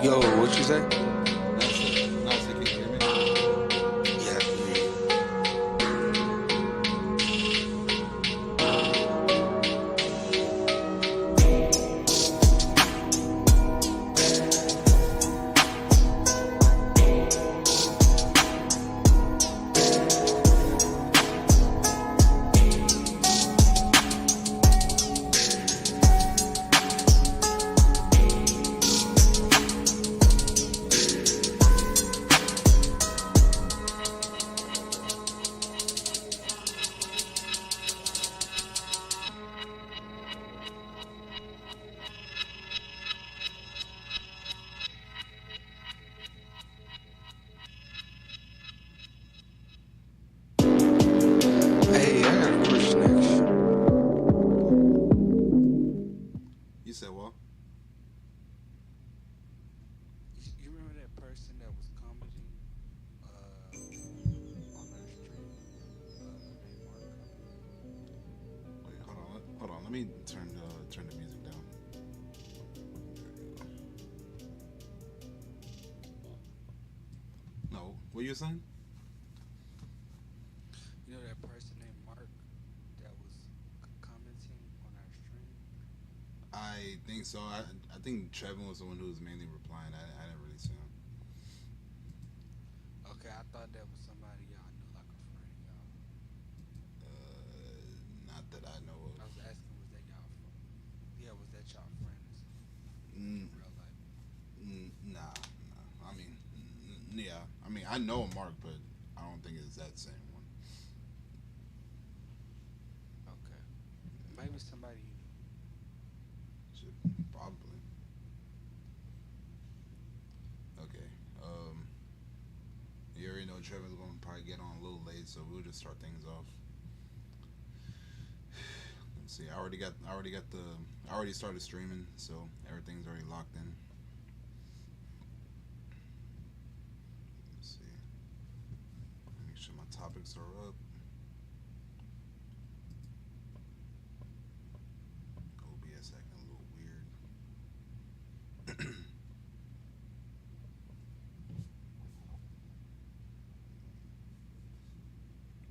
Yo, what you say? Nice, can you hear me? Yeah, I can hear you. Hey, I got a question actually. You said what? You remember that person that was commenting on our stream named Mark? Wait, hold on. Let me turn the music down. No, what you saying? You know that person named Mark that was commenting on our stream? I think So I think Trevin was the one who was mainly replying. I didn't really see him. Okay, I thought that was somebody y'all knew, like a friend of y'all. Not that I know I was asking, was that y'all? Yeah, was that y'all friend or something of. in real life? Nah. I mean, yeah. I mean, I know Mark, but I don't think it's that same one. Okay, maybe somebody you knew. Should probably. Okay. You already know Trevor's gonna probably get on a little late, so we'll just start things off. Let's see. I already started streaming, so everything's already locked in. Let's see. Make sure my topics are up. OBS acting a little weird. Let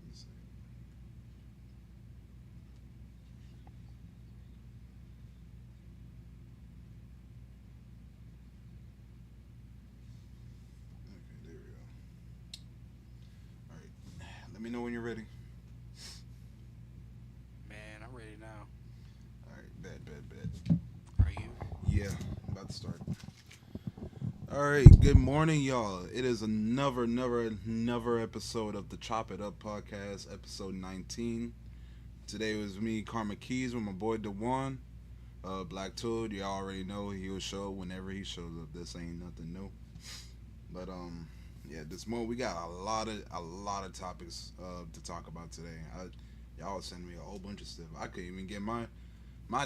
me see. Okay, there we go. All right. Let me know when you're ready. Man, I'm ready now. All right. Bet. Are you? Yeah, I'm about to start. All right. Good morning, y'all. It is another episode of the Chop It Up podcast, episode 19. Today was me, Karma Keys, with my boy Dewan. Black Toad, you already know he will show up whenever he shows up. This ain't nothing new. But yeah, this morning we got a lot of topics to talk about today. Y'all send me a whole bunch of stuff. I couldn't even get my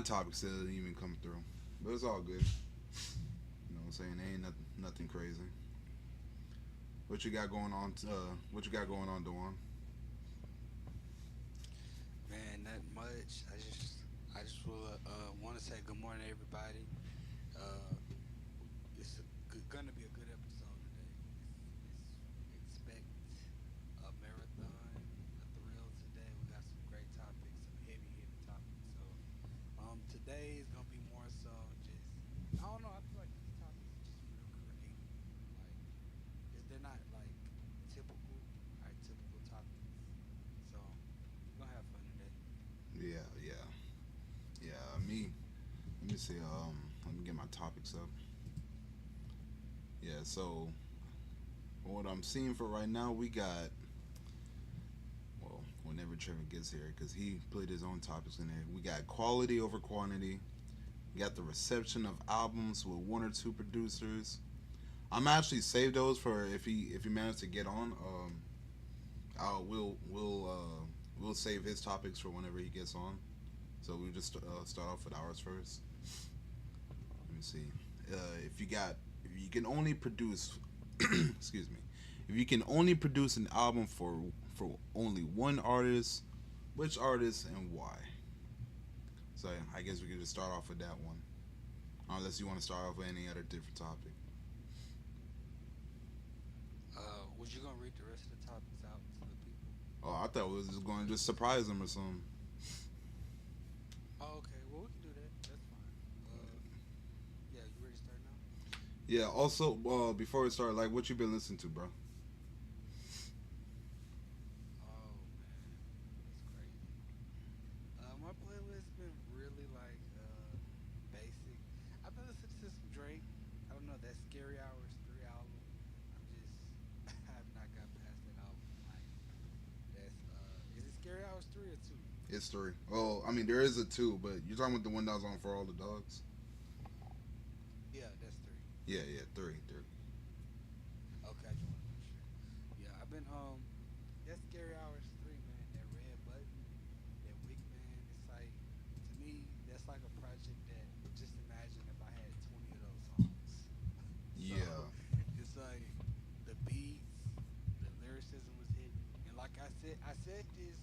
topics to even come through, but it's all good. You know what I'm saying? Ain't nothing crazy. What you got going on? What you got going on, Dewan? Man, not much. I just will want to say good morning, everybody. Uh, it's gonna be a good episode today. Expect a marathon, a thrill today. We got some great topics, some heavy hitting topics. So, today is gonna be more so just I don't know. I feel like these topics are just real creative. Like, they're not like typical, our typical topics. So, we're gonna have fun today. Yeah. Me. Let me see. Let me get my topics up. Yeah. So what I'm seeing for right now, we got. Well, whenever Trevor gets here, because he put his own topics in there. We got quality over quantity. We got the reception of albums with one or two producers. I'm actually save those for if he managed to get on. I'll we'll save his topics for whenever he gets on. So we'll just start off with ours first. Let me see. If you can only produce, excuse me, if you can only produce an album for only one artist, which artist and why? So I guess we could just start off with that one. Unless you want to start off with any other different topic. Was you gonna read the rest of the topics out to the people? Oh, I thought we was just going to just surprise them or something. Oh, okay. Well, we can do that. That's fine. Yeah, you ready to start now? Yeah. Also, before we start, like, what you been listening to, bro? Oh man, that's crazy. My playlist been really like basic. I've been listening to some Drake. I don't know that Scary Hours 3 album. I'm just I have not got past that album. Like that's is it Scary Hours 3 or 2? It's three. Oh, I mean, there is a two, but you're talking about the one that was on For All the Dogs? Yeah, that's 3. Yeah, three. Okay, I just want to make sure. Yeah, I've been that Scary Hours 3, man, that Red Button, that Wick Man, it's like to me that's like a project that just imagine if I had 20 of those songs. So Yeah, it's like the beats, the lyricism was hitting. And like I said this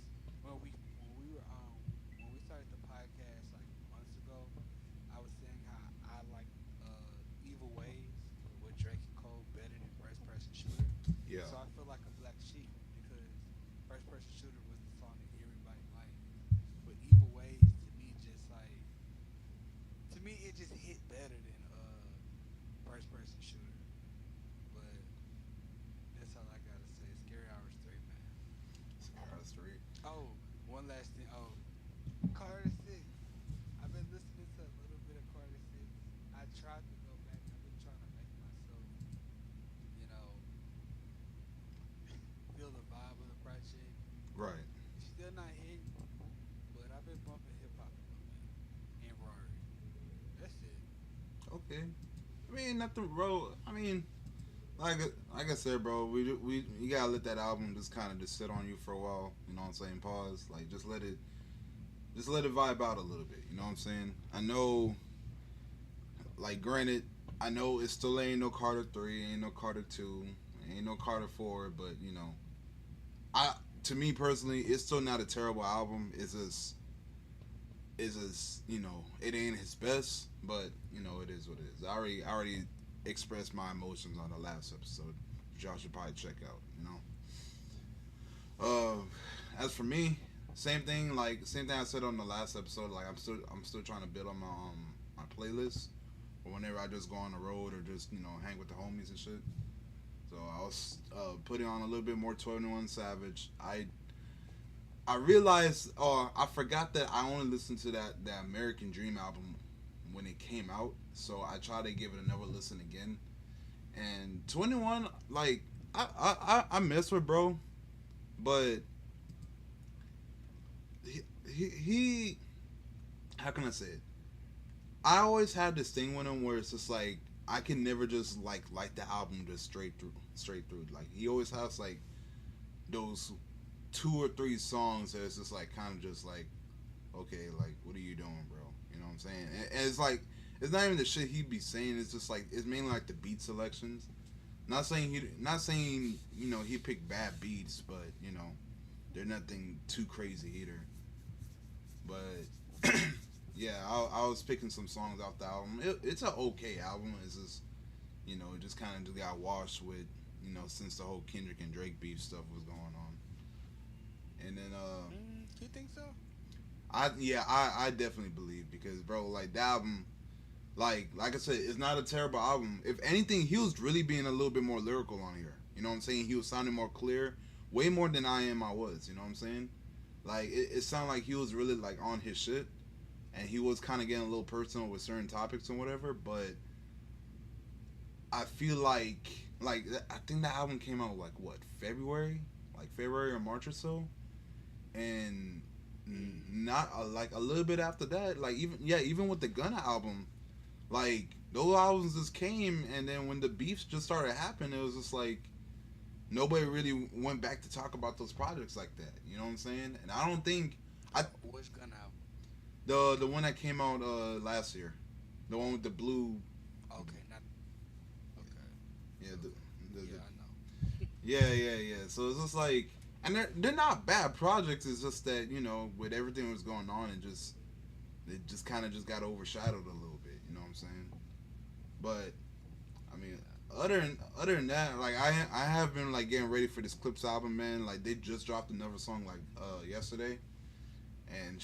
when we were when we started the podcast like months ago, I was saying how I like Evil Ways with Drake and Cole better than First Person Shooter. yeah, So I feel like a black sheep because First Person Shooter was the song that everybody liked. But Evil Ways to me just like to me it just hit I mean, nothing, bro. I mean, like like I said, bro, we you gotta let that album just kind of just sit on you for a while. You know what I'm saying? Pause. Like just let it vibe out a little bit. You know what I'm saying? I know, like, granted, I know it still ain't no Carter 3, ain't no Carter 2, ain't no Carter 4, but you know, I to me personally, it's still not a terrible album. It's just you know, it ain't his best, but you know, it is what it is. I already expressed my emotions on the last episode, which y'all should probably check out. You know. As for me, same thing. Like same thing I said on the last episode. Like I'm still trying to build on my playlist, or whenever I just go on the road or just you know hang with the homies and shit. So I was putting on a little bit more 21 Savage. I realized, or I forgot that I only listened to that American Dream album when it came out. So I tried to give it another listen again. And 21, like I mess with bro, but he how can I say it? I always have this thing with him where it's just like I can never just like the album just straight through. Like he always has like those 2 or 3 songs that it's just like kind of just like okay, like what are you doing, bro? You know what I'm saying? And it's like it's not even the shit he be saying. It's just like it's mainly like the beat selections. Not saying you know he picked bad beats, but you know they're nothing too crazy either. But yeah, I was picking some songs off the album. It's an okay album. It's just you know it just kind of just got washed with you know since the whole Kendrick and Drake beef stuff was going on. And then You think so? I definitely believe because bro like the album like I said it's not a terrible album. If anything, he was really being a little bit more lyrical on here. You know what I'm saying? He was sounding more clear, way more than I was. You know what I'm saying? Like it sounded like he was really like on his shit, and he was kind of getting a little personal with certain topics and whatever. But I feel like I think the album came out like what February, like February or March or so, and not like a little bit after that, like even with the Gunna album, like those albums just came, and then when the beefs just started happening, it was just like nobody really went back to talk about those projects like that. You know what I'm saying? And I don't think I Which gun out? the one that came out last year, the one with the blue. Okay, not okay. Yeah, Yeah, I know. yeah. So it's just like, and they're not bad projects. It's just that you know, with everything that was going on, it just kind of just got overshadowed a little bit. You know what I'm saying? But I mean, other than that, like I have been like getting ready for this Clips album, man. Like they just dropped another song like yesterday, and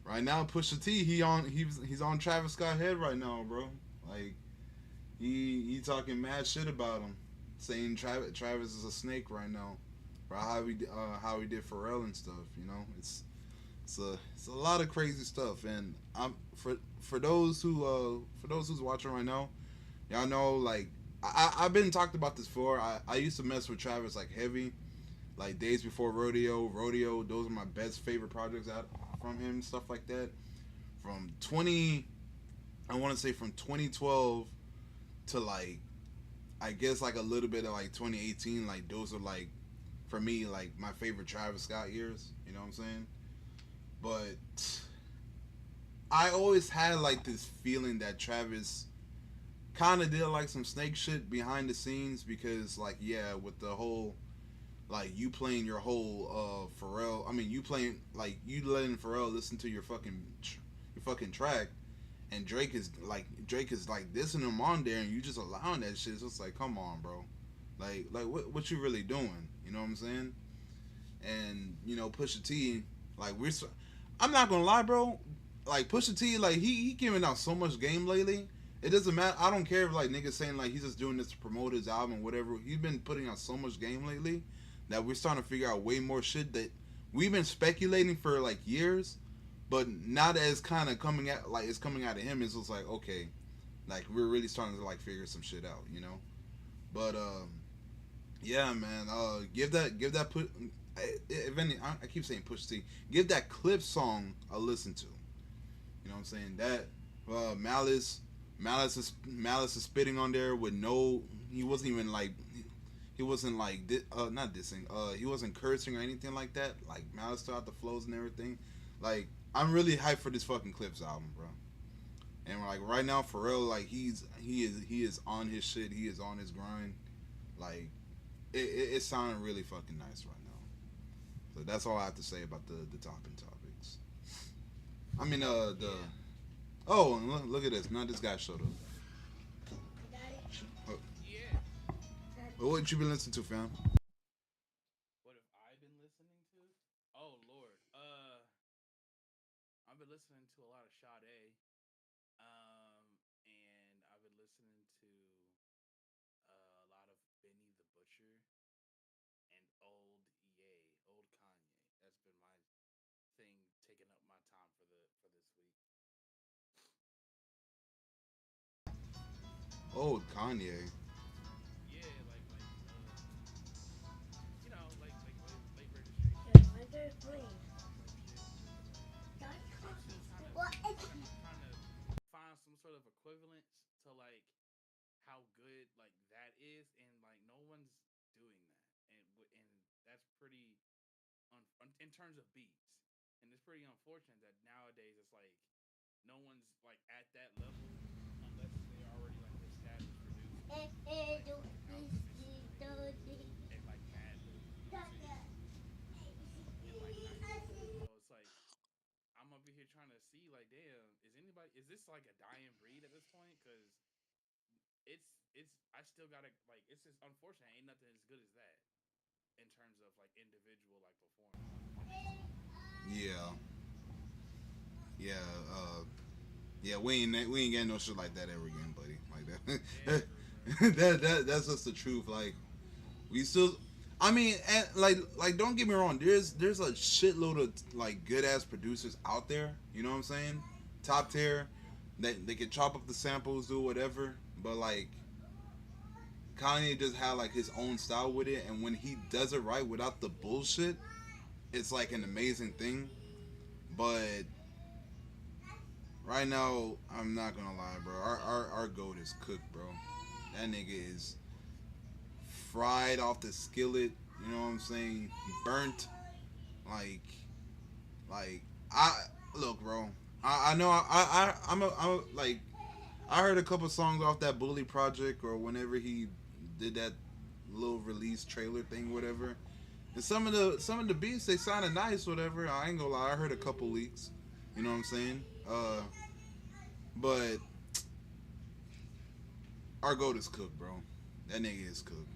right now Pusha T he's on Travis Scott head right now, bro. Like he talking mad shit about him, saying Travis is a snake right now, for how he did Pharrell and stuff. You know, it's a lot of crazy stuff, and I'm for those who's watching right now, y'all know like I've been talked about this before. I used to mess with Travis like heavy, like Days Before Rodeo. Those are my best favorite projects out from him, stuff like that. From 20, I want to say from 2012 to like I guess like a little bit of like 2018. Like those are like for me like my favorite Travis Scott years. You know what I'm saying? But I always had like this feeling that Travis kind of did like some snake shit behind the scenes because like yeah with the whole like you playing your whole Pharrell, I mean you playing like you letting Pharrell listen to your fucking track, and Drake is like dissing him on there, and you just allowing that shit. So it's like come on, bro, like what you really doing? You know what I'm saying? And you know Pusha T, like I'm not gonna lie, bro. Like Pusha T, like he giving out so much game lately. It doesn't matter. I don't care if like niggas saying like he's just doing this to promote his album, whatever. He's been putting out so much game lately that we're starting to figure out way more shit that we've been speculating for like years, but now that it's kind of coming out, like it's coming out of him, it's just like okay, like we're really starting to like figure some shit out, you know. But yeah, man. Give that put. If any, I keep saying Push T. Give that Clip song a listen to. You know what I'm saying? That Malice, Malice is spitting on there with no. He wasn't even like. He wasn't like not dissing. He wasn't cursing or anything like that. Like Malice throughout the flows and everything. Like I'm really hyped for this fucking Clips album, bro. And like right now, Pharrell, like he is on his shit. He is on his grind. Like it's sounding really fucking nice right now. So that's all I have to say about the topping topics. I mean, the Yeah. oh, and look at this. Now this guy showed up. Uh, Yeah. what you been listening to, fam? What have I been listening to? Oh Lord. I've been listening to a lot of Sade. And I've been listening to a lot of Benny the Butcher and old old Kanye. That's been my thing taking up my time for this week. Oh, Kanye. Yeah, like late registration, type shit. Just I'm still trying to find some sort of equivalence to like how good like that is, and like no one's doing that, and that's pretty in terms of beats, and it's pretty unfortunate that nowadays it's like no one's like at that level unless they're already like established producers, like out here mixing like at like Madlib, you know what I'm saying, and like 94. So it's like I'm over here trying to see like, damn, is this like a dying breed at this point? Because it's I still gotta like it's just unfortunate. Ain't nothing as good as that in terms of like individual like performance. That makes sense. Yeah, yeah, yeah. We ain't getting no shit like that ever again, buddy. Like Yeah, that. true, bro. That's just the truth. Like we still. I mean, and like don't get me wrong. There's a shitload of like good ass producers out there. You know what I'm saying? Top tier. They can chop up the samples, do whatever. But like Kanye just had like his own style with it, and when he does it right without the bullshit, it's like an amazing thing. But right now, I'm not gonna lie, bro. Our goat is cooked, bro. That nigga is fried off the skillet. You know what I'm saying? Burnt. Like, like I look, bro. I know I'm like I heard a couple songs off that Bully project or whenever he did that little release trailer thing, whatever. And some of the beats they sounded nice, whatever. I ain't gonna lie, I heard a couple leaks. You know what I'm saying? But our goat is cooked, bro. That nigga is cooked.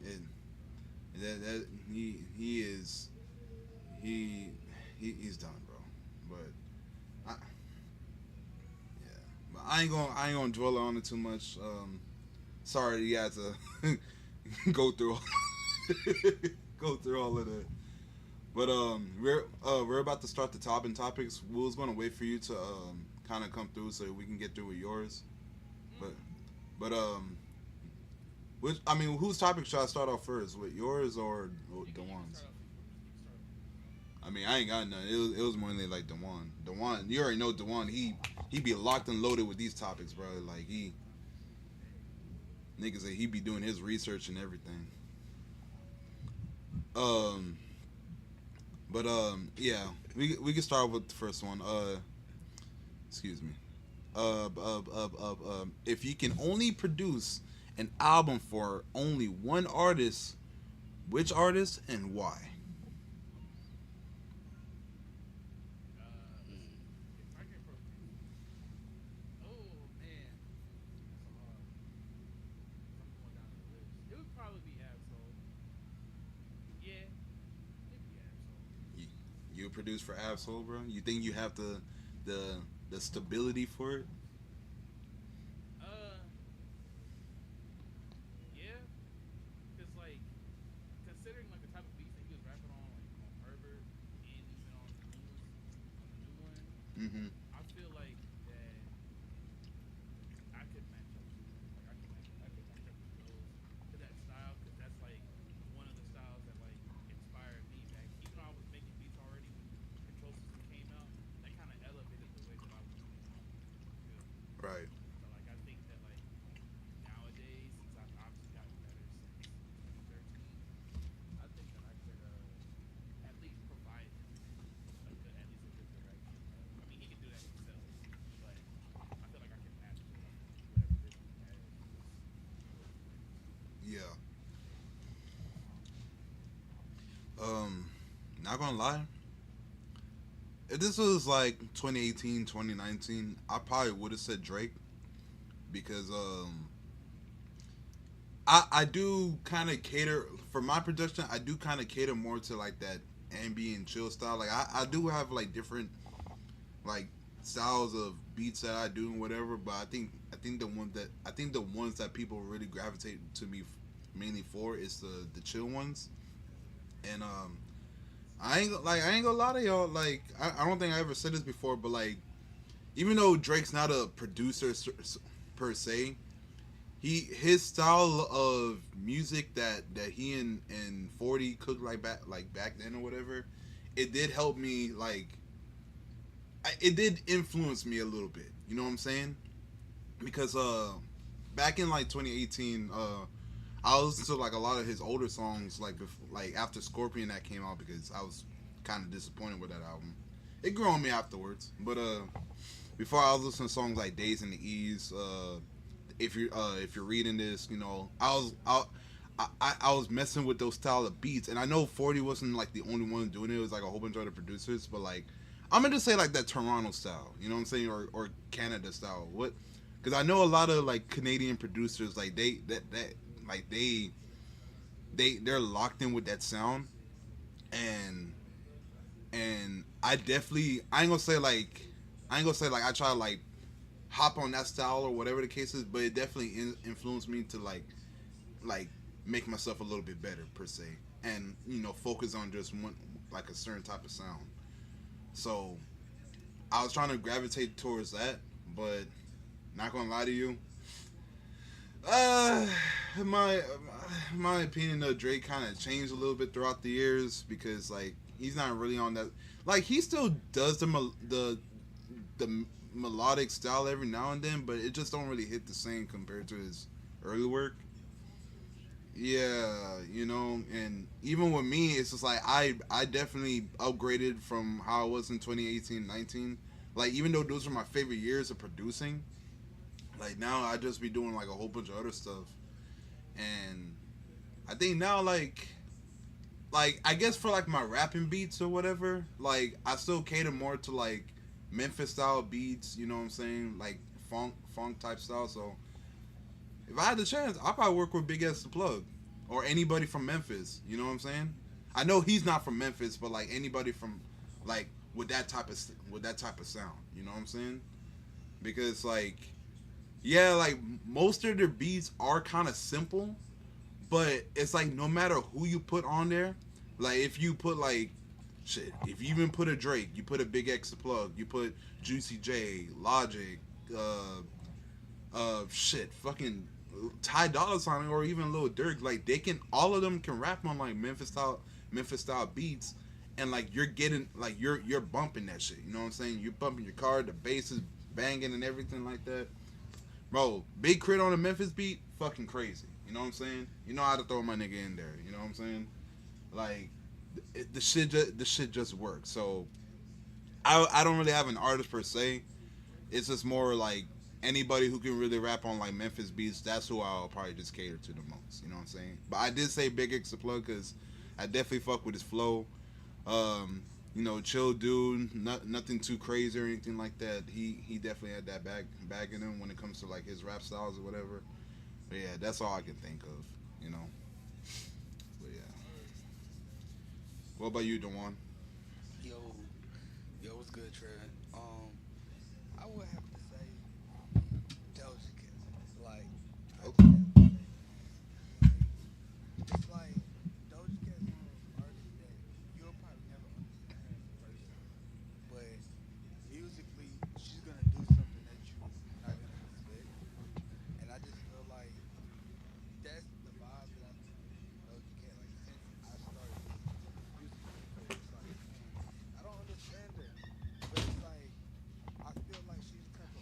He is he he's done, bro. But I yeah, but I ain't gonna dwell on it too much. Sorry you had to go through go through all of that. But we're about to start the topping topics. We was gonna wait for you to kind of come through so we can get through with yours. But Mm. but which I mean, whose topic should I start off first? With yours or the You can ones? start off. You can start off with yours. I mean, I ain't got none. It was mainly like Dewan. Dewan, you already know Dewan. He be locked and loaded with these topics, bro. Like he niggas say he be doing his research and everything. Um, yeah, we can start with the first one. Excuse me. If you can only produce an album for only one artist, which artist and why? Let's see. If I can produce, oh man, that's a hard one. Cause I'm going down the list. It would probably be Absol. Yeah, it'd be Absol. You, you produce for Absol, bro? You think you have the the stability for it? Uh, yeah, cause like considering like the type of beats that he was rapping on, like on Herbert and even on the new one, Mm-hmm. I feel like that I could match up to that. Like I could match up to that style because that's like one of the styles that like inspired me back. Even though I was making beats already when Control System came out, that kind of elevated the way that I was making. You feel Um, not gonna lie, if this was like 2018, 2019, I probably would have said Drake because I do kind of cater for my production. I do kind of cater more to like that ambient chill style. Like I do have like different like styles of beats that I do and whatever. But I think the ones that people really gravitate to me mainly for is the chill ones. And I ain't gonna lie to y'all. Like I don't think I ever said this before, but like even though Drake's not a producer per se, his style of music that he and 40 cooked like back then or whatever, it did help me like it did influence me a little bit. You know what I'm saying? Because back in like 2018, I listened to like a lot of his older songs like like after Scorpion that came out because I was kind of disappointed with that album. It grew on me afterwards, but before I was listening to songs like Days and the Ease. If you're reading this, you know I was messing with those style of beats, and I know 40 wasn't like the only one doing it. It was like a whole bunch of other producers, but like I'm gonna just say like that Toronto style, you know what I'm saying, or Canada style. What? Because I know a lot of like Canadian producers, like like they're locked in with that sound, and I ain't gonna say like I try to like hop on that style or whatever the case is, but it definitely influenced me to like make myself a little bit better per se, and you know focus on just one like a certain type of sound. So I was trying to gravitate towards that, but not gonna lie to you, uh, my my opinion of Drake kind of changed a little bit throughout the years because like he's not really on that. Like he still does the melodic style every now and then, but it just don't really hit the same compared to his early work. Yeah, you know, and even with me, it's just like I definitely upgraded from how I was in 2018, 19. Like even though those were my favorite years of producing, like now I just be doing like a whole bunch of other stuff, and I think now like I guess for like my rapping beats or whatever, like I still cater more to like Memphis style beats. You know what I'm saying? Like funk type style. So if I had the chance, I'd probably work with Big S the Plug or anybody from Memphis. You know what I'm saying? I know he's not from Memphis, but like anybody from like with that type of sound. You know what I'm saying? Because like yeah, like most of their beats are kind of simple, but it's like no matter who you put on there, like if you put like shit, if you even put a Drake, you put a Big X the Plug, you put Juicy J, Logic, shit, fucking Ty Dolla Sign or even Lil Durk, like they can all of them can rap on like Memphis style beats, and like you're getting like you're bumping that shit. You know what I'm saying? You're bumping your car, the bass is banging and everything like that. Bro, Big Crit on a Memphis beat, fucking crazy. You know what I'm saying? You know how to throw my nigga in there. You know what I'm saying? Like the shit just works. So I don't really have an artist per se. It's just more like anybody who can really rap on like Memphis beats. That's who I'll probably just cater to the most. You know what I'm saying? But I did say Big X the Plug because I definitely fuck with his flow. You know, chill dude, nothing too crazy or anything like that. He definitely had that bag in him when it comes to like his rap styles or whatever. But yeah, that's all I can think of. You know. But yeah. What about you, Dewan? Yo, yo, what's good, Trevor? I would have to say Doja Cat. Like, I just have to say that, man. Like, it's like Doja Cat's one of those artists that you'll probably never understand her in person, but musically, she's gonna do something that you're not gonna expect. And I just feel like that's the vibe that I've been getting from Doja Cat, like since I started listening to her music, where it's like, man, I don't understand her, but it's like I feel like she's turned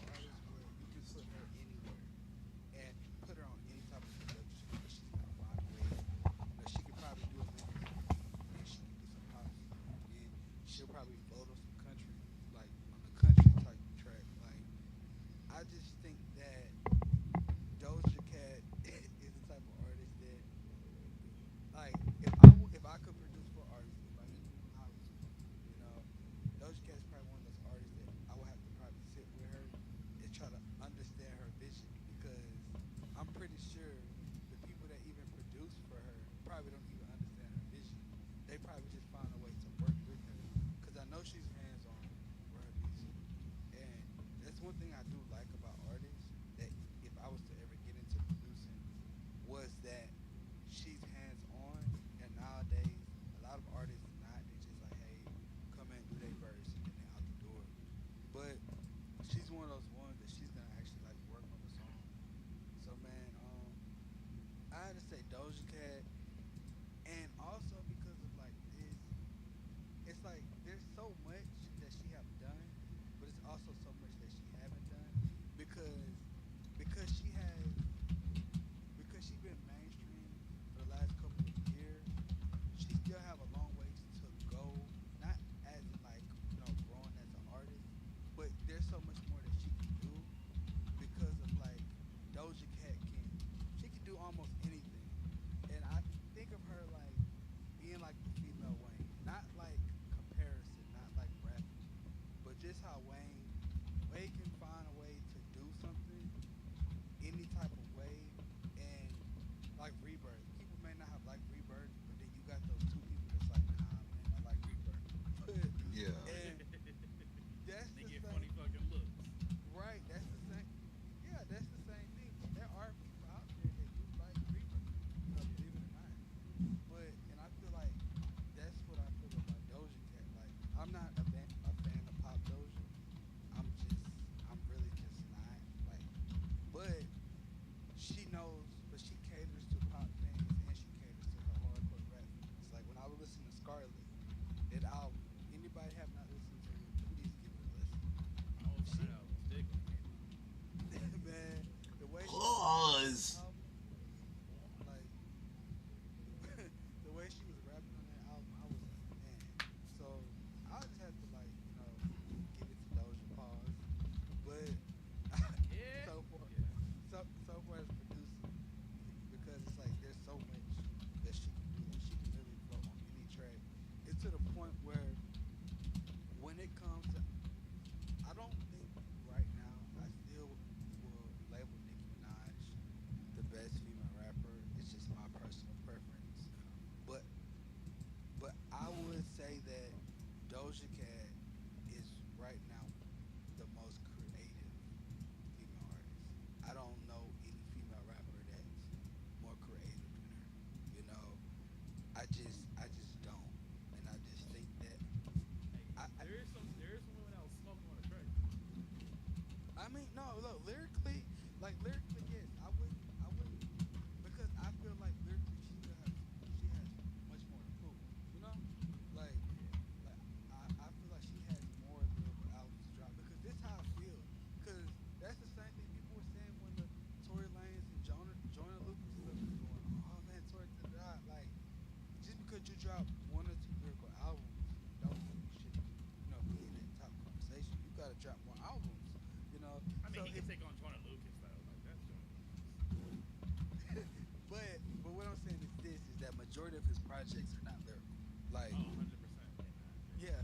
majority of his projects are not lyrical. Like, Oh, 100%. Yeah, nah, I agree. yeah,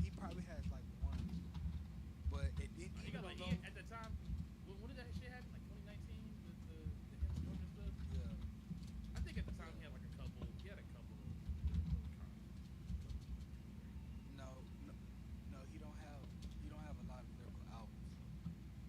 he probably has like one or two, but He even got on like those, at the time. When did that shit happen? Like 2019, the him smoking stuff. yeah, I think at the time yeah. he had like a couple. He had a couple of lyrical kind of couple joints that were great. No, no, no, he don't have a lot of lyrical albums.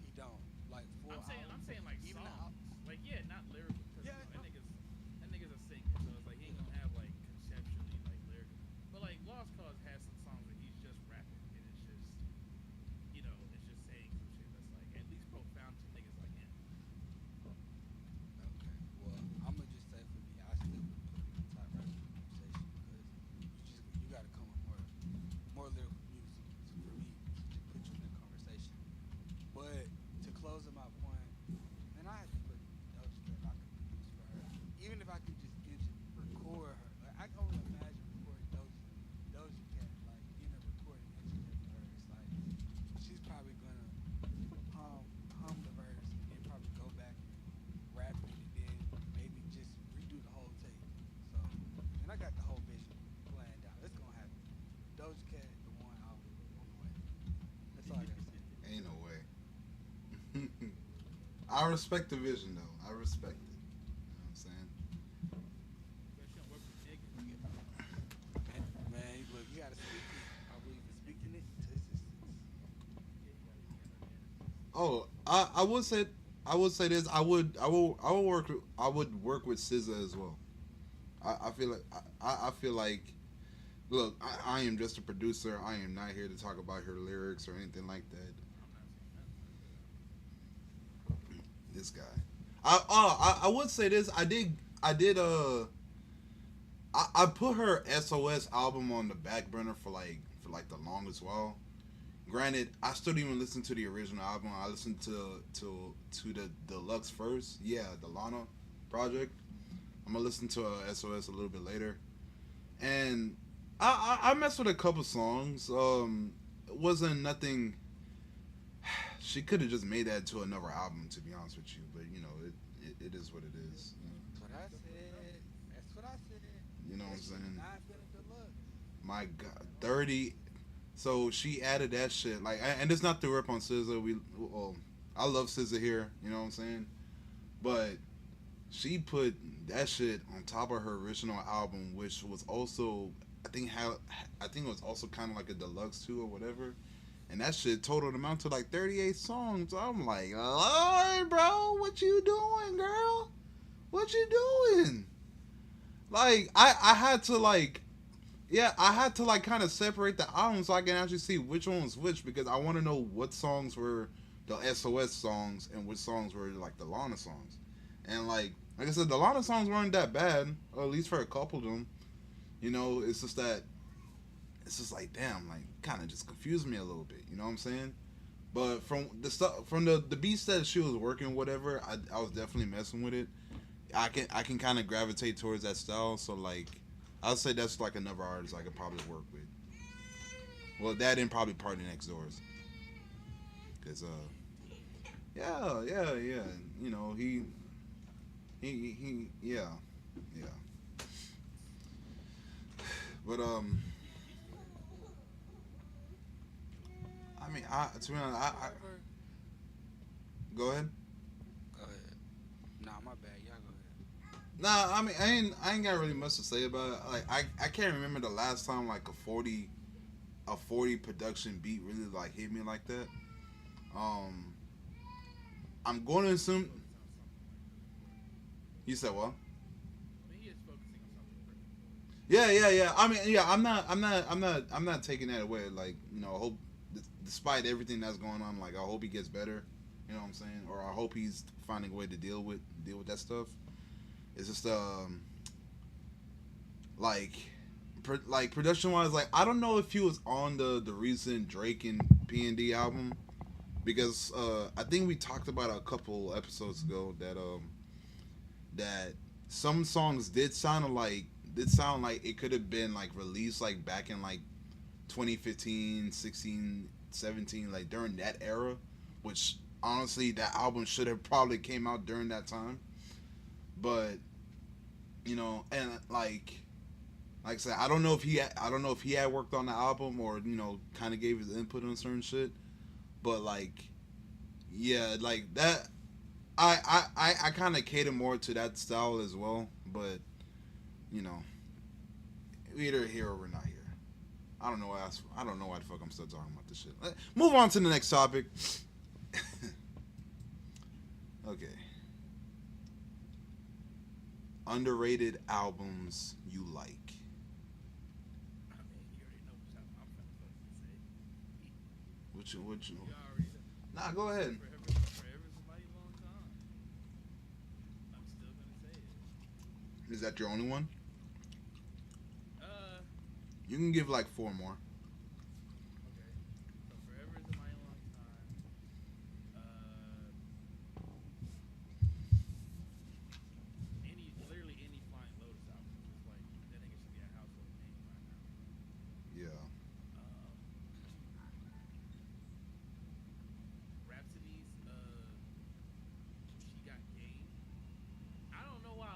He don't like full I'm albums. saying like Even the songs. Like yeah, not lyrical because yeah, no, that nigga's a singer, so it's like he ain't yeah, gonna have like conceptually like lyrical. But like Lost Cause has some songs where he's just rapping and it's just it's just saying some shit that's like at least profound to niggas like him. okay. Well, I'm gonna just say for me, I still wouldn't put him in the top rapper conversation because you got to come with more lyrical music for me to put you in that conversation. But to close on my point, man, I had to put Doja Cat if I could produce for her. Even if I could just record her, like I can only imagine recording Doja Cat, like getting a recording engineer for her. It's like she's probably gonna hum the verse and then probably go back and rap it and then maybe just redo the whole tape. So, and I got the whole vision planned out. It's gonna happen. Doja Cat, the one album on the way. That's all I gotta say. Ain't no way. I respect the vision though. I respect it. You know what I'm saying? Especially on work with niggas. Yeah. Man, look, you gotta speak it. I believe in speaking it to existence. Yeah, you gotta manifest it. Oh, I would say this. I would work. I would work with SZA as well. I feel like I feel like look, I am just a producer. I am not here to talk about her lyrics or anything like that. I'm not saying nothing about that. This guy. I would say this. I put her SOS album on the back burner for like the longest while. Granted, I still didn't even listen to the original album. I listened to the deluxe first. Yeah, the Lana project. I'm gonna listen to SOS a little bit later. And I messed with a couple songs. It wasn't nothing. She could have just made that to another album, to be honest with you. But it is what it is. That's what I said. That's what I said. You know what That I'm shit is saying? not gonna deluxe. My God, 30. So she added that shit. Like, and it's not the rip on SZA. Well, I love SZA here. You know what I'm saying? But she put that shit on top of her original album, which was also, I think it was also kind of like a deluxe too or whatever. And that shit totaled amount to like 38 songs. I'm like, Lord, bro, what you doing, girl? What you doing? Like, I had to like, yeah, I had to like kind of separate the albums so I can actually see which one was which because I want to know what songs were the SOS songs and which songs were like the Lana songs. And like I said, the Lana songs weren't that bad, or at least for a couple of them. It's just that it's just like damn, like kind of just confused me a little bit. You know what I'm saying? But from the stuff, from the beats that she was working, whatever, I was definitely messing with it. I can kind of gravitate towards that style. So like, I'll say that's like another artist I could probably work with. Well, that and probably Party Next Doors, cause yeah. He yeah, yeah. But He's still got some good albums though. I mean, to be honest, I However, go ahead. go ahead. Nah, my bad. Y'all go ahead. Nah, I mean, I ain't got really much to say about it. Like, I can't remember the last time like a 40 production beat really like hit me like that. Um, I'm going to assume Focus on something like before. you said what? I mean, he is focusing on something before. Yeah. I mean, yeah, I'm not taking that away. Like, I hope, despite everything that's going on, like, I hope he gets better. You know what I'm saying? Or I hope he's finding a way to deal with that stuff. It's just like, like production wise, like I don't know if he was on the recent Drake and P&D album because I think we talked about it a couple episodes ago that some songs did sound like it could have been like released like back in like 2015, 16, 17, like during that era, which honestly that album should have probably came out during that time. But And like I said, I don't know if he had worked on the album or kind of gave his input on certain shit, but like yeah, like that. I kind of cater more to that style as well, but you know, we either here or we're not here. I don't know why. I don't know why the fuck I'm still talking about this shit. Move on to the next topic. Okay. Underrated albums you like. I mean, you already know what I'm finna fucking say. Which? You already know. Nah, go ahead. Forever's a mighty long time. I'm still gonna say it. Is that your only one? Uh, You can give like four more. okay. So Forever is a mighty long time. Literally any Flying Lotus album. Just like that nigga should be a household name by now. Yeah. Um, Rhapsody's She Got Game. I don't know why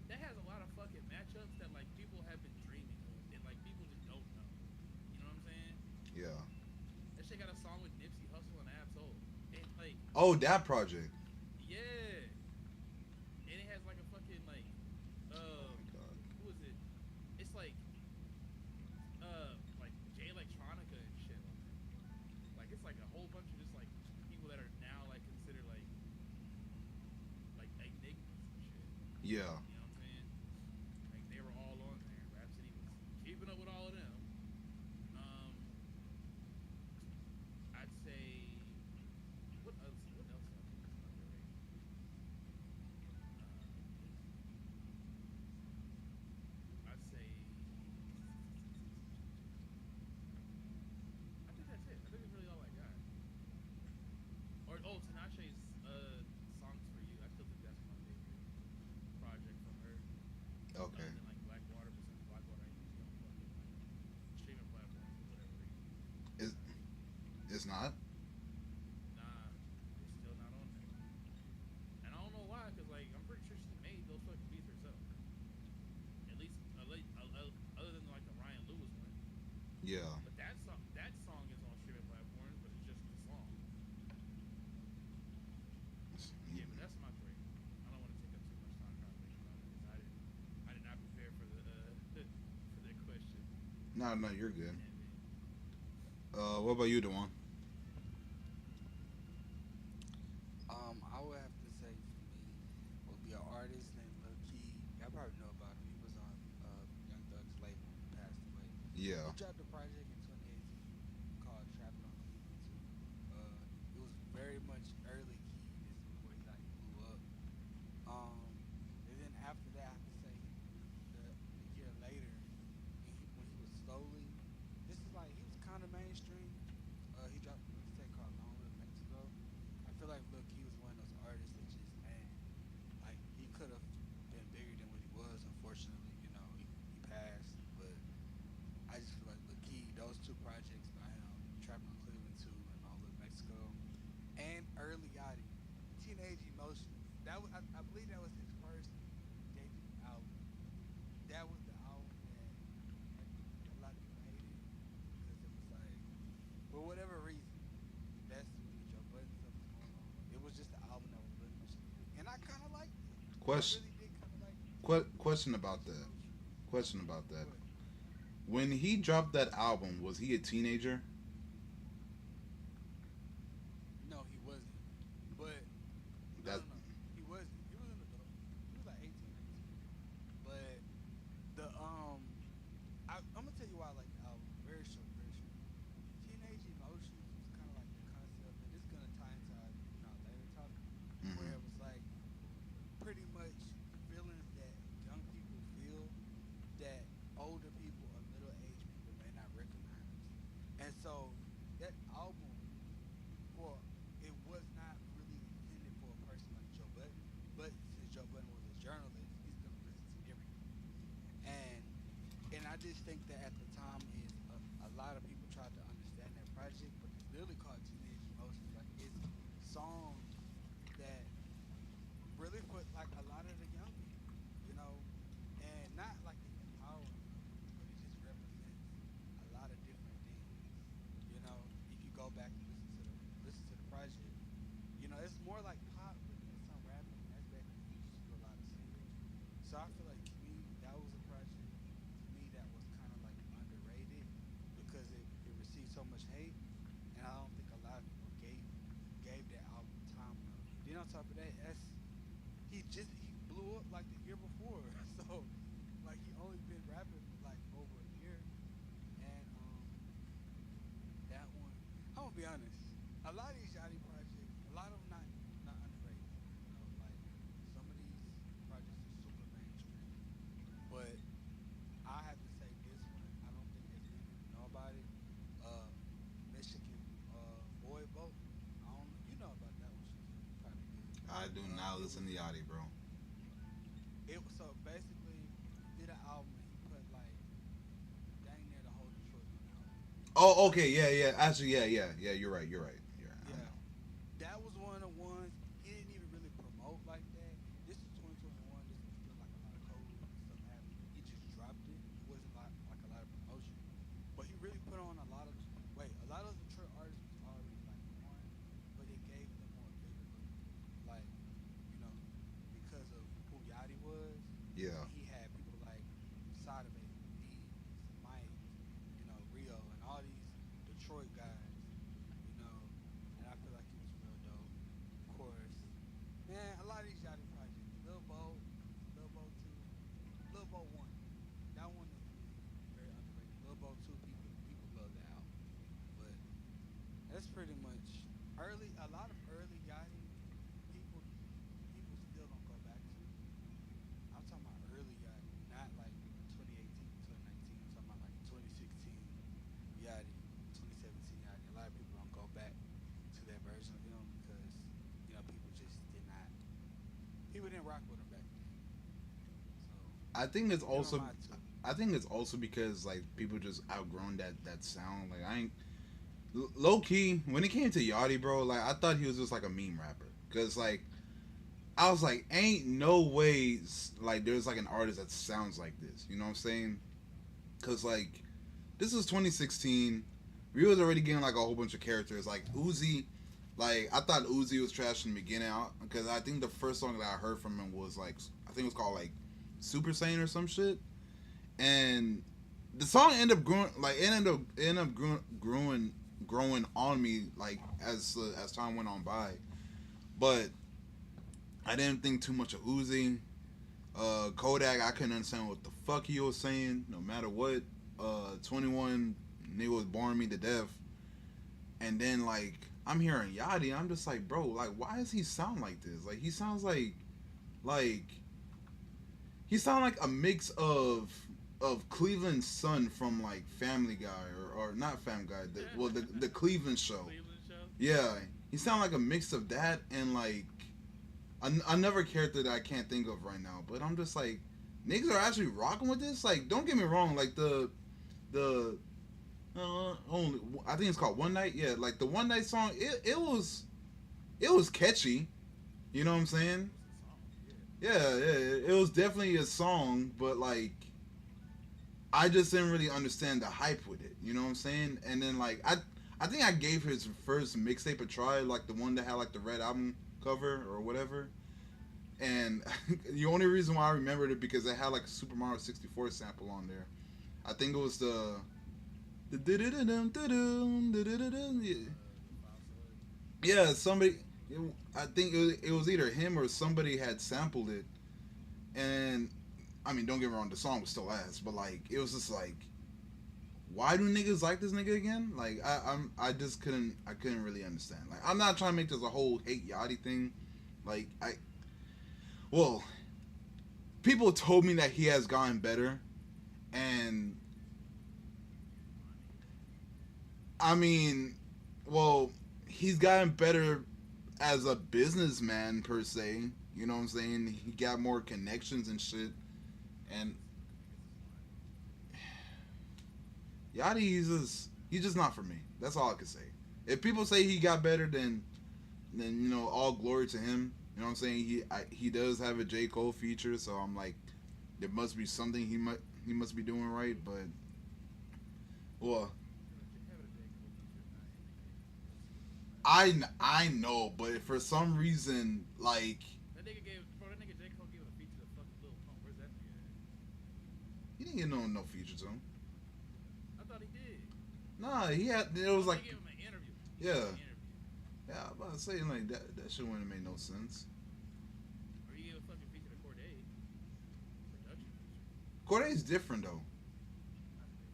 that has a lot of fucking matchups that like people have been dreaming of and like people just don't know. You know what I'm saying? Yeah. That shit got a song with Nipsey Hussle and Ab-Soul. And like Oh, that project. yeah. And it has like a fucking like Oh my god. who is it? It's like Jay Electronica and shit on there. Like it's like a whole bunch of just like people that are now like considered like enigmas and shit. Yeah. You know what I'm saying? Like they were all on there. Rhapsody was keeping up with all of them. Um, I'd say what else do I think is underrated? I'd say I think that's it. I think that's really all I got. Or Tinashe's songs for you. I still think that's my favorite project from her. Okay. Other than like Blackwater, but since Blackwater ain't usually on fucking like streaming platforms for whatever reason. Is it's not? Nah, it's still not on there. And I don't know why, cause like I'm pretty sure she made those fucking beats herself. At least other than like the Ryan Lewis one. Yeah. But that song is on streaming platforms, but it's just the song. Yeah, but that's my three. I don't want to take up too much time trying to think about it because I did not prepare for the for that question. No, no, you're good. Damn it. What about you, Dewan? I would have to say for me would be an artist named Lil Key. Y'all probably know about him. He was on Young Thug's label when he passed away. Yeah. He dropped a project in 2018 called Trapping on Cleveland too. It was very much early Key. This is before he like blew up. And then after that, I could say the year later, when he was slowly, this is like he was kind of mainstream. He dropped a mixtape called Long Live Mexico. I feel like Lil Key was one of those artists that just man, like he could have been bigger than what he was. Unfortunately, he passed. But I just feel like Lil Key, those two projects by him, Trapping on Cleveland 2 and Long Live Mexico, and Early Yachty, Teenage Emotions. I believe that was his first debut album. That was the album that a lot of people hated because it was like, for whatever reason, that's when the Joe Budden stuff was going on. It was just the album that was really much, and I kind of liked it. I Question. really did kind of like it. Question about Teenage that. Emotions. Question about that. But When he dropped that album, was he a teenager? no, he wasn't. But That. no. He wasn't. He was an adult. He was like 18, 19. But the I'm gonna tell you why I like the album. Very short, very short. Teenage Emotions was kind of like the concept, and this is gonna tie into our later topic, where Mhm. it was like pretty much feelings that young people feel that older people or middle aged people may not recognize. And so that album, for it was not really intended for a person like Joe Budden, but since Joe Budden was a journalist, he's gonna listen to everything. And I just think that at the time is a lot of people tried to understand that project, but it's literally called Teenage Emotions. Like it's songs that really put like a lot of the young people, So I feel like to me that was a project to me that was kind of like underrated because it received so much hate, and I don't think a lot of people gave that album time enough. And then on top of that, he blew up like the year before, so like he only been rapping for like over a year, and that one I'm gonna be honest. A lot of these Yachty projects, a lot of them not underrated. You know, like some of these projects are super mainstream, but I have to say this one. I don't think as many people know about it. Uh, Michigan Boy Vote. I don't. You know about that one, Shaza. You probably do. I do not It listen was to Yachty, bro. it was so basically he did an album and he put like dang near the whole Detroit on the album. Oh, okay, yeah, yeah. Actually, yeah. You're right. You're right. I Yeah, know. that was one of the ones he didn't even really promote like that. This was 2021. This was still like a lot of COVID and stuff happening. He just dropped it. It wasn't like a lot of promotion, but he really put on a lot of. Wait, a lot of Detroit artists was already like on, but it gave them more visibility. Like you know, because of who Yachty was, Yeah. and he had people like Sada Baby, Bees, Mike, you know, Rio, and all these Detroit guys, you know, and I feel like it was real dope. Of course, man, a lot of these Yachty projects, Lil Bo 2, Lil Bo 1, that one is to me very underrated. Lil Bo 2, people love that album, but that's pretty much early. A lot of early Yachty people people still don't go back to. I'm talking about early Yachty, not like 2018, 2019. I'm talking about like 2016 Yachty, 2017 Yachty. A lot of people don't go back to that version of him because people just did not. People didn't rock with him back then. So I think it's them are also my two. I think it's also because like people just outgrown that sound. Like I ain't low key when it came to Yachty, bro. Like I thought he was just like a meme rapper. Cause like I was like, ain't no ways like there's like an artist that sounds like this. You know what I'm saying? Cause like this is 2016. We was already getting like a whole bunch of characters like Uzi. Like I thought Uzi was trash in the beginning because I think the first song that I heard from him was like I think it was called like Super Saiyan or some shit. And the song ended up growing like it ended up growing on me like as time went on by. But I didn't think too much of Uzi. Kodak, I couldn't understand what the fuck he was saying, no matter what. 21 nigga was boring me to death. And then like I'm hearing Yachty, I'm just like, bro, like why does he sound like this? Like he sounds like he sound like a mix of Cleveland's son from like Family Guy or not Family Guy, the Cleveland show. Cleveland show. Yeah, he sound like a mix of that and like another character that I can't think of right now. But I'm just like, niggas are actually rocking with this. Like, don't get me wrong. Like the only I think it's called One Night. Yeah, like the One Night song. It was catchy. You know what I'm saying? What's the song? Yeah. Yeah, it was definitely a song, but like I just didn't really understand the hype with it. You know what I'm saying? And then like I think I gave his first mixtape a try, like the one that had like the red album cover or whatever. And the only reason why I remembered it because it had like a Super Mario 64 sample on there. I think it was The Files Hood. yeah, somebody. I think it was either him or somebody had sampled it, and I mean, don't get me wrong, the song was still ass, but like it was just like, why do niggas like this nigga again? Like I just couldn't really understand. Like I'm not trying to make this a whole hate Yachty thing. Like well, people told me that he has gotten better, and I mean, well, he's gotten better as a businessman per se. You know what I'm saying? He got more connections and shit. And Yachty, he's just not for me. That's all I can say. If people say he got better, then all glory to him. You know what I'm saying? He does have a J. Cole feature, so I'm like, there must be something he must be doing right. But well, Having a J. Cole feature is not indicating I know, but for some reason, like that nigga J. Cole gave a feature to fucking Lil Pump. Where's that didn't get no features on. I thought he did. Nah, he had. It was Oh, like, they gave him an interview. He yeah, gave him an interview. yeah. I'm about to say like that shit wouldn't have made no sense. Or you gave a fucking feature to Corday. Production feature. Corday's different though. That's big.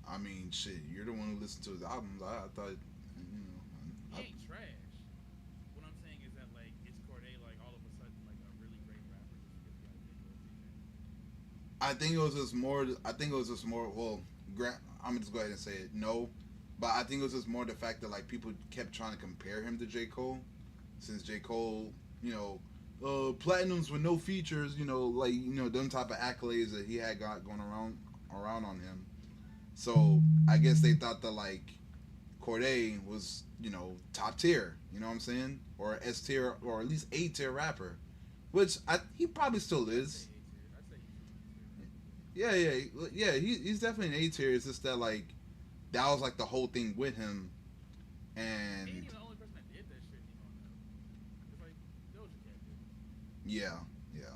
I mean, shit, you're the one who listened to his albums. I thought, He ain't trash. What I'm saying is that like is Corday like all of a sudden like a really great rapper just because he got a J. Cole feature? I think it was just more. I think it was just more. Well, I'm gonna just go ahead and say it. No, but I think it was just more the fact that like people kept trying to compare him to J. Cole, since J. Cole, platinums with no features. Like them type of accolades that he had got going around on him. So I guess they thought that like Corday was top tier. You know what I'm saying? Or S tier, or at least A tier rapper, which he probably still is. I'd say he's Yeah. He's definitely an A tier. It's just that like that was like the whole thing with him, He and ain't even the only person that did that shit anymore though. It's like Doja Cat did it. yeah.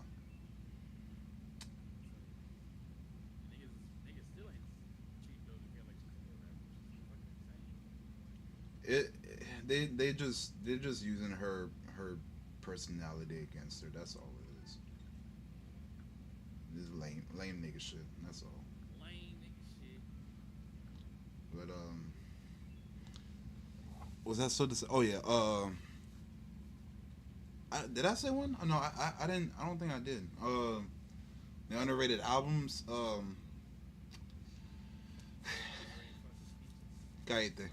Niggas still ain't treat Doja Cat like she's a good rapper. She's fucking insane. They're just using her personality against her. That's all it is. This lame nigga shit. That's all. Lame nigga shit. But was that so? Oh yeah. Did I say one? No, I didn't. I don't think I did. The underrated albums. Cállate.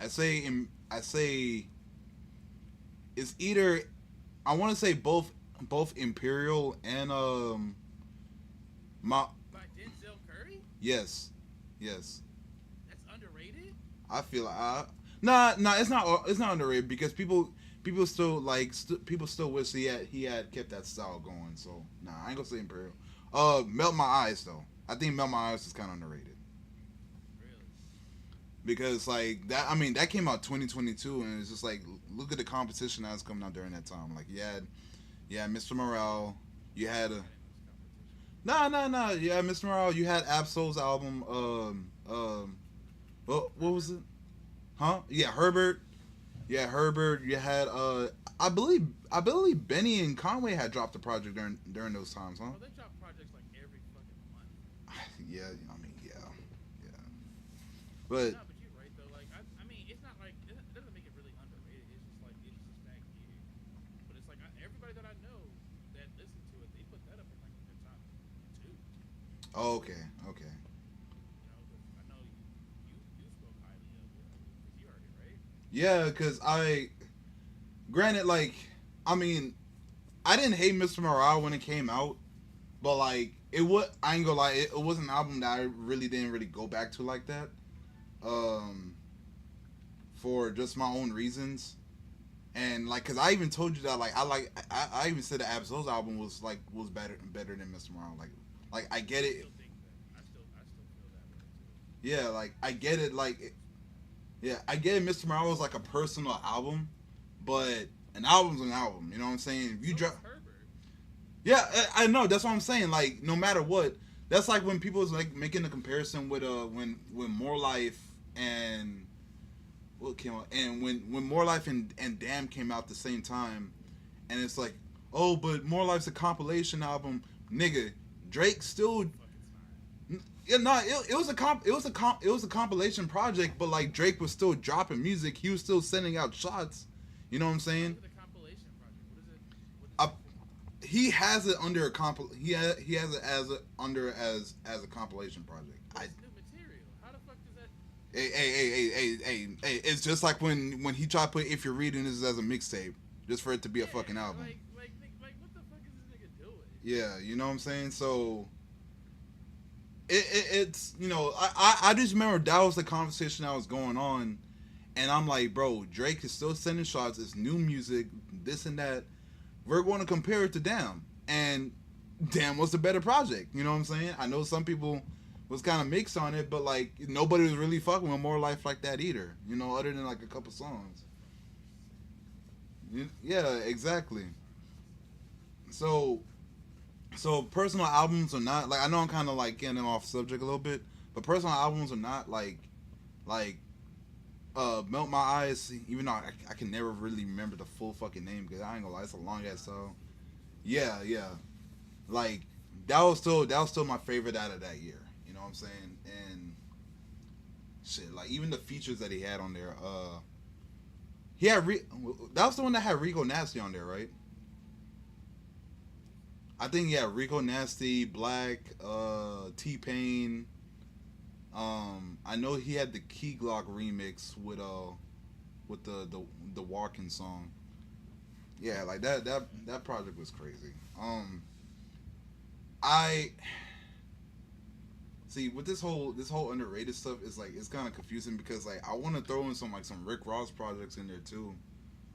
I say it's either I want to say both Imperial and my By Denzel Curry? yes. That's underrated? I feel it's not underrated because people still like people still wish he had kept that style going. So I ain't gonna say Imperial. Melt My Eyes though. I think Melt My Eyes is kind of underrated. Really? Because like that, I mean that came out 2022, and it's just like look at the competition that was coming out during that time. Like you had Mr. Morale, you had a no, you had Mr. Morale, you had Absol's album. What was it? Huh? Yeah, Herbert. Yeah, Herbert. You had I believe Benny and Conway had dropped a project during those times, huh? Oh, they drop projects like every fucking month. Yeah, I mean yeah. But No, but you're right though. Like I mean, it's not like it doesn't make it really underrated. It's just like it's just back here. But it's like everybody that I know that listen to it, they put that up in like the top two. okay. Because I know you spoke highly of it because you heard it, right? Yeah, because granted, like, I mean, I didn't hate Mr. Morale when it came out, but like, I ain't gonna lie, it was an album that I really didn't really go back to like that, for just my own reasons, and like, cause I even told you that, like, I even said that Absol's album was better than Mr. Morale, like I get I it, still think that. I still feel that way too. yeah, like I get it, like. Yeah, I get it. Mr. Morale was like a personal album, but an album's an album. You know what I'm saying? If you drop, Herbert. yeah, I know. That's what I'm saying. Like, no matter what, that's like when people was like making the comparison with when More Life and what came out, and when More Life and Damn came out at the same time, and it's like, oh, but More Life's a compilation album, nigga. Drake still. Yeah, no, it was a compilation project, but like Drake was still dropping music. He was still sending out shots. You know what I'm saying? Look at the compilation project. What is it? He has it under a he has it as a compilation project. What's new material? How the fuck does that? Hey, it's just like when he tried to put If You're Reading This as a mixtape, just for it to be a fucking album. Like, what the fuck is this nigga doing? Yeah, you know what I'm saying? So it's I just remember that was the conversation that was going on, and I'm like, bro, Drake is still sending shots. It's new music, this and that. We're going to compare it to Damn, and Damn was the better project. You know what I'm saying? I know some people was kind of mixed on it, but like nobody was really fucking with More Life like that either. Other than like a couple songs. Yeah, exactly. So So personal albums are not like, I know I'm kind of like getting off subject a little bit, but personal albums are not like Melt My Eyes. Even though I can never really remember the full fucking name because I ain't gonna lie, it's a long ass song. Yeah, yeah. Like that was still my favorite out of that year. You know what I'm saying? And shit, like even the features that he had on there. He had that was the one that had Rico Nasty on there, right? I think yeah, Rico Nasty, Black, T Pain. I know he had the Key Glock remix with the Walking song. Yeah, like that project was crazy. I see with this whole underrated stuff is like it's kind of confusing because like I want to throw in some Rick Ross projects in there too,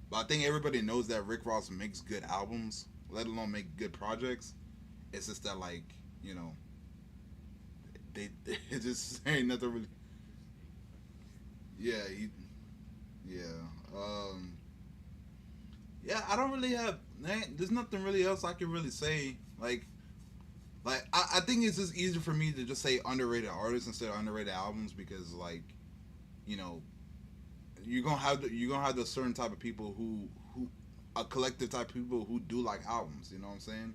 but I think everybody knows that Rick Ross makes good albums, let alone make good projects. It's just that like you know they it just ain't nothing really. Yeah, yeah. Yeah, I don't really have. There's nothing really else I can really say. I think it's just easier for me to just say underrated artists instead of underrated albums because like you know you're gonna have the certain type of people who a collective type of people who do like albums. You know what I'm saying?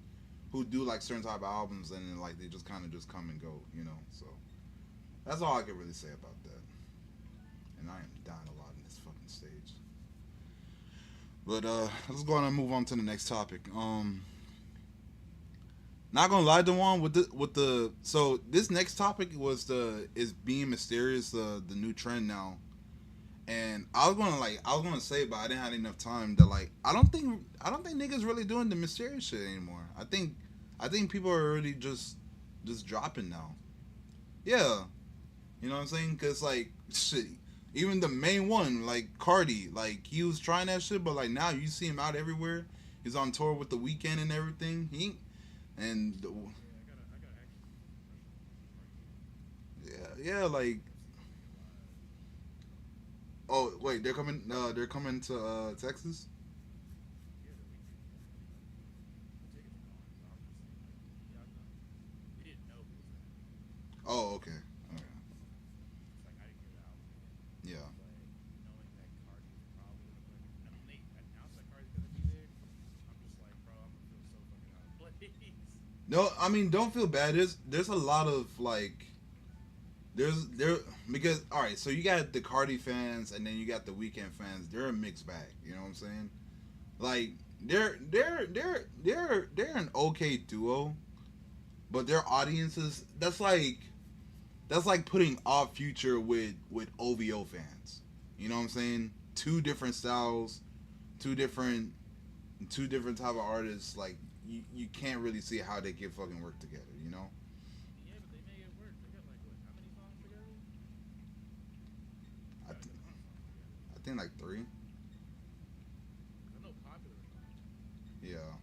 Who do like certain type of albums and then like they just kind of just come and go. You know, so that's all I can really say about that. And I am dying a lot in this fucking stage. But let's go on and move on to the next topic. Not gonna lie, to one with the so this next topic was the is being mysterious the new trend now, and I was gonna say, but I didn't have enough time to like I don't think niggas really doing the mysterious shit anymore. I think people are really just dropping now. Yeah, you know what I'm saying? Cause like shit, even the main one like Cardi, like he was trying that shit, but like now you see him out everywhere. He's on tour with the weekend and everything. He and Yeah, I gotta actually brush up on Cardi B. yeah, yeah, like I haven't seen any live. oh wait, they're coming to Texas. Yeah, the weekend. Yeah, the tickets are gone. So I was just seeing like he out now. We didn't know he was gonna be there. Oh, okay, okay, It's like I didn't hear the album yet, yeah. but knowing that Cardi's probably gonna fucking and when they announced that Cardi's gonna be there, I'm just like, bro, I'm gonna feel so fucking out of place. No, I mean don't feel bad. There's a lot of like there because all right, so you got the Cardi fans and then you got the Weekend fans. They're a mixed bag. You know what I'm saying? Like they're an okay duo, but their audiences that's like putting Odd Future with OVO fans. You know what I'm saying? Two different styles, two different two different type of artists. Like you can't really see how they can fucking work together. You know? I mean, yeah, but they made it work. They got like what? How many songs together? They I, got a th- good amount of songs together. I think like three. Cause I know Popular is on it. Yeah.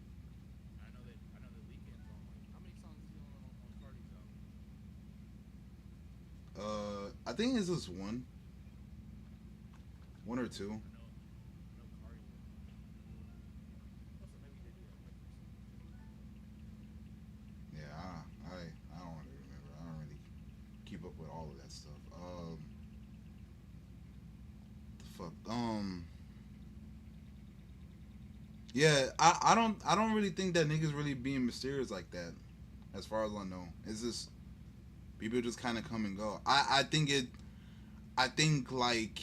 I know the Weeknd's on like how many songs is he on Cardi's album? I think it's just one or two. I know Cardi was on it. Also, maybe they do have like more songs together. Yeah, I don't really remember. I don't really keep up with all of that stuff. The fuck. Yeah, I don't really think that niggas really being mysterious like that. As far as I know, it's just people just kind of come and go. I think like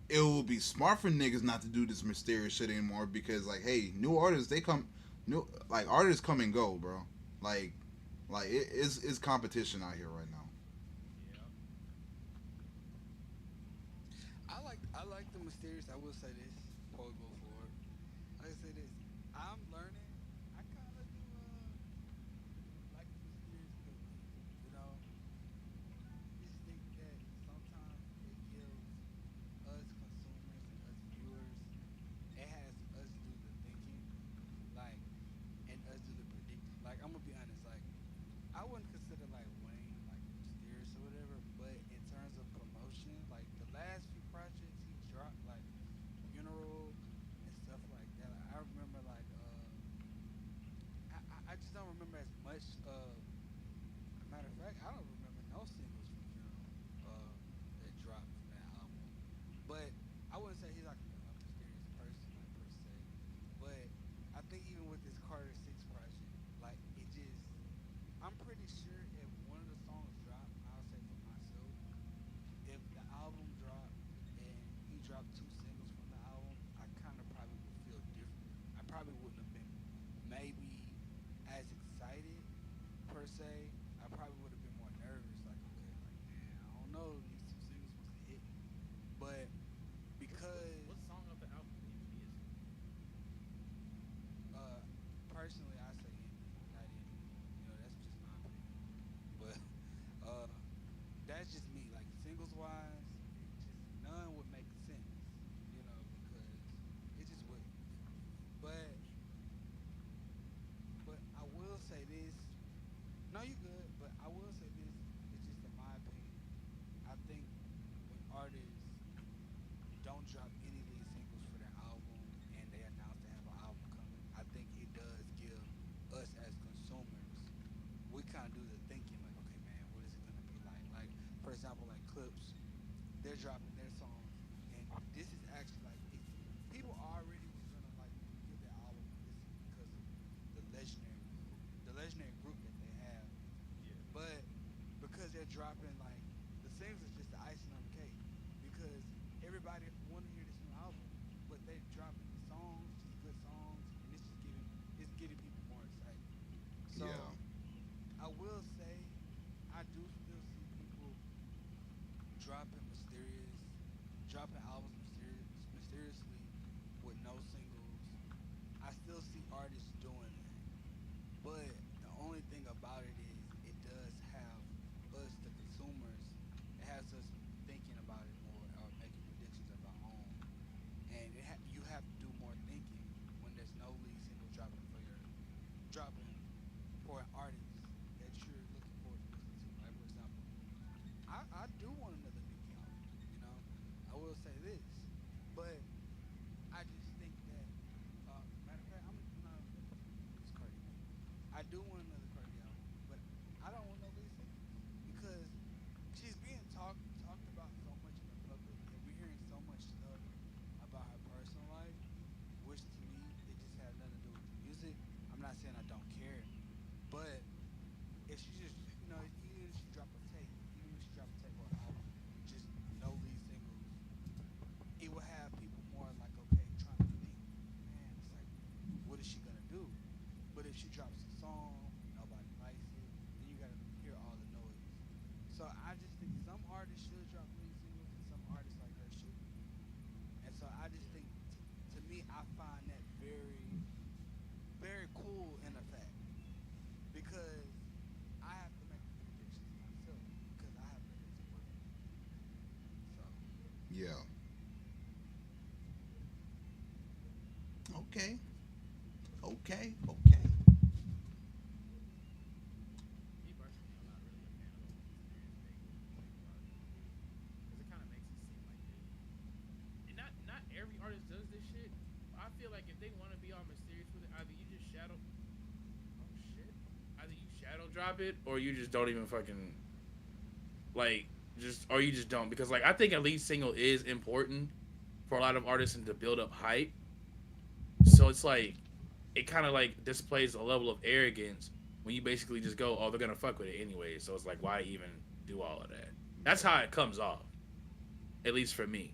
it will be smart for niggas not to do this mysterious shit anymore because like hey, new artists they come new like artists come and go, bro. Like it's competition out here right now. Yeah. I like the mysterious. I will say this before we move forward. I say this. I'm learning. I kind of do like the mysterious too. You know, just think that sometimes it gives us consumers and us viewers. It has us do the thinking, like, and us do the predicting. Like I'm gonna be honest. Like I wouldn't consider like Wayne like mysterious or whatever, but in terms of promotion, like the last few projects he dropped, like Funeral and stuff like that. Like, I remember like I just don't remember as much. Matter of fact, I don't remember no singles from Funeral that dropped from that album. But I wouldn't say he's like a mysterious person, like per se. But I think even with this Carter Six project, like it just, I'm pretty sure if one of the songs dropped, I'll say for myself, if the album dropped and he dropped two singles from the album, I kind of probably would feel different. I probably wouldn't have been maybe as excited per se. I probably would have been more nervous, like okay, like man, I don't know, these two singles supposed to hit me, but because What song of the album do you think is? uh, personally, I say any, not any. You know, that's just my opinion. But uh, that's just me. Like singles wise, it just none would make sense. You know, because it just wouldn't. But I will say this. No, you good. But I will say this. It's just in my opinion. I think when artists don't drop any lead singles for their album and they announce they have an album coming, I think it does give us as consumers, we kind of do the thinking like, okay, man, what is it gonna be like? Like, for example, like Clips, they're dropping their songs, and this is actually like, it's, people already was gonna like give their album a listen because of the legendary group that they have, Yeah. but because they're dropping like the singles is just the icing on the cake because everybody want to hear this new album, but they're dropping songs, just good songs, and it's getting people more excited. So Yeah. I will say I do still see people dropping dropping albums mysteriously with no singles. I still see artists doing that. But the only thing about it is it does have us, the consumers, it has us thinking about it more or making predictions of our own. And you have to do more thinking when there's no lead single dropping for an artist that you're looking forward to listening to. Like for example, I do want another Nicki album. You know, I will say this, but I just think that matter of fact, I'm not even gonna use Cardi B. I do want another Cardi album, but I don't want no lead singles because she's being talked about so much in the public, and we're hearing so much stuff about her personal life, which to me it just has nothing to do with the music. I'm not saying I don't care, but if she just even if she drop a tape, even if she drop a tape or an album, just no lead singles, it will have people more like okay trying to think, man, it's like what is she gonna do? But if she drops a song and nobody likes it, then you gotta hear all the noise. So I just think some artists should drop lead singles and some artists like her shouldn't. And so I just think to me I find that very very cool in effect because I have to make the predictions myself because I have nothing to work with. So Yeah. Okay. Okay. Okay. Me personally, I'm not really a fan of the whole mysterious thing with like a lot of people do, because it kind of makes it seem like they. And not every artist does this shit. I feel like if they want to be all mysterious with it, either you just shadow. Oh shit. Either you shadow drop it, or you just don't even fucking like just, or you just don't, because like I think a lead single is important for a lot of artists and to build up hype. So it's like it kind of like displays a level of arrogance when you basically just go, oh, they're gonna fuck with it anyway. So it's like, why even do all of that? That's how it comes off, at least for me.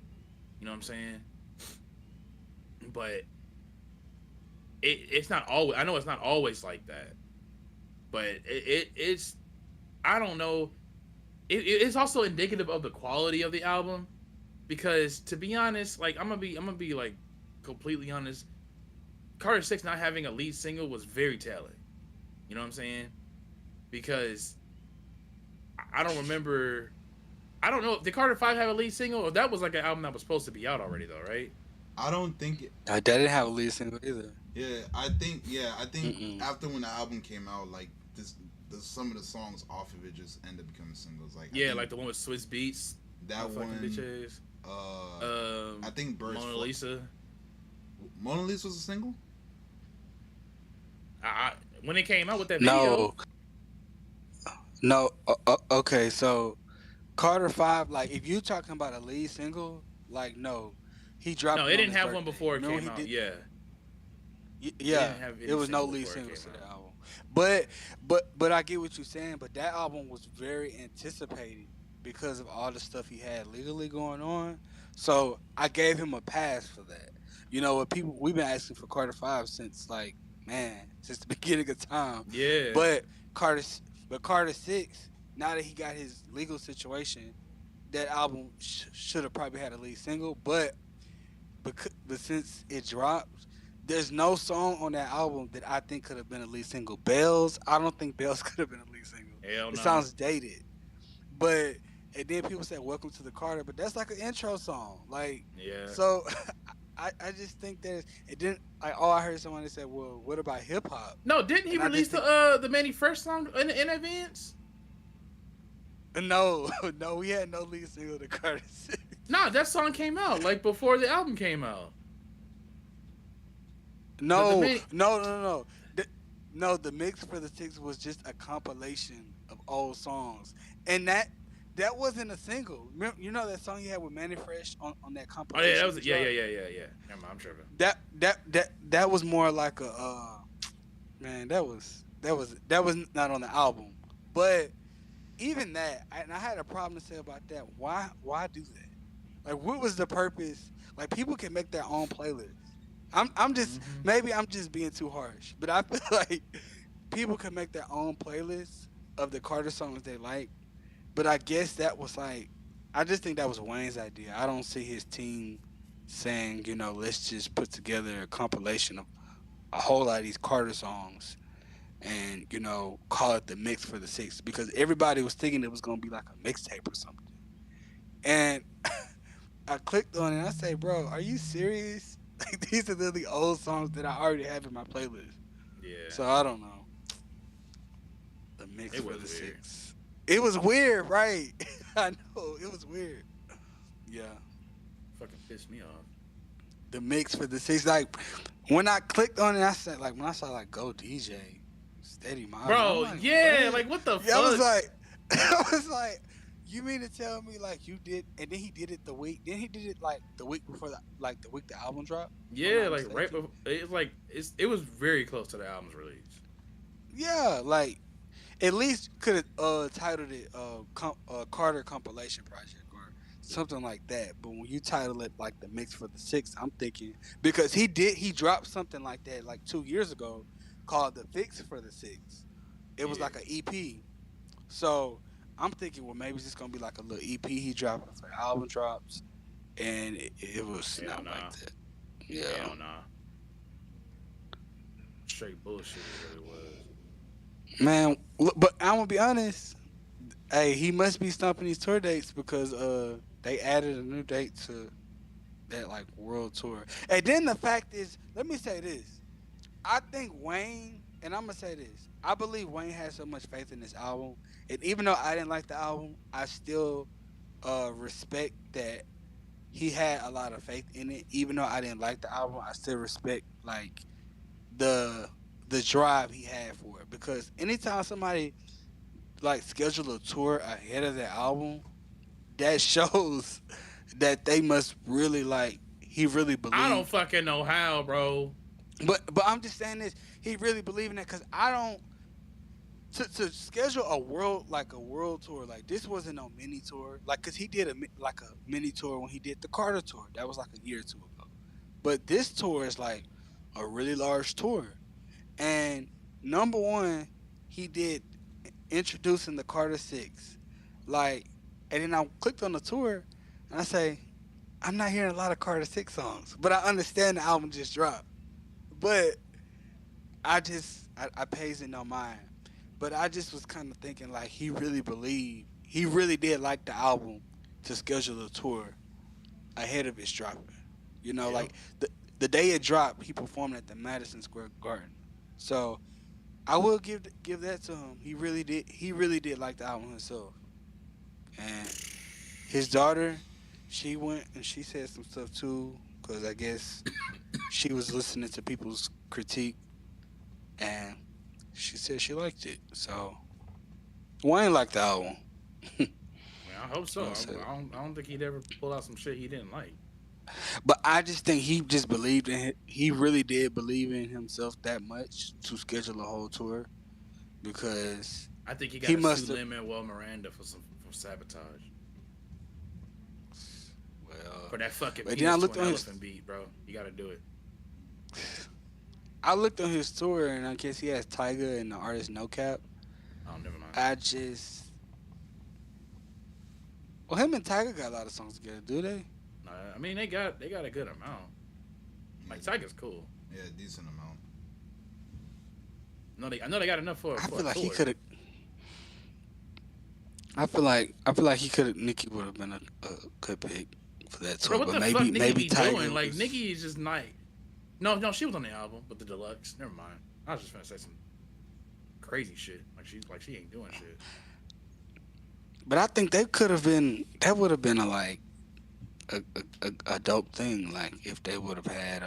You know what I'm saying? But it's not always. I know it's not always like that, but it's. I don't know. It's also indicative of the quality of the album, because to be honest, like I'm gonna be like completely honest. Carter Six not having a lead single was very telling. You know what I'm saying? Because I don't remember. I don't know. Did Carter Five have a lead single, or that was like an album that was supposed to be out already, though, right? I don't think it, I didn't have a lead single either. I think Mm-mm. after when the album came out, like some of the songs off of it just end up becoming singles. Like I Yeah, think like the one with Swiss Beats, that fucking one. bitches. I think Birds Mona Fly. Lisa. Mona Lisa was a single. I when it came out with that video. No, no. Okay, so Carter Five, like if you talking about a lead single, like no, he dropped No, it it on didn't his have one birthday. before it Remember when came he out. did? Yeah, it Yeah, didn't have it any was no single lead before it singles came to the out. album. But I get what you're saying. But that album was very anticipated because of all the stuff he had legally going on. So I gave him a pass for that. You know what? People we've been asking for Carter Five since like man since the beginning of time. Yeah, But Carter, but Carter Six. Now that he got his legal situation, that album should have probably had a lead single. But since it dropped, there's no song on that album that I think could have been a lead single. Bells, I don't think Bells could have been a lead single. hell It no. sounds dated. But and then people said Welcome to the Carter, but that's like an intro song. Like Yeah. so I just think that it didn't like oh I heard someone that said, well, what about hip hop? No, didn't he And I release just think the Manny Fresh song in advance? no, no, we had no lead single to Carter Six. Nah, that song came out like before the album came out. The No, Manny, no. No, the mix for the six was just a compilation of old songs, and that wasn't a single. Remember, you know that song you had with Manny Fresh on that oh yeah, compilation. that was he dropped? yeah. Never mind, I'm tripping. That was more like a man. That was not on the album, but even that, and I had a problem to say about that. Why do that? Like, what was the purpose? Like, people can make their own playlist. I'm just Mm-hmm. maybe I'm just being too harsh, but I feel like people can make their own playlists of the Carter songs they like. But I guess that was like, I just think that was Wayne's idea. I don't see his team saying, let's just put together a compilation of a whole lot of these Carter songs and call it the mix for the six because everybody was thinking it was gonna be like a mixtape or something. And I clicked on it and I say, bro, are you serious? Like these are literally old songs that I already have in my playlist. Yeah, So I don't know. The mix it for was the weird. six. It was weird, right? I know it was weird. Yeah, Fucking pissed me off. the mix for the six. Like when I clicked on it, I said like when I saw like Go DJ, Steady Mind. Bro, I'm like, yeah, what? like what the Yeah, I was fuck? like, I was like, you mean to tell me like you did, and then he did it the week, then he did it like the week before the week the album dropped. If I'm Yeah, not like right mistaken. before it was very close to the album's release. Yeah, like at least could have titled it Carter compilation project or something like that. But when you title it like the mix for the six, I'm thinking because he dropped something like that like 2 years ago called the fix for the six. It was Yeah. like an EP. So I'm thinking, well, maybe it's just gonna be like a little EP he dropped for album drops, and it was Hell not nah. like that. Yeah, Hell nah. Straight bullshit is what it was. man. But I'm gonna be honest. Hey, he must be stumping these tour dates because they added a new date to that like world tour. And then the fact is, let me say this. I think Wayne, and I'm gonna say this. I believe Wayne has so much faith in this album, and even though I didn't like the album, I still respect that he had a lot of faith in it. Even though I didn't like the album, I still respect like the the drive he had for it. Because anytime somebody like schedule a tour ahead of the album, that shows that they must really like he really I don't believed. fucking know how, bro. But I'm just saying this. He really believed in that because I don't to schedule a world tour like this wasn't no mini tour like because he did like a mini tour when he did the Carter tour that was like a year or two ago. But this tour is like a really large tour, and number one, he did introducing the Carter Six, like, and then I clicked on the tour, and I say, I'm not hearing a lot of Carter Six songs, but I understand the album just dropped. But I pays it no mind. But I just was kind of thinking like he really believed he really did like the album to schedule a tour ahead of its dropping. Yep. Like the day it dropped, he performed at the Madison Square Garden. So I will give that to him. He really did. He really did like the album himself. And his daughter, she went and she said some stuff too, because I guess she was listening to people's critique, and she said she liked it. So Wayne liked the album. I mean, I hope so. I'll say that. I don't think he'd ever pull out some shit he didn't like. But I just think he just believed in it. He really did believe in himself that much to schedule a whole tour because I think he got he to must sue have. Lin-Manuel Miranda for sabotage. Well, For that fucking but then I penis to looked an on his. elephant beat, bro. You got to do it. I looked on his tour and I guess he has Tyga and the artist No Cap. Oh, never mind. I just. Well, him and Tyga got a lot of songs together, do they? Nah, I mean, they got a good amount. Like Tiger's cool. Yeah, decent amount. I know they got enough for I for feel a like he tour. could have. I feel like he could have. Nicki would have been a good pick for that Bro, tour, what but the fuck maybe Nicki be Tyga doing? Like was- Nicki is just not. No, she was on the album, but the deluxe. Never mind. I was just gonna say some crazy shit. Like she ain't doing shit. But I think they could have been. That would have been a dope thing. Like if they would have had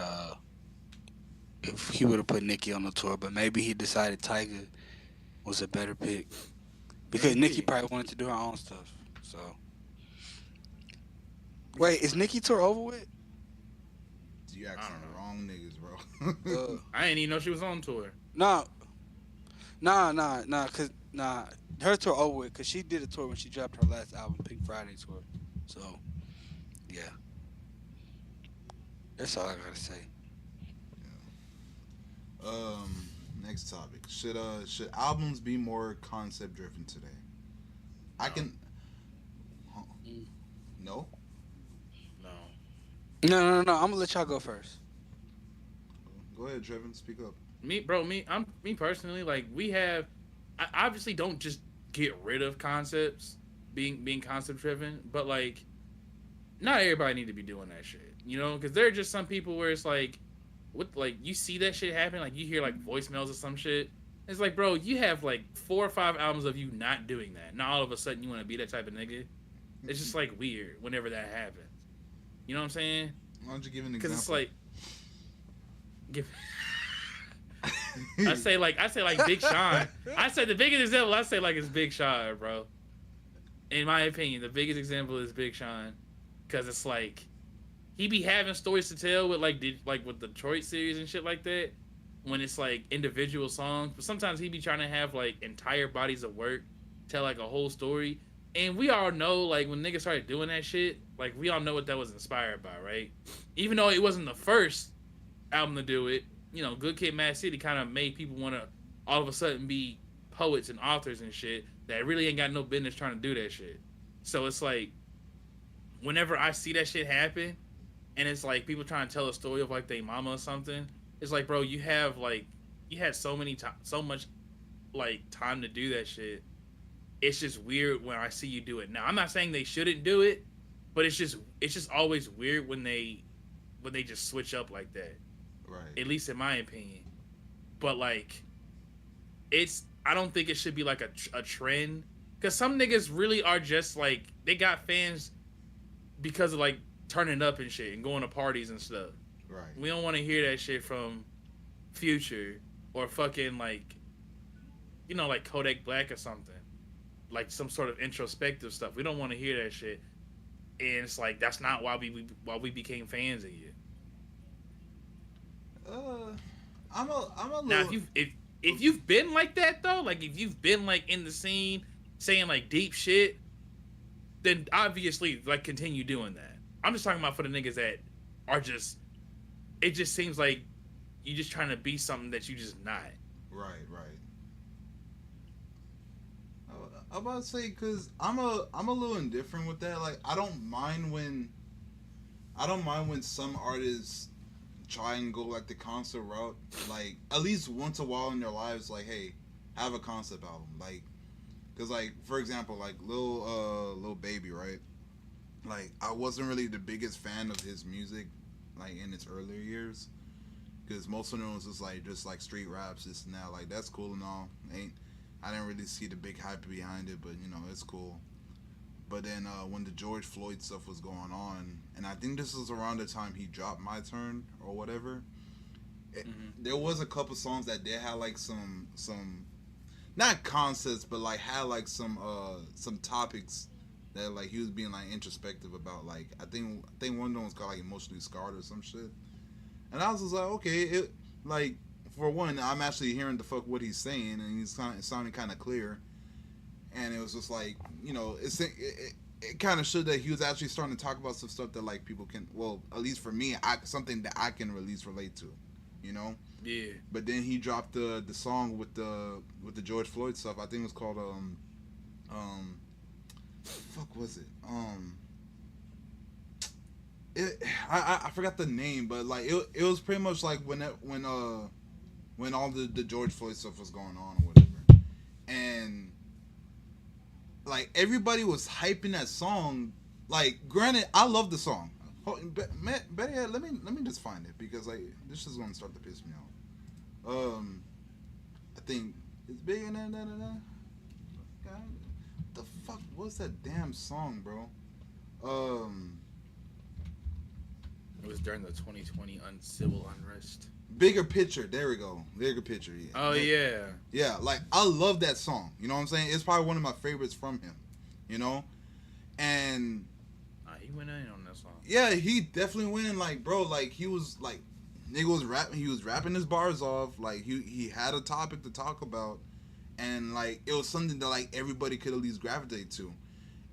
if he would have put Nicki on the tour, but maybe he decided Tyga was a better pick because Maybe. Nicki probably wanted to do her own stuff. So wait, is Nicki tour over with? You asking don't the know. wrong niggas, bro. I didn't even know she was on tour. No, cause her tour over with because she did a tour when she dropped her last album, Pink Friday tour. So yeah, that's all I gotta say. Next topic. Should albums be more concept driven today? I No. can. Mm. No. No. No. I'm gonna let y'all go first. Go ahead, Trevin. Speak up. Me personally, like I obviously don't just get rid of concepts being concept driven, but like not everybody need to be doing that shit, you know, because there are just some people where it's like you see that shit happen, like you hear like voicemails or some shit. It's like, bro, you have like 4 or 5 albums of you not doing that. Now all of a sudden you want to be that type of nigga. It's just like weird whenever that happens. You know what I'm saying? Why don't you give an Because example? it's like, I say like Big Sean. I say the biggest example I say like is Big Sean, bro. In my opinion, the biggest example is Big Sean, because it's like he be having stories to tell with like with the Detroit series and shit like that. When it's like individual songs, but sometimes he be trying to have like entire bodies of work, tell like a whole story. And we all know like when niggas started doing that shit, like we all know what that was inspired by, right? Even though it wasn't the first album to do it, you know, Good Kid, Mad City kind of made people want to all of a sudden be poets and authors and shit that really ain't got no business trying to do that shit. So it's like, whenever I see that shit happen, and it's like people trying to tell a story of like their mama or something, it's like, bro, you had so much like time to do that shit. It's just weird when I see you do it. Now, I'm not saying they shouldn't do it, but it's just always weird when they just switch up like that. Right. At least in my opinion. But like, I don't think it should be like a trend, because some niggas really are just like, they got fans because of like turning up and shit and going to parties and stuff. Right. We don't want to hear that shit from Future or fucking like, you know, like Kodak Black or something, like some sort of introspective stuff. We don't want to hear that shit, and it's like that's not why we became fans of you. I'm a little. Now, if you've been like that though, like if you've been like in the scene saying like deep shit, then obviously like continue doing that. I'm just talking about for the niggas that are just. It just seems like you just trying to be something that you just not. Right. I'm about to say, cause I'm a little indifferent with that. Like I don't mind when some artists try and go like the concert route. Like at least once a while in their lives, like, hey, have a concept album. Like, cause like for example, like Lil Baby, right? Like I wasn't really the biggest fan of his music, like in its earlier years, because most of them was just like street raps, this and that. Like that's cool and all. I didn't really see the big hype behind it, but you know it's cool. But then when the George Floyd stuff was going on, and I think this was around the time he dropped My Turn or whatever, there was a couple songs that did have like some not concepts, but like had like some topics that like he was being like introspective about. Like I think one of them was called like emotionally scarred or some shit. And I was just like, okay, it like for one, I'm actually hearing the fuck what he's saying, and he's sounding kind of clear. And it was just like, it kind of showed that he was actually starting to talk about some stuff that like people can, well, at least for me, something that I can at least relate to, you know. Yeah. But then he dropped the song with the George Floyd stuff. I think it was called fuck was it I forgot the name, but like it was pretty much like when all the George Floyd stuff was going on or whatever, and like everybody was hyping that song. Like, granted, I love the song. Better yet, let me just find it, because like this is gonna start to piss me off. I think it's bigger than the fuck was that damn song, bro? It was during the 2020 civil unrest. Bigger Picture. There we go. Bigger Picture. Yeah. Oh yeah. Yeah, like I love that song. You know what I'm saying? It's probably one of my favorites from him. You know, and he went in on that song. yeah, he definitely went in. Like, bro, like he was like, nigga was rapping. He was rapping his bars off. Like he had a topic to talk about, and like it was something that like everybody could at least gravitate to.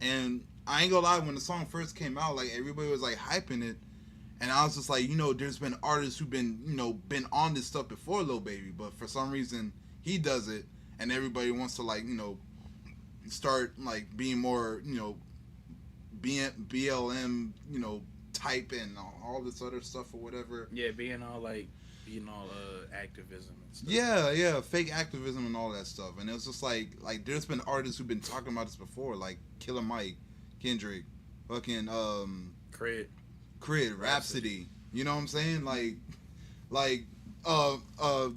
And I ain't gonna lie, when the song first came out, like everybody was like hyping it. And I was just like, there's been artists who've been, been on this stuff before Lil Baby, but for some reason he does it, and everybody wants to like, start like being more, BLM, type and all this other stuff or whatever. Yeah, being all activism and stuff. Yeah, fake activism and all that stuff. And it was just like there's been artists who've been talking about this before, like Killer Mike, Kendrick, fucking Crid, Rhapsody. You know what I'm saying? Like Yasin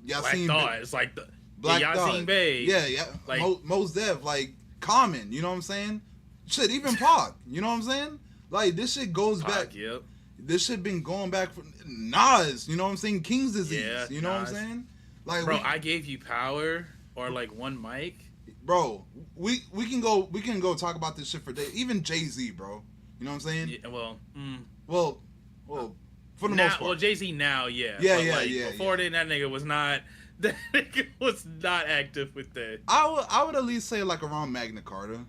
Black Thought. It's like the Black Yasin Thought. Bey. Yeah. Like Mos Def, like Common. You know what I'm saying? Shit, even Pac. You know what I'm saying? Like this shit goes back. Yep. This shit been going back for Nas. You know what I'm saying? King's Disease. Yeah, you know Nas. what I'm saying? Like, bro, I Gave You Power, or like One Mic. Bro, we can go talk about this shit for days. Even Jay-Z, bro. You know what I'm saying? Yeah, Well, for the most part. Well, Jay-Z now, yeah. Yeah, but yeah. Before then, that nigga was not. That nigga was not active with that. I would at least say like around Magna Carta,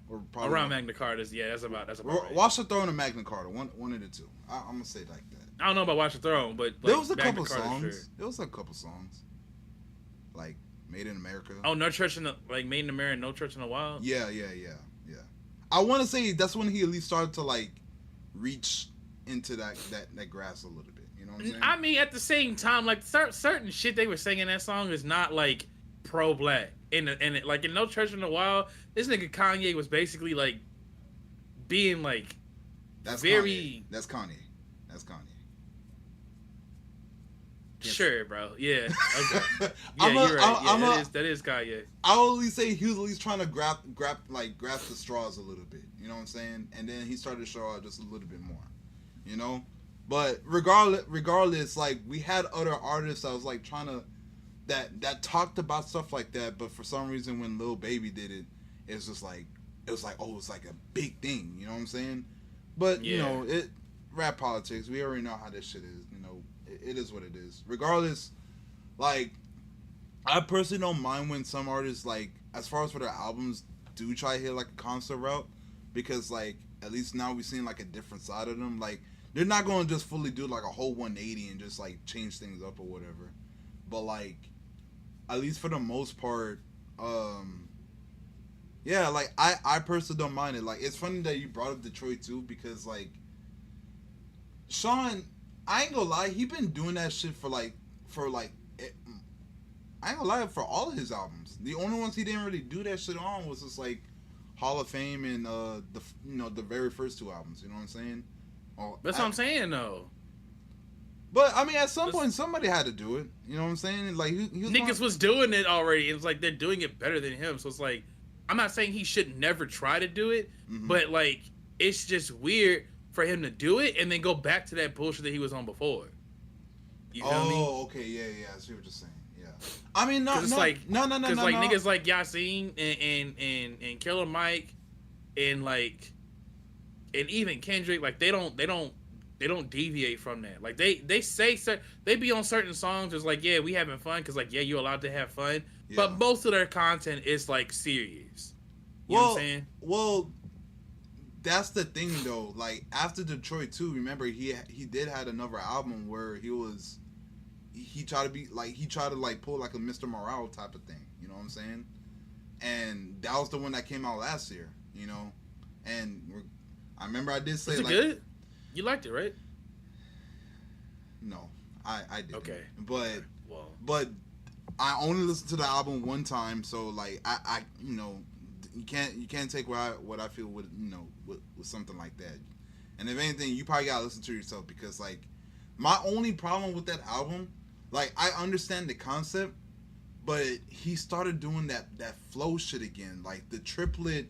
or probably around Magna Carta's. Yeah, that's about right. Watch the Throne and Magna Carta, one of the two. I'm gonna say it like that. I don't know about Watch the Throne, but like, there was a Magna couple Carta, songs. sure. There was a couple songs, like Made in America. Oh, No Church in the Made in America, No Church in the Wild. Yeah. I want to say that's when he at least started to like reach into that grass a little bit. You know what I'm saying? I mean, at the same time, like certain shit they were singing in that song is not like pro-black. Like in No Church in the Wild, this nigga Kanye was basically like being like that's very. Kanye. That's Kanye. Sure, bro. Yeah. Okay. Yeah, you're right. That is Kanye. I'll at least say he was at least trying to grasp the straws a little bit. You know what I'm saying? And then he started to show out just a little bit more. You know? But regardless, like we had other artists that was like trying to that talked about stuff like that, but for some reason when Lil Baby did it, it was like a big thing. You know what I'm saying? But yeah. Rap politics. We already know how this shit is. It is what it is. Regardless, like, I personally don't mind when some artists, like, as far as for their albums, do try to hit, like, a concert route. Because, like, at least now we've seen, like, a different side of them. Like, they're not going to just fully do, like, a whole 180 and just, like, change things up or whatever. But, like, at least for the most part, yeah, like, I personally don't mind it. Like, it's funny that you brought up Detroit, too, because, like, Sean... I ain't gonna lie, he been doing that shit I ain't gonna lie, for all of his albums. The only ones he didn't really do that shit on was just like Hall of Fame and the very first two albums. You know what I'm saying? That's what I'm saying though. But I mean, at some point, somebody had to do it. You know what I'm saying? Like he niggas was doing it already. It's like they're doing it better than him. So it's like, I'm not saying he should never try to do it, but like it's just weird for him to do it and then go back to that bullshit that he was on before. You feel me? Oh, okay, yeah, I see what you're saying. Yeah. I mean, Cause it's like, no, no, no, cause no, like no. niggas like Yasin and Killer Mike and like and even Kendrick, like they don't deviate from that. Like they say they be on certain songs just like yeah we having fun because like yeah you're allowed to have fun, Yeah. but most of their content is like serious. You know what I'm Well, saying? well, that's the thing though. Like after Detroit 2, remember he did had another album where he tried to be like he tried to like pull like a Mr. Morale type of thing. You know what I'm saying? And that was the one that came out last year. You know, and I remember I did say Was it like good? You liked it, right? no, I did. Okay. But Well, but I only listened to the album one time, so like I you know you can't take what I feel with with something like that. And if anything, you probably gotta listen to yourself because like my only problem with that album, like I understand the concept, but he started doing that flow shit again, like the triplet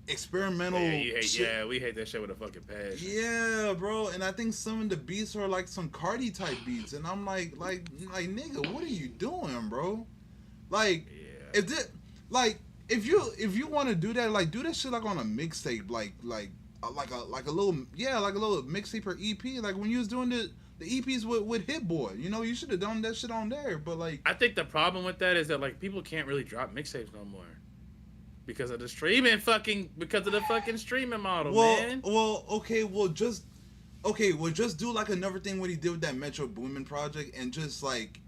experimental. yeah, you hate, shit. yeah, we hate that shit with a fucking passion. Yeah, bro, and I think some of the beats are like some Cardi type beats, and I'm like nigga, what are you doing, bro? Like, Yeah. if this, like, if you want to do that, like, do that shit like on a mixtape, like a little like a little mixtape or EP, like when you was doing the EPs with Hit Boy, you know, you should have done that shit on there, but like, I think the problem with that is that like people can't really drop mixtapes no more because of the fucking streaming model, man. Just do like another thing what he did with that Metro Boomin project, and just like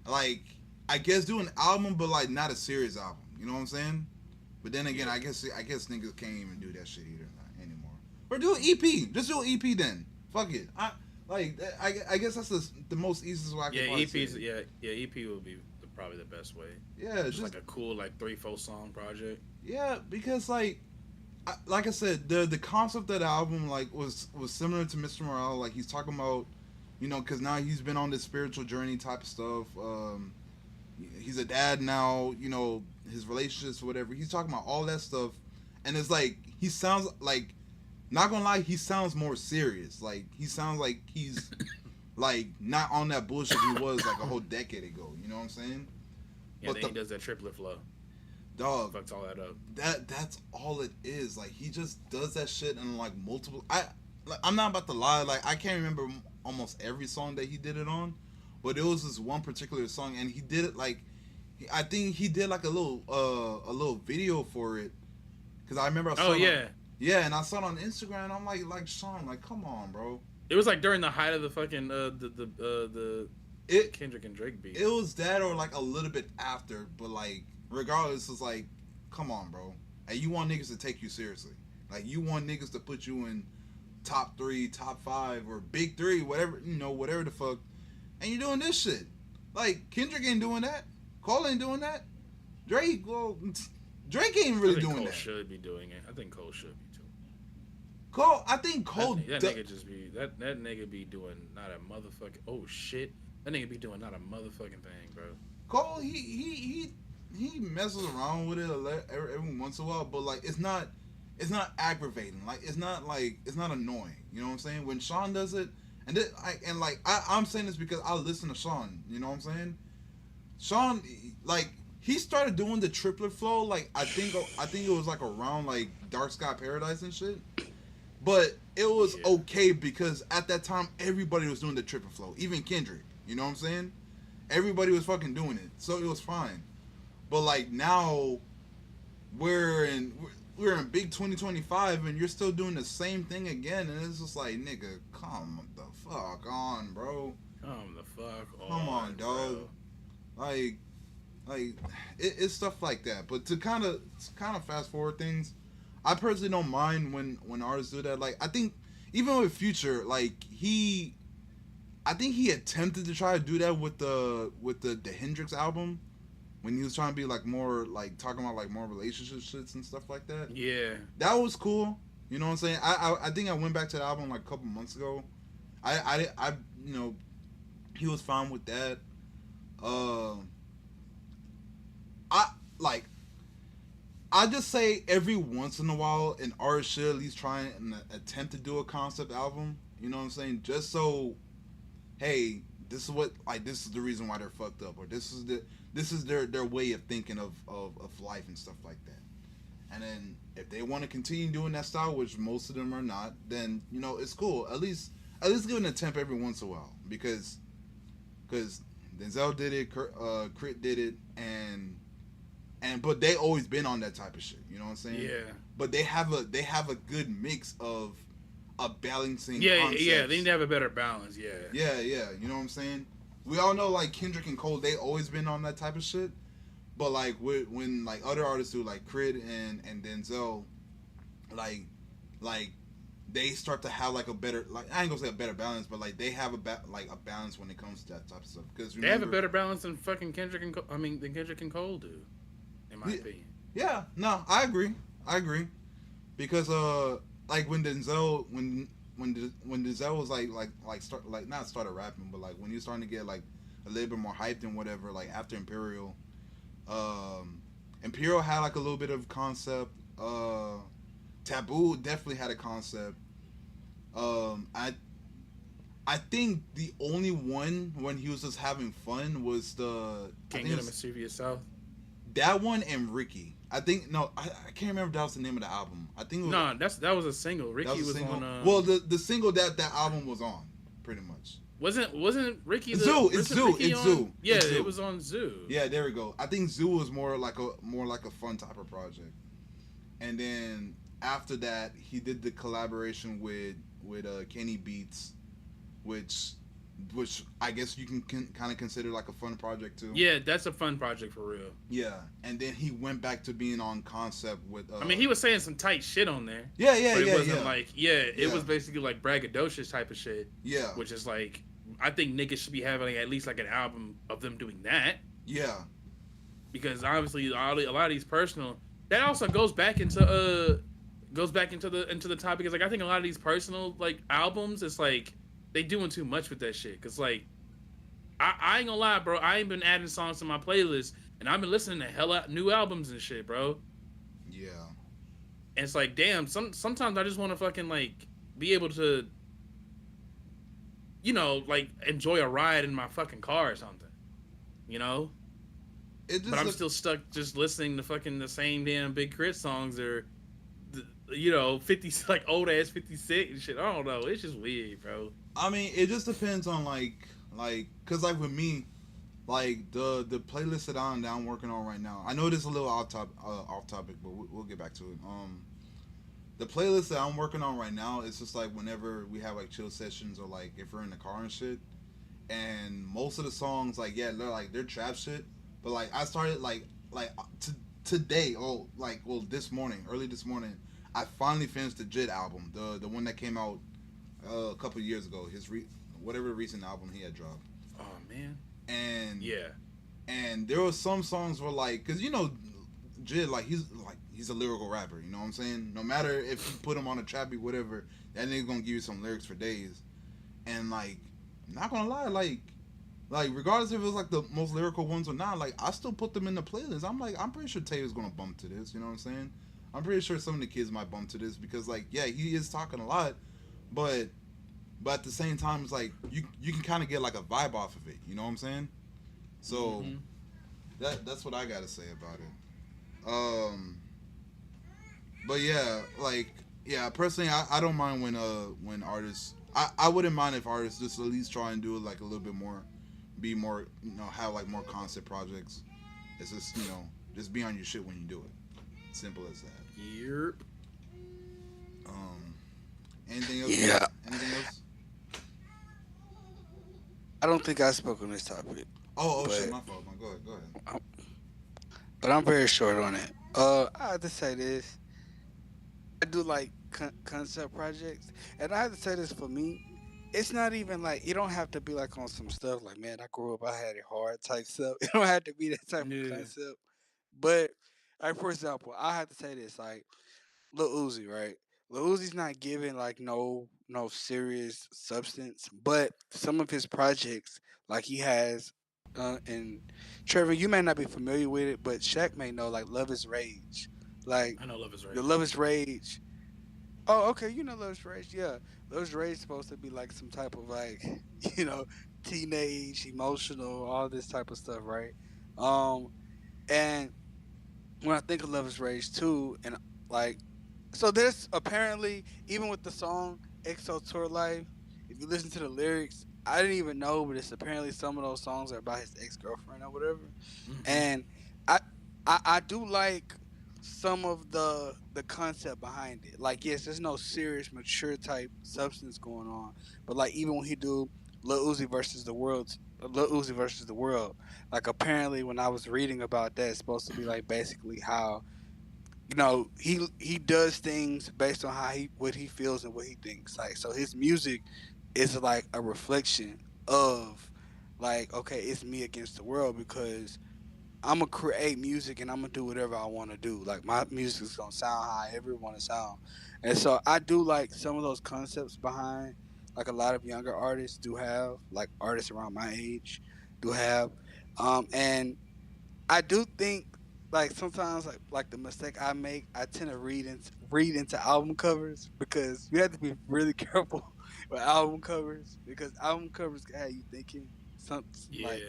I guess do an album, but like not a serious album. You know what I'm saying? But then again, I guess niggas can't even do that shit either anymore. Or do an EP. Just do an EP then. Fuck it. I guess that's the most easiest way I can Yeah, probably EPs. say it. Yeah, EP would be probably the best way. Yeah, Just like a cool like 3-4 song project. yeah, because like I said, the concept of the album like was similar to Mr. Morale. Like he's talking about, you know, because now he's been on this spiritual journey type of stuff. He's a dad now. You know, his relationships, whatever. He's talking about all that stuff, and it's like he sounds like, not gonna lie, he sounds more serious. Like he sounds like he's like not on that bullshit he was like a whole decade ago. You know what I'm saying? Yeah, But then he does that triplet flow. Dog, Fucks all that up. that's all it is. Like he just does that shit in like multiple. I'm not about to lie. Like I can't remember almost every song that he did it on, but it was this one particular song, and he did it like I think he did like a little video for it, because I remember I saw Oh it yeah. yeah, and I saw it on Instagram. And I'm like Sean, like come on, bro. It was like during the height of the fucking the It Kendrick and Drake beat. it was that or like a little bit after, but like regardless, it's like come on, bro. And you want niggas to take you seriously. Like you want niggas to put you in top 3, top 5, or big 3, whatever, you know, whatever the fuck. And you're doing this shit. Like Kendrick ain't doing that. Cole ain't doing that. Drake, well, Drake ain't I really think doing Cole that. should be doing it. I think Cole should be too. I think Cole. That nigga just be that nigga be doing not a motherfucking oh shit. That nigga be doing not a motherfucking thing, bro. Cole, he messes around with it every once in a while, but like it's not aggravating. Like it's not annoying. You know what I'm saying? When Sean does it, and I'm saying this because I listen to Sean. You know what I'm saying? Sean, like he started doing the triplet flow. Like I think it was like around like Dark Sky Paradise and shit. But it was okay because at that time everybody was doing the triplet flow, even Kendrick. You know what I'm saying? Everybody was fucking doing it, so it was fine. But like now, we're in big 2025, and you're still doing the same thing again, and it's just like, nigga, come the fuck on, bro. Come the fuck on. Come on, dog. Like it's stuff like that. But to kind of fast forward things, I personally don't mind when artists do that. Like I think even with Future, like I think he attempted to try to do that with the Hendrix album, when he was trying to be like more like talking about like more relationship shits and stuff like that. Yeah. That was cool. You know what I'm saying? I think I went back to the album like a couple months ago. I you know, he was fine with that. I just say every once in a while an artist should at least try and attempt to do a concept album. You know what I'm saying? Just so, hey, this is what like this is the reason why they're fucked up, or this is their way of thinking of life and stuff like that. And then if they want to continue doing that style, which most of them are not, then you know it's cool. At least give it an attempt every once in a while because Denzel did it, Crit did it, and but they always been on that type of shit. You know what I'm saying? Yeah. But they have a good mix of balancing. Yeah, concepts. yeah. They need to have a better balance. Yeah. Yeah, yeah. You know what I'm saying? We all know like Kendrick and Cole, they always been on that type of shit. But like when like other artists do like Crit and Denzel, like like they start to have like a better like I ain't gonna say a better balance, but like they have like a balance when it comes to that type of stuff. Because They have a better balance than fucking Kendrick and than Kendrick and Cole do, in my opinion. Yeah, no, I agree. Because like when Denzel was like start like not started rapping, but like when he was starting to get like a little bit more hyped and whatever, like after Imperial, Imperial had like a little bit of concept. Taboo definitely had a concept. Um, I I think the only one when he was just having fun was I King think of it the was Mischievous South. that one and Ricky. I think no, I can't remember if that was the name of the album. I think it was, No, that was a single. that Ricky was a was single. on. Well, the single that album was on, pretty much. Wasn't Ricky the Zoo, it's wasn't Zoo, Ricky it's on- Zoo, Yeah, it's Zoo. it was on Zoo. Yeah, there we go. I think Zoo was more like a fun type of project. And then after that, he did the collaboration with Kenny Beats, which I guess you can kind of consider like a fun project too. Yeah, that's a fun project for real. Yeah, and then he went back to being on concept with. I mean, he was saying some tight shit on there. Yeah, yeah, But it yeah, wasn't yeah. like, it Yeah. was basically like braggadocious type of shit, Yeah, which is like, I think niggas should be having at least like an album of them doing that, yeah, because obviously a lot of these personal. That also goes back into the topic. Is like, I think a lot of these personal like albums, it's like they doing too much with that shit. Cause like, I ain't gonna lie, bro. I ain't been adding songs to my playlist, and I've been listening to hella new albums and shit, bro. yeah, And it's like, damn. Sometimes I just want to fucking like be able to, like enjoy a ride in my fucking car or something, you know. it just But I'm still stuck just listening to fucking the same damn Big Crit songs or, 50 like old ass 50 Cent and shit. I don't know. It's just weird, bro. I mean, it just depends on cause like with me, like the playlist that I'm working on right now. I know this is a little off topic, but we'll get back to it. The playlist that I'm working on right now is just like whenever we have like chill sessions or like if we're in the car and shit. And most of the songs, like they're trap shit, but like I started today, early this morning, I finally finished the Jid album, the one that came out a couple of years ago. Whatever recent album he had dropped. Oh man. And Yeah. and there were some songs where like, cause Jid he's a lyrical rapper. You know what I'm saying? No matter if you put him on a trap beat, whatever, that nigga's gonna give you some lyrics for days. And like, not gonna lie, like regardless if it was like the most lyrical ones or not, like I still put them in the playlist. I'm pretty sure Tay is gonna bump to this. You know what I'm saying? I'm pretty sure some of the kids might bump to this because like yeah, he is talking a lot, but at the same time it's like you can kind of get like a vibe off of it. You know what I'm saying? So that's what I gotta say about it. But yeah, personally I don't mind when artists. I wouldn't mind if artists just at least try and do it like a little bit more, be more, have like more concept projects. It's just, just be on your shit when you do it. Simple as that. Yep. Anything else? Yeah. Anything else? I don't think I spoke on this topic, Oh but shit, my fault. Man. Go ahead. but I'm very short on it. I have to say this. I do like concept projects, and I have to say this for me. It's not even like you don't have to be like on some stuff like man, I grew up, I had it hard type stuff. It don't have to be that type Yeah. of concept. But like for example, I have to say this like Lil Uzi, right? Lil Uzi's not giving like no serious substance, but some of his projects like he has. And Trevor, you may not be familiar with it, but Shaq may know like Love Is Rage, like I know Love Is Right. the Love Is Rage. Oh, okay. You know Love's Rage, yeah. Love's Rage is supposed to be like some type of like, you know, teenage, emotional, all this type of stuff, right? Um, and when I think of Love Is Rage 2, and like, so there's apparently, even with the song EXO Tour Life, if you listen to the lyrics, I didn't even know, but it's apparently some of those songs are about his ex girlfriend or whatever. Mm-hmm. And I, I do like some of the concept behind it. Like, yes, there's no serious mature type substance going on, but like even when he do Lil Uzi versus the world, like apparently when I was reading about that, it's supposed to be like basically how he does things based on how he what he feels and what he thinks. Like so his music is like a reflection of like okay, it's me against the world because I'm gonna create music and I'm gonna do whatever I want to do. Like my music is gonna sound how I ever want to sound, and so I do like some of those concepts behind. Like a lot of younger artists do have, like artists around my age do have, and I do think like sometimes like the mistake I make, I tend to read into album covers because you have to be really careful with album covers because album covers can have you thinking something like Yeah,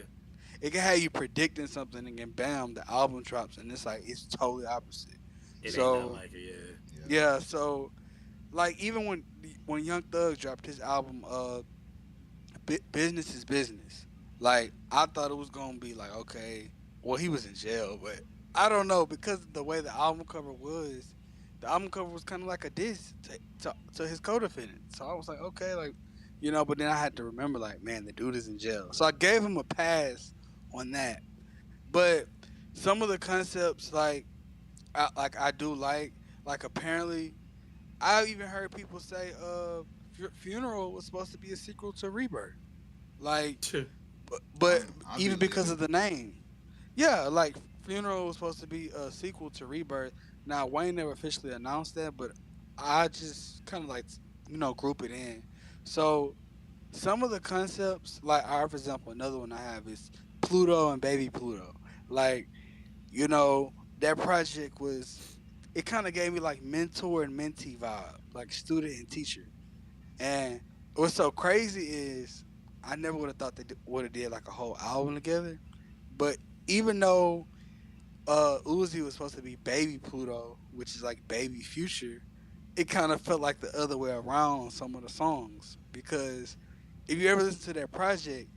it can have you predicting something and then bam the album drops and it's like it's totally opposite. it ain't nothing So like it. Yeah. Yeah. yeah, so like even when Young Thug dropped his album Business is Business. Like I thought it was gonna be like okay, well he was in jail, but I don't know because of the way the album cover was. The album cover was kind of like a diss to his co-defendant. So I was like, okay, like, but then I had to remember, like, man, the dude is in jail. So I gave him a pass on that. But some of the concepts, I do like apparently, I even heard people say, Funeral was supposed to be a sequel to Rebirth. Like, but I even believe because it. of the name, yeah, like Funeral was supposed to be a sequel to Rebirth. Now Wayne never officially announced that, but I just kind of like group it in. So some of the concepts, like for example, another one I have is Pluto and Baby Pluto. Like that project was it kind of gave me like mentor and mentee vibe, like student and teacher. And what's so crazy is I never would have thought they would have did like a whole album together. But even though Uzi was supposed to be Baby Pluto, which is like Baby Future, it kind of felt like the other way around on some of the songs. Because if you ever listen to that project,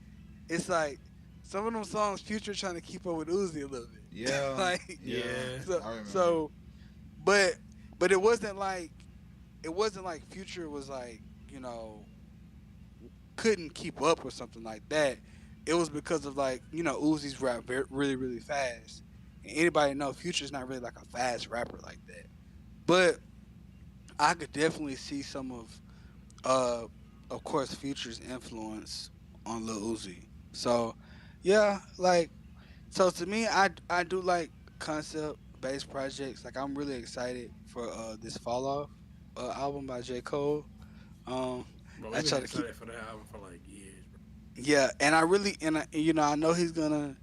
it's like some of them songs Future trying to keep up with Uzi a little bit. Yeah. like Yeah. Yeah. so I remember. so but it wasn't like Future was like, couldn't keep up or something like that. It was because of like Uzi's rap really really fast, and anybody know Future's not really like a fast rapper like that. But I could definitely see some uh of course Future's influence on Lil Uzi. So yeah, like so to me, I do like concept based projects. Like I'm really excited for this Fall Off album by J Cole. Um, Bro, I we've been try to keep excited for that album for like years, bro. yeah, and I really I know he's been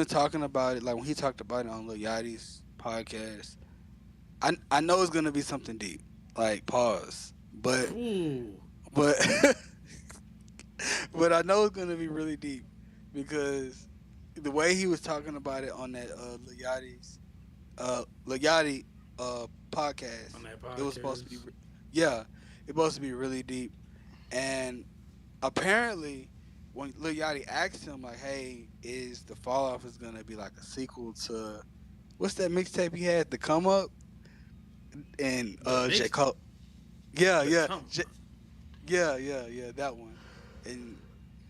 talking about it like when he talked about it on Lil Yachty's podcast. I know it's gonna be something deep. Like pause, Ooh. but but I know it's gonna be really deep because the way he was talking about it on that Lil Yachty podcast, On that it was supposed to be podcast. yeah, it's supposed to be really deep. And apparently, when Lil Yachty asked him like, "Hey, is the Fall Off is gonna be like a sequel to what's that mixtape he had, The Come Up?" And The J mix, Cole, yeah, the yeah, come. yeah, that one. And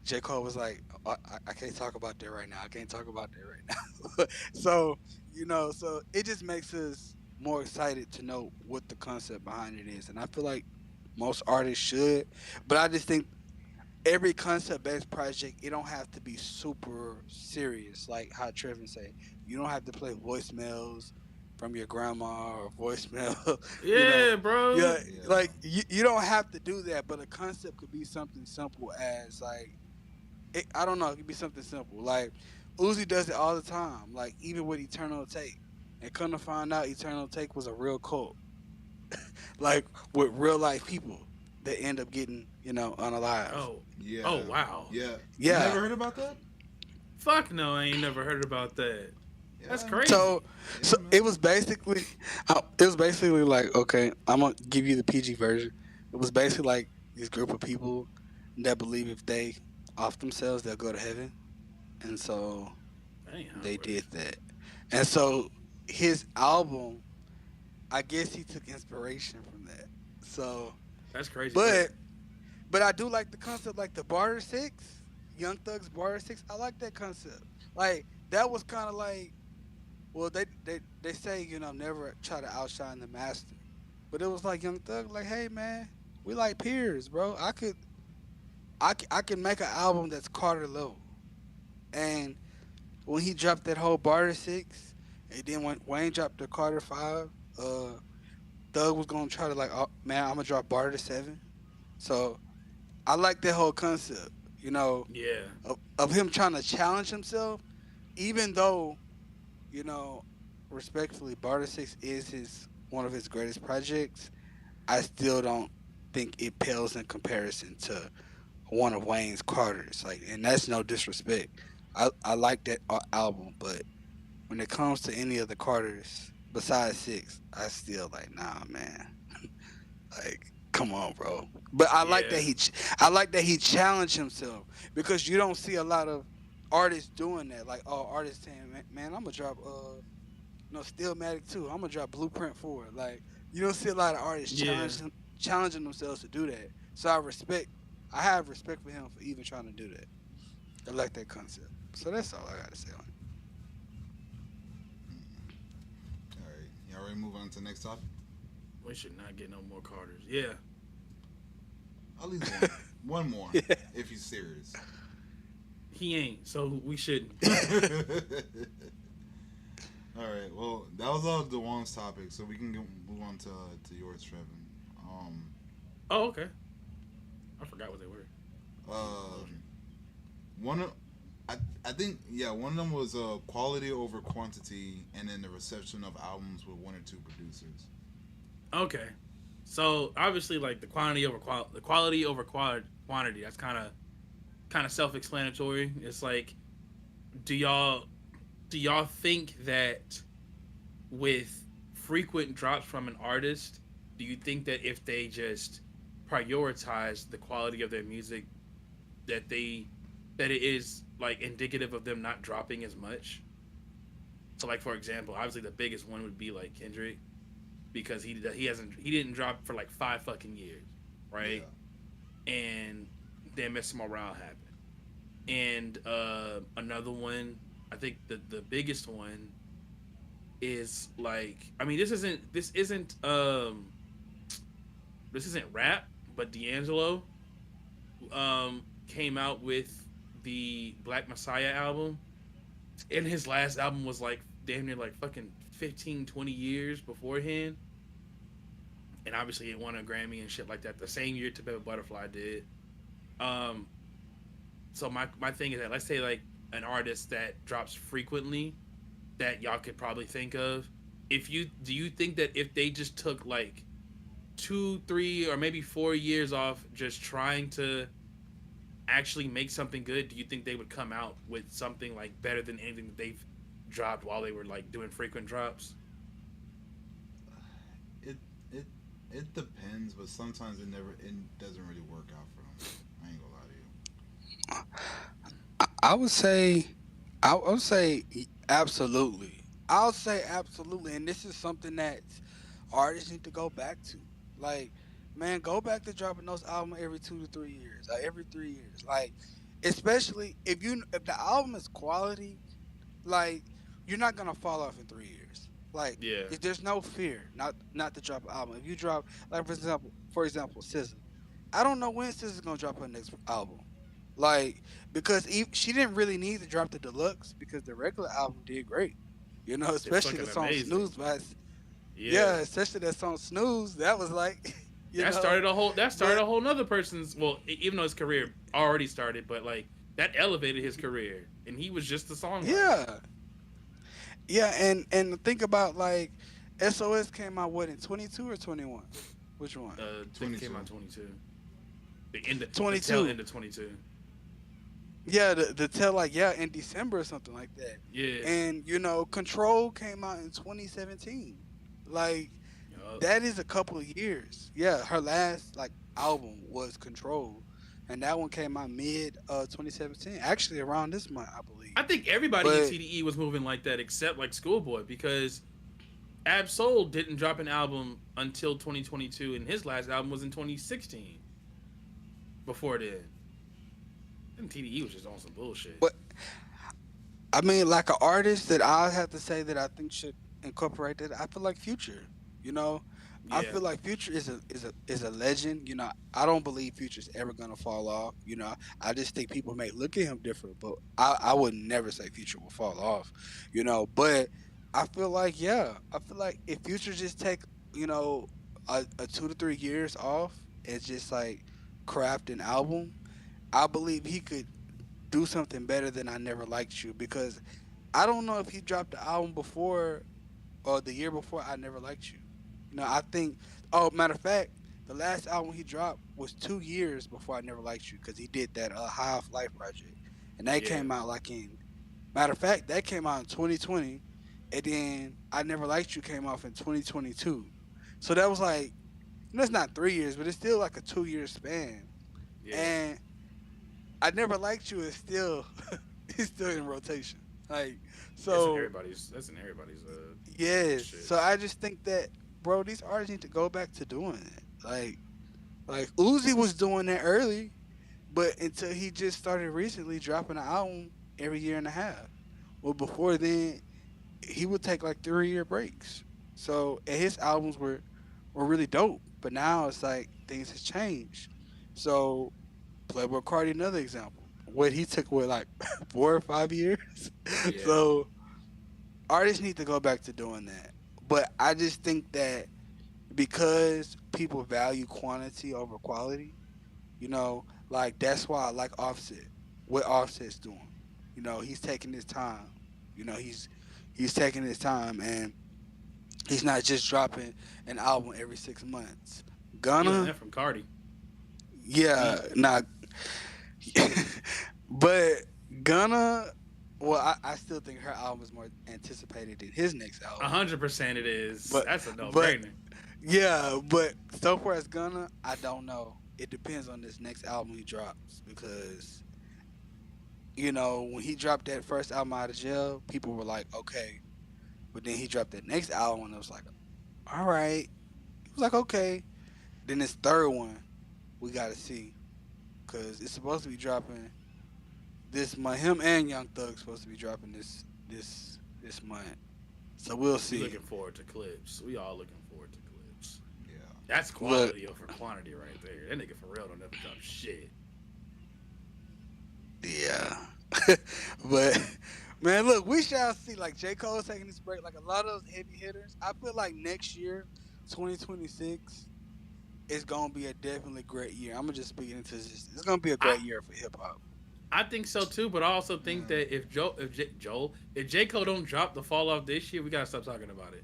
J Cole was like, I can't talk about that right now. I can't talk about that right now." So so it just makes us more excited to know what the concept behind it is, and I feel like most artists should, but I just think every concept based project it don't have to be super serious like how Trevin say you don't have to play voicemails from your grandma or voicemail you know Yeah, bro. yeah Yeah. like you don't have to do that but a concept could be something simple as like I don't know it could be something simple like Uzi does it all the time like even with Eternal Take and come to find out Eternal Take was a real cult like with real life people that end up getting, unalive. Oh, Yeah. oh wow. Yeah. You Yeah. never heard about that? Fuck no, I ain't never heard about that. That's Yeah. crazy. So, Yeah, so man. it was basically like, okay, I'm gonna give you the PG version. It was basically like this group of people that believe if they off themselves, they'll go to heaven, and so That ain't how it they works. did that. And so his album, I guess he took inspiration from that. So, That's crazy. but but I do like the concept, like the Barter Six, Young Thug's Barter Six. I like that concept. Like that was kind of like, well, they say, never try to outshine the master, but it was like Young Thug, like, hey man, we like peers, bro. I can make an album that's Carter level, and when he dropped that whole Barter Six, and then when Wayne dropped the Carter Five, uh, Thug was gonna try to like, oh, man, I'm gonna drop Barter Seven. So I like that whole concept, yeah, of him trying to challenge himself, even though, you know, respectfully, Barter Six is his one of his greatest projects. I still don't think it pales in comparison to one of Wayne's Carters. Like, and that's no disrespect. I like that album, but when it comes to any of the Carters besides Six, I still like, nah, man. Like, come on, bro. But yeah, I like that he challenged himself, because you don't see a lot of artists doing that. Like, oh, artists saying, man, I'm gonna drop Stillmatic 2. I'm gonna drop Blueprint 4. Like, you don't see a lot of artists yeah, challenging themselves to do that. So I have respect for him for even trying to do that. I like that concept. So that's all I gotta say on it. All right. Y'all ready to move on to the next topic? we should not get no more Carters. Yeah, At least one. One more. Yeah. If he's serious. he ain't, so we shouldn't. All right. Well, that was all Dewan's topic, so we can move on to yours, Trevin. Oh, okay. I forgot what they were. One of I think one of them was quality over quantity, and then the reception of albums with one or two producers. Okay, so obviously, like the quality over quantity. That's kind of self-explanatory. It's like, do y'all think that with frequent drops from an artist, do you think that if they just prioritize the quality of their music, that it is like indicative of them not dropping as much? So, like, for example, obviously the biggest one would be like Kendrick, because he didn't drop for like 5 fucking years, right? And then Mr. Morale happened, and another one, I think the biggest one is like, I mean, this isn't rap, but D'Angelo came out with the Black Messiah album, and his last album was like damn near like fucking 15, 20 years beforehand, and obviously it won a Grammy and shit like that the same year To Pimp a Butterfly did. um so my thing is that, let's say like an artist that drops frequently that y'all could probably think of, do you think that if they just took like 2, 3, or maybe 4 years off just trying to actually make something good, do you think they would come out with something like better than anything that they've dropped while they were like doing frequent drops? It it it depends, but sometimes it doesn't really work out for them. I ain't gonna lie to I would say, absolutely. I'll say absolutely, and this is something that artists need to go back to. Like, man, go back to dropping those albums every 2 to 3 years, every 3 years. Like, especially if the album is quality, like, you're not gonna fall off in 3 years. Like, Yeah. if there's no fear not to drop an album. If you drop, like, for example, SZA. I don't know when SZA's gonna drop her next album. Like, because she didn't really need to drop the deluxe, because the regular album did great. It's Especially fucking the song amazing. Snooze by, yeah, Yeah. especially that song Snooze. That was like, That started but a whole nother person's, well, even though his career already started, but like that elevated his career, and he was just the songwriter. yeah, yeah, and think about, like, SOS came out what, in 22 or 21? Which one? I think it came 22. out 22. The tail 22. end of 22. Yeah, the tell like yeah in December or something like that. Yeah. And Control came out in 2017. Like Yup. that is a couple of years. Yeah, her last like album was Control, and that one came out mid 2017. Actually, around this month, I believe. I think everybody in But TDE was moving like that except like Schoolboy because Ab Soul didn't drop an album until 2022, and his last album was in 2016. Before then, and TDE was just on some bullshit. but I mean, like an artist that I have to say that I think should incorporate that. I feel like Future. You know, I Yeah, feel like Future is a legend. I don't believe Future's ever gonna fall off. I just think people may look at him different, but I would never say Future will fall off. But I feel like I feel like if Future just take a 2 to 3 years off and just like craft an album, I believe he could do something better than I Never Liked You, because I don't know if he dropped the album before or the year before I Never Liked You. I think. Oh, matter of fact, the last album he dropped was 2 years before I Never Liked You, because he did that High Off Life project, and that yeah. came out like in. Matter of fact, that came out in 2020, and then I Never Liked You came off in 2022. So that was like, it's not 3 years, but it's still like a 2 year span. Yeah. And I Never Liked You is still it's still in rotation. Like That's in so everybody's. That's in everybody's. yes. So Shits. I just think that, bro, these artists need to go back to doing it. Like Uzi was doing that early, but until he just started recently dropping an album every year and a half. Well, before then, he would take like 3 year breaks. So and his albums were really dope. But now it's like things has changed. So Playboy Cardi, another example. What he took with like 4 or 5 years. Yeah. So artists need to go back to doing that. But I just think that because people value quantity over quality, like that's why I like Offset. What Offset's doing. He's taking his time. He's taking his time, and he's not just dropping an album every 6 months. He learned Gunna, that from Cardi. yeah, Easy. not. But Gunna, well, I still think her album is more anticipated than his next album. 100% it is. But That's a but no-brainer. yeah, but so far as Gunna, I don't know. It depends on this next album he drops, because when he dropped that first album out of jail, people were like, okay, but then he dropped that next album and it was like, all right. It was like, okay. Then this third one, we gotta see, because it's supposed to be dropping this month. Him and Young Thug supposed to be dropping this month, so we'll We see. looking forward to clips. We all looking forward to clips. Yeah. That's Look, quality over quantity right there. That nigga for real don't never drop shit. yeah, but man, look, we shall see. Like J. Cole's taking this break. Like a lot of those heavy hitters, I feel like next year, 2026, is gonna be a definitely great year. I'm gonna just speak into this. It's gonna be a I great year for hip hop. I think so too, but I also think Yeah. that if J Cole don't drop the fall off this year, we gotta stop talking about it.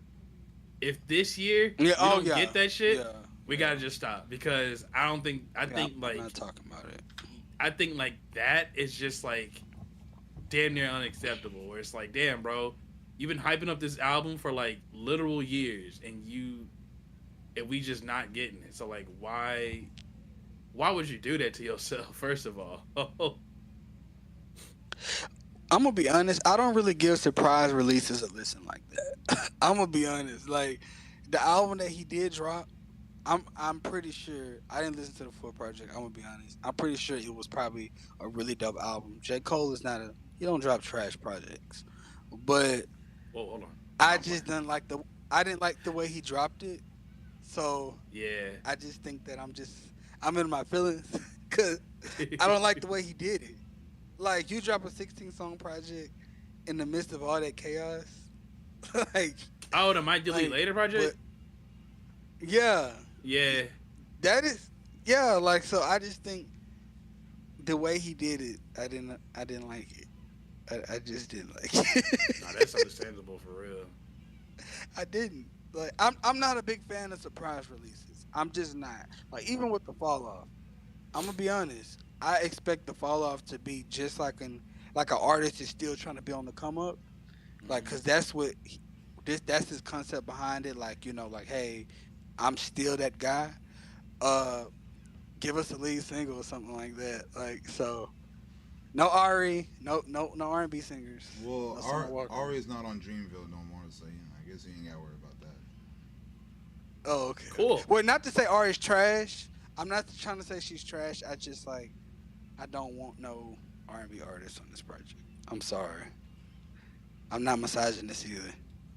If this year Yeah. we Oh don't yeah. get that shit, Yeah. we Yeah. gotta just stop because I don't think I Yeah. think I'm like not talking about it. I think like that is just like damn near unacceptable. Where it's like, damn, bro, you've been hyping up this album for like literal years, and we just not getting it. So like, why would you do that to yourself? First of all, I'm gonna be honest. I don't really give surprise releases a listen like that. I'm gonna be honest. Like the album that he did drop, I'm pretty sure I didn't listen to the full project. I'm gonna be honest. I'm pretty sure it was probably a really dope album. J. Cole is not a he don't drop trash projects, but whoa, hold on, I I'm just playing. didn't like the way he dropped it. So Yeah, I just think that I'm in my feelings because I don't like the way he did it. Like you drop a 16 song project in the midst of all that chaos, like oh, the Might Delete like Later but project. yeah, Yeah, that is yeah. Like so, I just think the way he did it, I didn't like it. I just didn't like no, it. that's understandable for real. I didn't I'm not a big fan of surprise releases. I'm just not. Like even with the fall off. I'm gonna be honest. I expect the fall off to be just like an artist is still trying to be on the come up, like Mm-hmm. because that's what that's his concept behind it. Like like hey, I'm still that guy. Uh, give us a lead single or something like that. Like so, no Ari, no R&B singers. Well, No Summer Walker. Ari is not on Dreamville no more, so I guess you ain't gotta worry about that. Oh, okay, okay. Cool. Well, not to say Ari's trash. I'm not trying to say she's trash. I just like I don't want no R&B artist on this project. I'm sorry. I'm not misogynist either.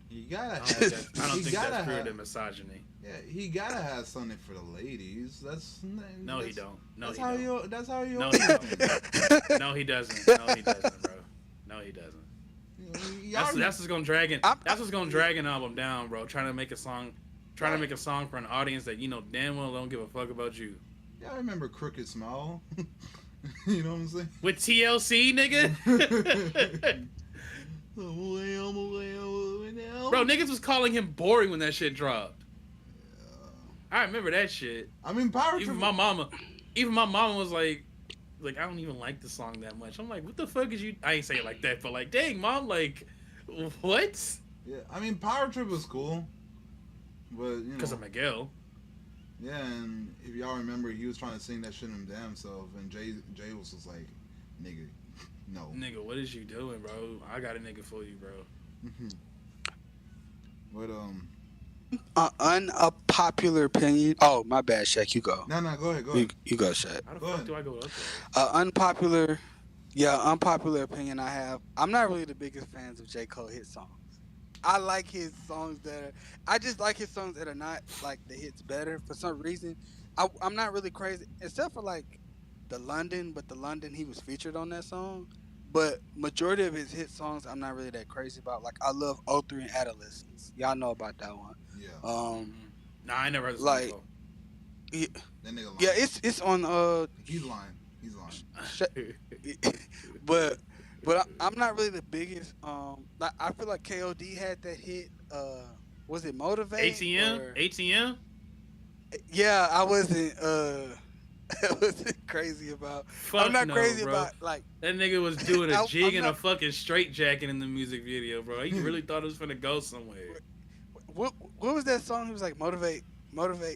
He gotta I don't think that, I don't he think gotta that's have pure misogyny. yeah, he gotta have something for the ladies. No, he don't. No, That's he how don't. you. That's how you. No, always he don't. been. No, he doesn't. No, he doesn't, bro. No, he doesn't. Y'all, That's what's gonna drag I'm, that's what's gonna drag an album down, bro. Trying to make a song for an audience that you know damn well don't give a fuck about you. y'all remember Crooked Smile? You know what I'm saying? With TLC, nigga. Bro, niggas was calling him boring when that shit dropped. I remember that shit. I mean, Power Even Trip. my mama was like I don't even like the song that much. I'm like, what the fuck is you? I ain't say it like that, but like, dang, mom, like, what? Yeah, I mean, Power Trip was cool, but Because of Miguel. yeah, and if y'all remember, he was trying to sing that shit him damn self, and Jay was just like, nigga, no. Nigga, what is you doing, bro? I got a nigga for you, bro. But unpopular opinion. Oh, my bad, Shaq. You go. no, go ahead, You go, Shaq. How the Go fuck ahead. do I go up Unpopular opinion I have. I'm not really the biggest fans of J. Cole hit songs. I like his songs I just like his songs that are not like the hits better for some reason. I'm not really crazy, except for like but the London he was featured on that song. But majority of his hit songs, I'm not really that crazy about. Like I love O3 and Adolescence. Y'all know about that one. yeah, Um, Nah, I never heard this like- song he- that nigga lying. yeah, it's on He's lying. but I'm not really the biggest. Like I feel like KOD had that hit. Was it Motivate? ATM? or- ATM? Yeah, I wasn't. I wasn't crazy about. Fuck I'm not no, crazy bro. about like. That nigga was doing a I'm jig and a not- fucking straight jacket in the music video, bro. He really thought it was finna go somewhere. What was that song? He was like Motivate.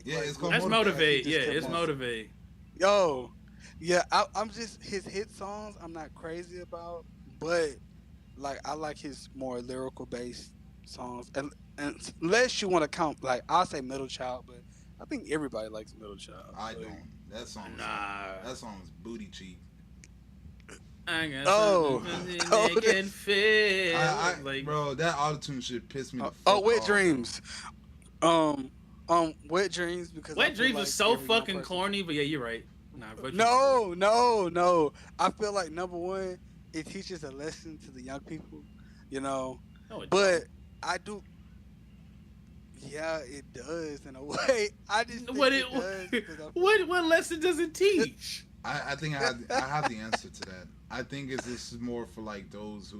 Yeah, like, it's called That's Motivate. motivate. Yeah, just kept it's on- motivate. Yo, yeah, I'm just his hit songs. I'm not crazy about, but like I like his more lyrical based songs. And unless you want to count, like I'll say Middle Child, but I think everybody likes Middle Child. I Like, don't. That song. Nah. That song was booty cheek. I got Oh. something Oh, that can fit. Like, bro, that autotune shit pissed me the fuck oh, Wet off. Dreams. Wet Dreams because I Wet feel Dreams like was so every young fucking person- corny, but yeah, you're right. Nah, Wet Dreams- No. I feel like number one, it teaches a lesson to the young people, No, it But I do. Yeah, it does in a way. I just think What it it- does. 'Cause I- what lesson does it teach? I think I have the answer to that. I think this is more for like those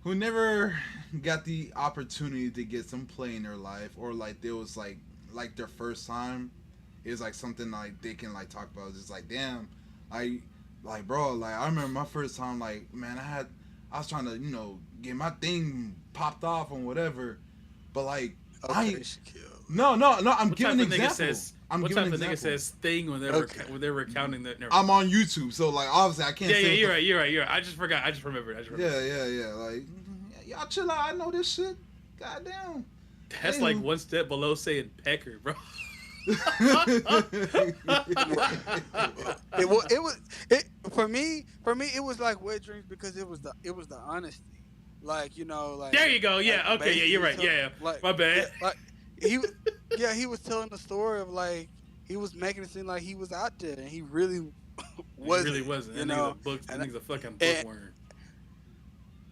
who never got the opportunity to get some play in their life, or like there was like their first time is like something like they can like talk about. It's just like damn, like bro, like I remember my first time. Like man, I was trying to get my thing popped off and whatever, but like Okay, Shaquille. no. I'm What giving type an of nigga example. says? I'm What giving type an of nigga example. says thing when Okay. when they're recounting that? I'm on YouTube, so like obviously I can't. Yeah, say you're right. I just forgot. I just remembered. Yeah. Like y'all chill out. I know this shit. Goddamn. That's Damn. like one step below saying pecker, bro. For me it was like Wet Dreams because it was the honesty. Like, like There you go. Yeah. like, Okay. Yeah, you're right. basically, Yeah. like, My bad. Like he was telling the story of like he was making it seem like he was out there and he really wasn't. He really wasn't. You That know, nigga's a fucking and- bookworm.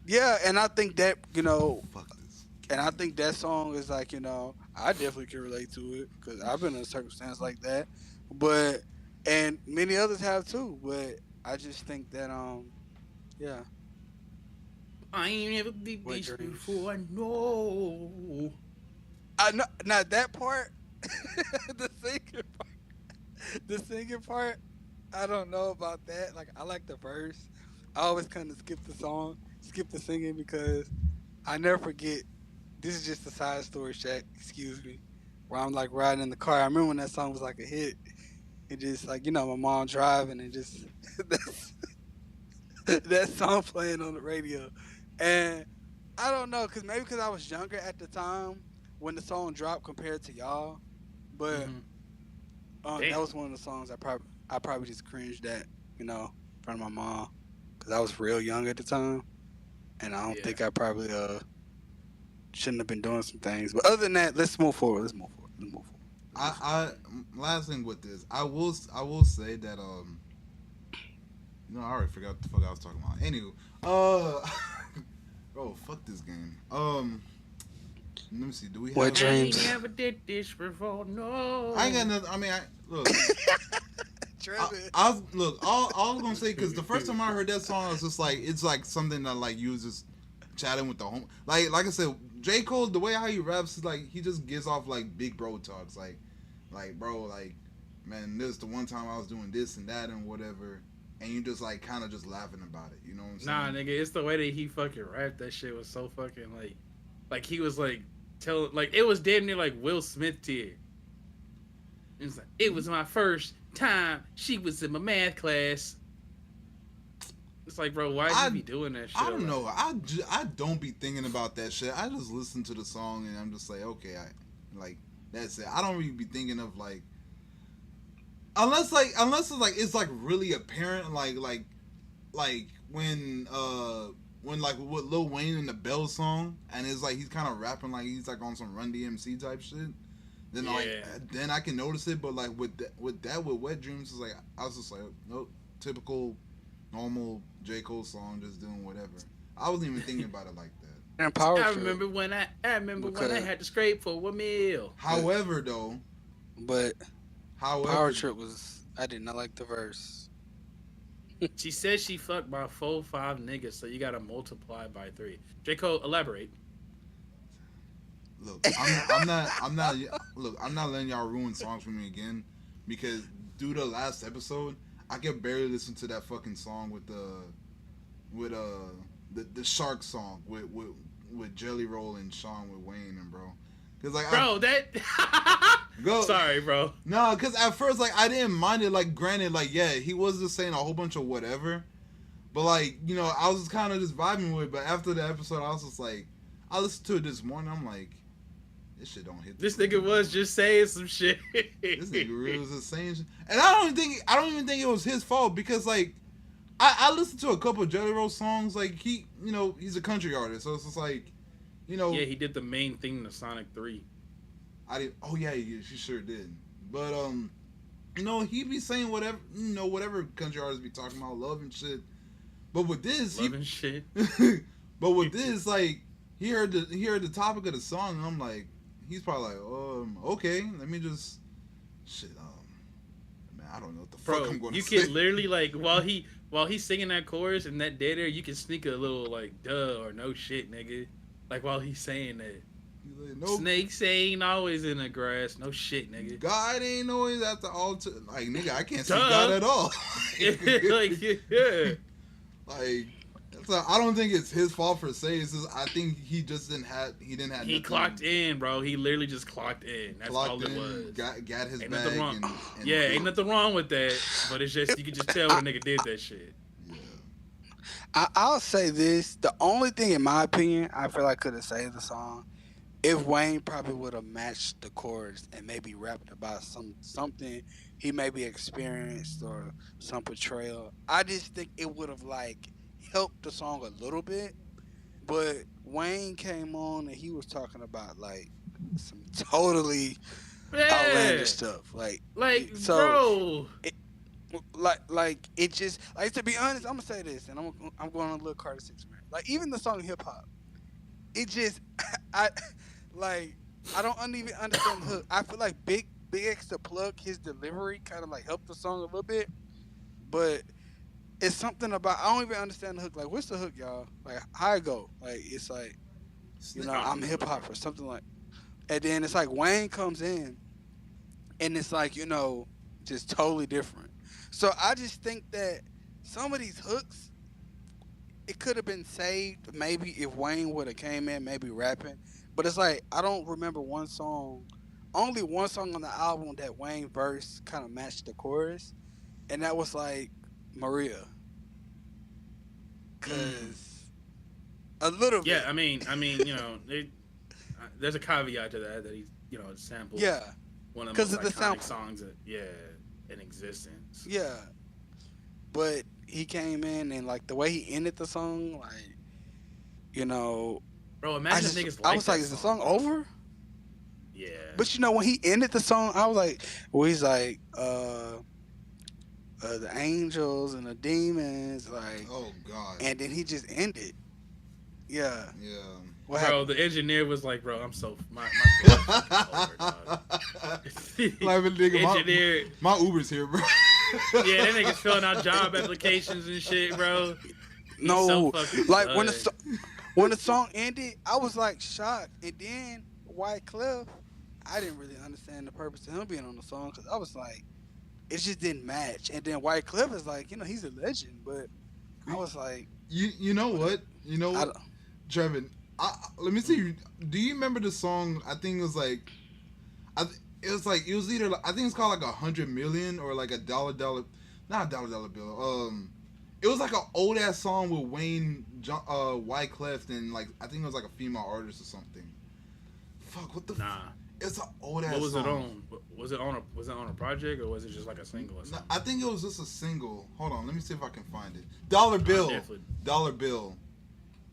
yeah, and I think that Fuck this. and I think that song is like I definitely can relate to it because I've been in a circumstance like that, but and many others have too. But I just think that yeah. I ain't never did Wet this Dreams. before. No. I know not that part. The singing part. The singing part, I don't know about that. Like, I like the verse. I always kind of skip the song, skip the singing because I never forget. This is just a side story, Shaq. Excuse me. Where I'm like riding in the car. I remember when that song was like a hit. It just like my mom driving and just that's that song playing on the radio, and I don't know, cause maybe because I was younger at the time when the song dropped compared to y'all, but Mm-hmm. that Damn. was one of the songs I probably just cringed at, in front of my mom, cause I was real young at the time, and I don't Yeah. think I probably shouldn't have been doing some things. But other than that, let's move forward. Let's move forward. Let's move forward. Let's move forward. I last thing with this, I will say that I already forgot what the fuck I was talking about. Anywho, uh, bro, fuck this game. Let me see. Do we What have? I dreams? never did this before. No. I ain't got nothing. I mean, I look. Travis. I was look. All I was gonna say, because the first time I heard that song, it's just like it's like something that like you was just chatting with the home. Like I said, J Cole, the way how he raps is like he just gives off like big bro talks. Like bro, like man, this the one time I was doing this and that and whatever, and you just like kind of just laughing about it. You know what I'm saying? Nah, nigga, it's the way that he fucking rapped. That shit was so fucking like he was like telling, like it was damn near like Will Smith tier. It's like it was my first time she was in my math class. It's like, bro, why I you be doing that shit? I don't Like, know. I don't be thinking about that shit. I just listen to the song and I'm just like, okay, I like that's it. I don't really be thinking of like unless it's like really apparent like when like with Lil Wayne in the Bell song and it's like he's kind of rapping like he's like on some Run DMC type shit. Then Yeah. then I can notice it, but like with Wet Dreams, is like I was just like, nope, typical, normal J Cole song, just doing whatever. I wasn't even thinking about it like that. And Power I Trip. remember when I Because- had to scrape for a meal. However, though, But however, Power Trip was, I did not like the verse. She said she fucked by 4-5 niggas, so you gotta multiply by 3. J Cole, elaborate. look, I'm not letting y'all ruin songs for me again, because due to the last episode, I can barely listen to that fucking song with the shark song with Jelly Roll and Sean with Wayne and bro, because like Bro, go Sorry, bro. no, because at first like I didn't mind it. Like granted, like yeah, he was just saying a whole bunch of whatever, but like I was just kind of just vibing with it. But after the episode, I was just like, I listened to it this morning. I'm like, this shit don't hit. This nigga was just saying some shit. This nigga really was just saying shit. And I don't even think it was his fault, because like I listened to a couple of Jelly Roll songs. Like he's a country artist, so it's just like Yeah, he did the main thing to Sonic 3. I did. Oh yeah, she sure did. But he be saying whatever country artists be talking about, love and shit. But with this, Loving shit. but with this, like he heard the topic of the song, and I'm like, he's probably like, okay, let me just shit. Man, I don't know what the fuck Bro, I'm going you to say. can literally like while he's singing that chorus and that dead air, you can sneak a little like duh or no shit, nigga. Like while he's saying that. He's like, no, Snakes ain't always in the grass. No shit, nigga. God ain't always at the altar. Like nigga, I can't see Duh. God at all. like yeah. Like, I don't think it's his fault for saying. It's just, I think he just didn't have. He He clocked in, bro. He literally just clocked in. That's all it was. Got his Ain't bag. nothing wrong. And Yeah, ain't nothing wrong with that. But it's just you can just tell when a nigga did that shit. Yeah. I'll say this: the only thing, in my opinion, I feel like could have saved the song if Wayne probably would have matched the chorus and maybe rapped about something he maybe experienced or some portrayal. I just think it would have like helped the song a little bit. But Wayne came on and he was talking about like some totally Yeah. outlandish stuff. Like Bro. like it just like, to be honest, I'm gonna say this, and I'm going on a little Carter 6 man. Like even the song Hip Hop, it just I don't even understand the hook. I feel like Big X to plug his delivery kind of like helped the song a little bit, but it's something about I don't even understand the hook. Like what's the hook, y'all? Like how it go? Like it's like I'm hip hop or something like, and then it's like Wayne comes in, and it's like just totally different. So I just think that some of these hooks, it could have been saved maybe if Wayne would have came in, maybe rapping. But it's like I don't remember one song, only one song on the album that Wayne verse kind of matched the chorus, and that was like Maria, Mm. cause a little Yeah, bit, there's a caveat to that he, sampled yeah, one of the cause most of the iconic sample, songs in existence. yeah. But he came in and like the way he ended the song, like you know, Bro, I imagine if just niggas I like was like, that is the song, song bro. over? Yeah. But when he ended the song, I was like, well, he's like, the angels and the demons, like, Oh God. and then he just ended. Yeah. Yeah. What Bro, happened? the engineer was like, bro, I'm so my career is fucking over, dog. Like, nigga, Engineer, my Uber's here, bro. yeah, that nigga's filling out job applications and shit, bro. He's so No, fucking like done. when the song ended, I was like shocked, and then White Cliff, I didn't really understand the purpose of him being on the song because I was like, it just didn't match. And then White Cliff is like, he's a legend, but I was like, You know what? You know I what, Trevin? Let me see. Do you remember the song? I think it was like, it was either I think it's called like 100 million or like a dollar, not a dollar bill. It was like an old ass song with Wayne, Wyclef, and like I think it was like a female artist or something. Fuck, what the? Nah. It's an old ass. What was song. it on? Was it on a project or was it just like a single or No, something? I think it was just a single. Hold on, let me see if I can find it. Dollar Bill. Definitely. Dollar Bill.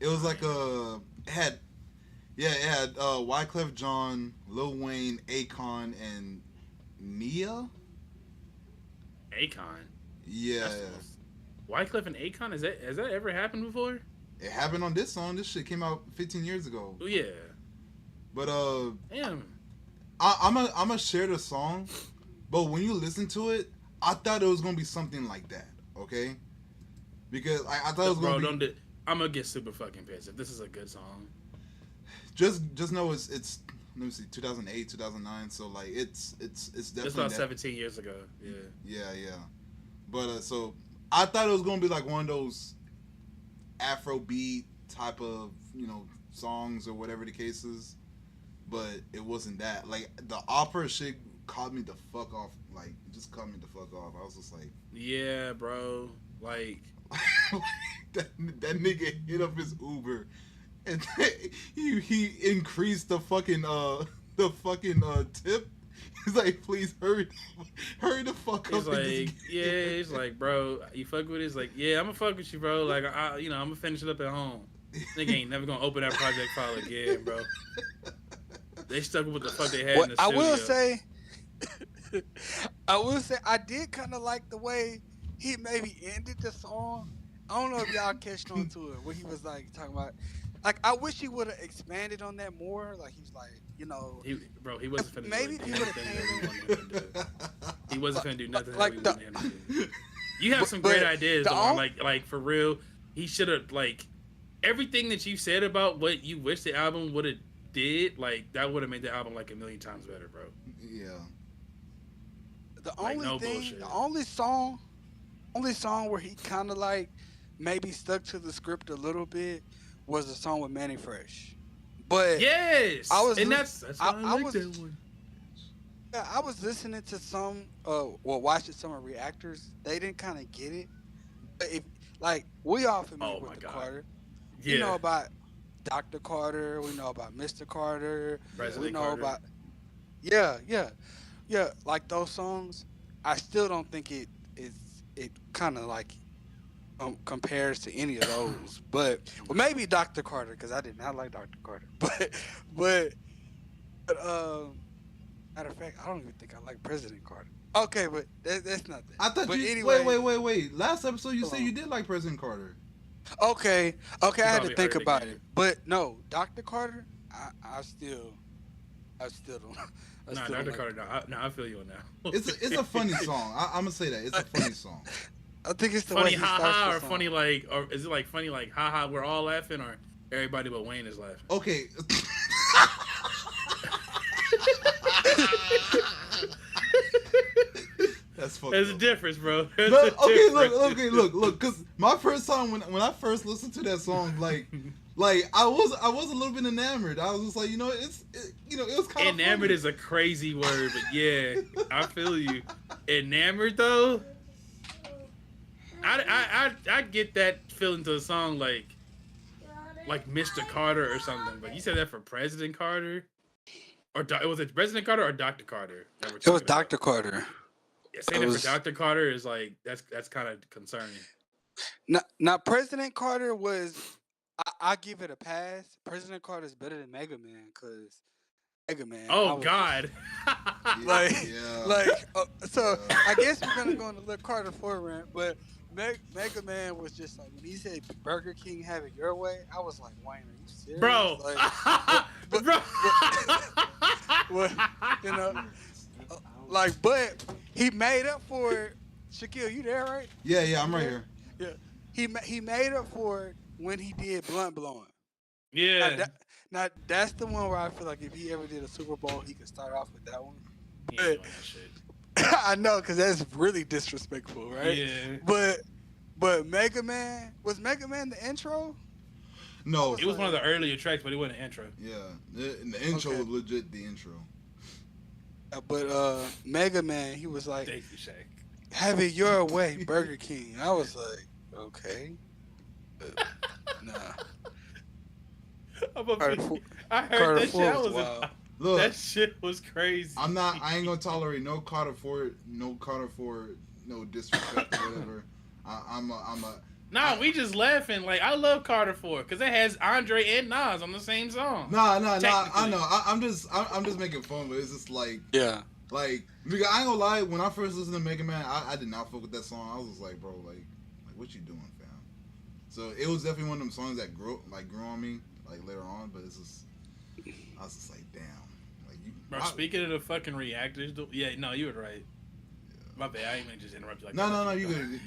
It was like it had Wyclef John, Lil Wayne, Akon, and Nia. Akon. Yeah, That's the most- Wyclef and Akon, has that ever happened before? it happened on this song. This shit came out 15 years ago. Oh yeah. But Damn. I'm gonna share the song, but when you listen to it, I thought it was gonna be something like that. Okay, because I thought it was Bro, gonna be. I'm gonna get super fucking pissed if this is a good song. Just know it's let me see 2008 2009, so like it's definitely It's about that. 17 years ago. Yeah. Yeah. But so I thought it was gonna be like one of those Afrobeat type of songs or whatever the case is, but it wasn't that. Like the opera shit caught me the fuck off. Like it just caught me the fuck off. I was just like, Yeah, bro. Like, that nigga hit up his Uber, and he increased the fucking tip. He's like, please hurry the fuck he's up. and like, just yeah, he's like, bro, you fuck with it? He's like, yeah, I'm gonna fuck with you, bro. Like, I'm gonna finish it up at home. Nigga ain't never gonna open that project file again, bro. They stuck with what the fuck they had in the I studio. will say, I did kind of like the way he maybe ended the song. I don't know if y'all catched on to it, where he was like talking about, like, I wish he would have expanded on that more. Like, he's like, He wasn't finna Maybe do he anything would've that came we wanted him to do. He wasn't finna do nothing like that we wanted him to do. You have some great but ideas, the though. on- Like for real, he should have everything that you said about what you wish the album would have did. Like that would have made the album like a million times better, bro. yeah. the Like, only no thing, bullshit. the only song where he kind of like maybe stuck to the script a little bit was the song with Manny Fresh. But Yes, I was and li- that's I- why I, I like was- that one. yeah, I was listening to some, watching some of reactors. They didn't kind of get it. But if like we all familiar Oh my with the God. Carter, Yeah, we know about Dr. Carter, we know about Mr. Carter, President we know Carter. about yeah, like those songs. I still don't think it kind of like compares to any of those. But maybe Dr. Carter, because I did not like Dr. Carter. But matter of fact, I don't even think I like President Carter. Okay, but that's nothing. I thought but you anyway, wait. Last episode you Hold said on. you did like President Carter. Okay, I had probably to think heard it about again. it. But no, Dr. Carter, I still don't. I Nah, still Dr. don't like- Carter. Nah, I feel you on that. It's a funny song. I'm gonna say that it's a funny song. I think it's the Funny way he haha starts the or song. funny like, or is it like funny like haha we're all laughing or everybody but Wayne is laughing? Okay. That's fucked There's a up. difference, bro. There's No, a difference. look. Because my first time when I first listened to that song, like I was a little bit enamored. I was just like, it was kind of Enamored is a crazy word, but yeah, I feel you. Enamored though, I get that feeling to a song like Mr. Carter or something. But you said that for President Carter, was it President Carter or Dr. Carter? That we're It was talking about? Dr. Carter. Yeah, saying it for Dr. Carter is like that's kind of concerning. Now President Carter was. I give it a pass. President Carter is better than Mega Man because Mega Man. Oh God! So I guess we're gonna go on the Lil Carter 4 rant, but Mega Man was just like when he said Burger King have it your way. I was like, Wayne, are you serious, bro? But he made up for it. Shaquille, you there, right? Yeah, I'm right here. Yeah, he made up for it when he did Blunt Blowing. Yeah. Now that's the one where I feel like if he ever did a Super Bowl, he could start off with that one. He ain't doing that shit. I know, because that's really disrespectful, right? Yeah. But Mega Man, was Mega Man the intro? No, It was one of the earlier tracks, but it wasn't an intro. Yeah, the intro was legit the intro. But Mega Man, he was like, Thank you, Shaq. have it your way, Burger King. I was like, okay. Nah. I heard that shit. I was wild. Look, that shit was crazy. I ain't gonna tolerate no Carter Ford, no disrespect or whatever. We just laughing. Like, I love Carter 4 because it has Andre and Nas on the same song. Nah. I know. I'm just making fun, but it's just like, yeah. Like, because I ain't gonna lie, when I first listened to Mega Man, I did not fuck with that song. I was just like, bro, like what you doing, fam? So it was definitely one of them songs that grew on me, like later on. But it's just, I was just like, damn. Like you. Bro, speaking of the fucking reactors, yeah, no, you were right. Yeah. My bad, I ain't mean to just interrupt you like that. No, you good.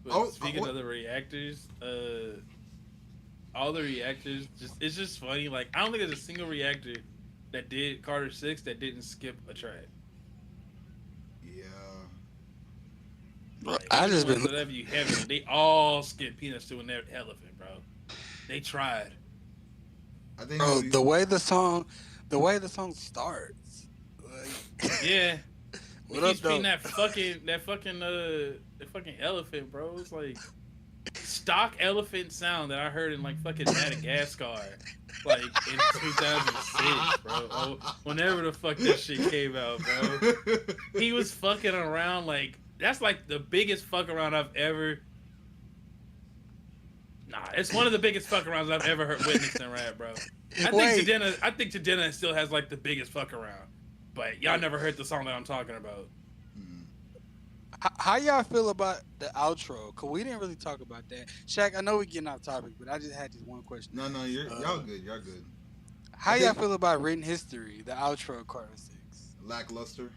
But speaking of the reactors, all the reactors, it's just funny. Like, I don't think there's a single reactor that did Carter 6 that didn't skip a track. Yeah. Like, I just been whatever you have, they all skip Peanuts to an elephant, bro. They tried. I think the way the song starts. Like, yeah. What He's up, being that fucking elephant, bro. It's like stock elephant sound that I heard in like fucking Madagascar, like in 2006, bro. Oh, whenever the fuck that shit came out, bro. He was fucking around like that's like the biggest fuck around I've ever. Nah, it's one of the biggest fuck arounds I've ever witnessed in rap, bro. I think Tadena still has like the biggest fuck around. But y'all never heard the song that I'm talking about. How y'all feel about the outro? Cause we didn't really talk about that. Shaq, I know we're getting off topic, but I just had this one question. No, y'all good. Y'all good. How y'all feel about Written History, the outro of Carter 6? Lackluster.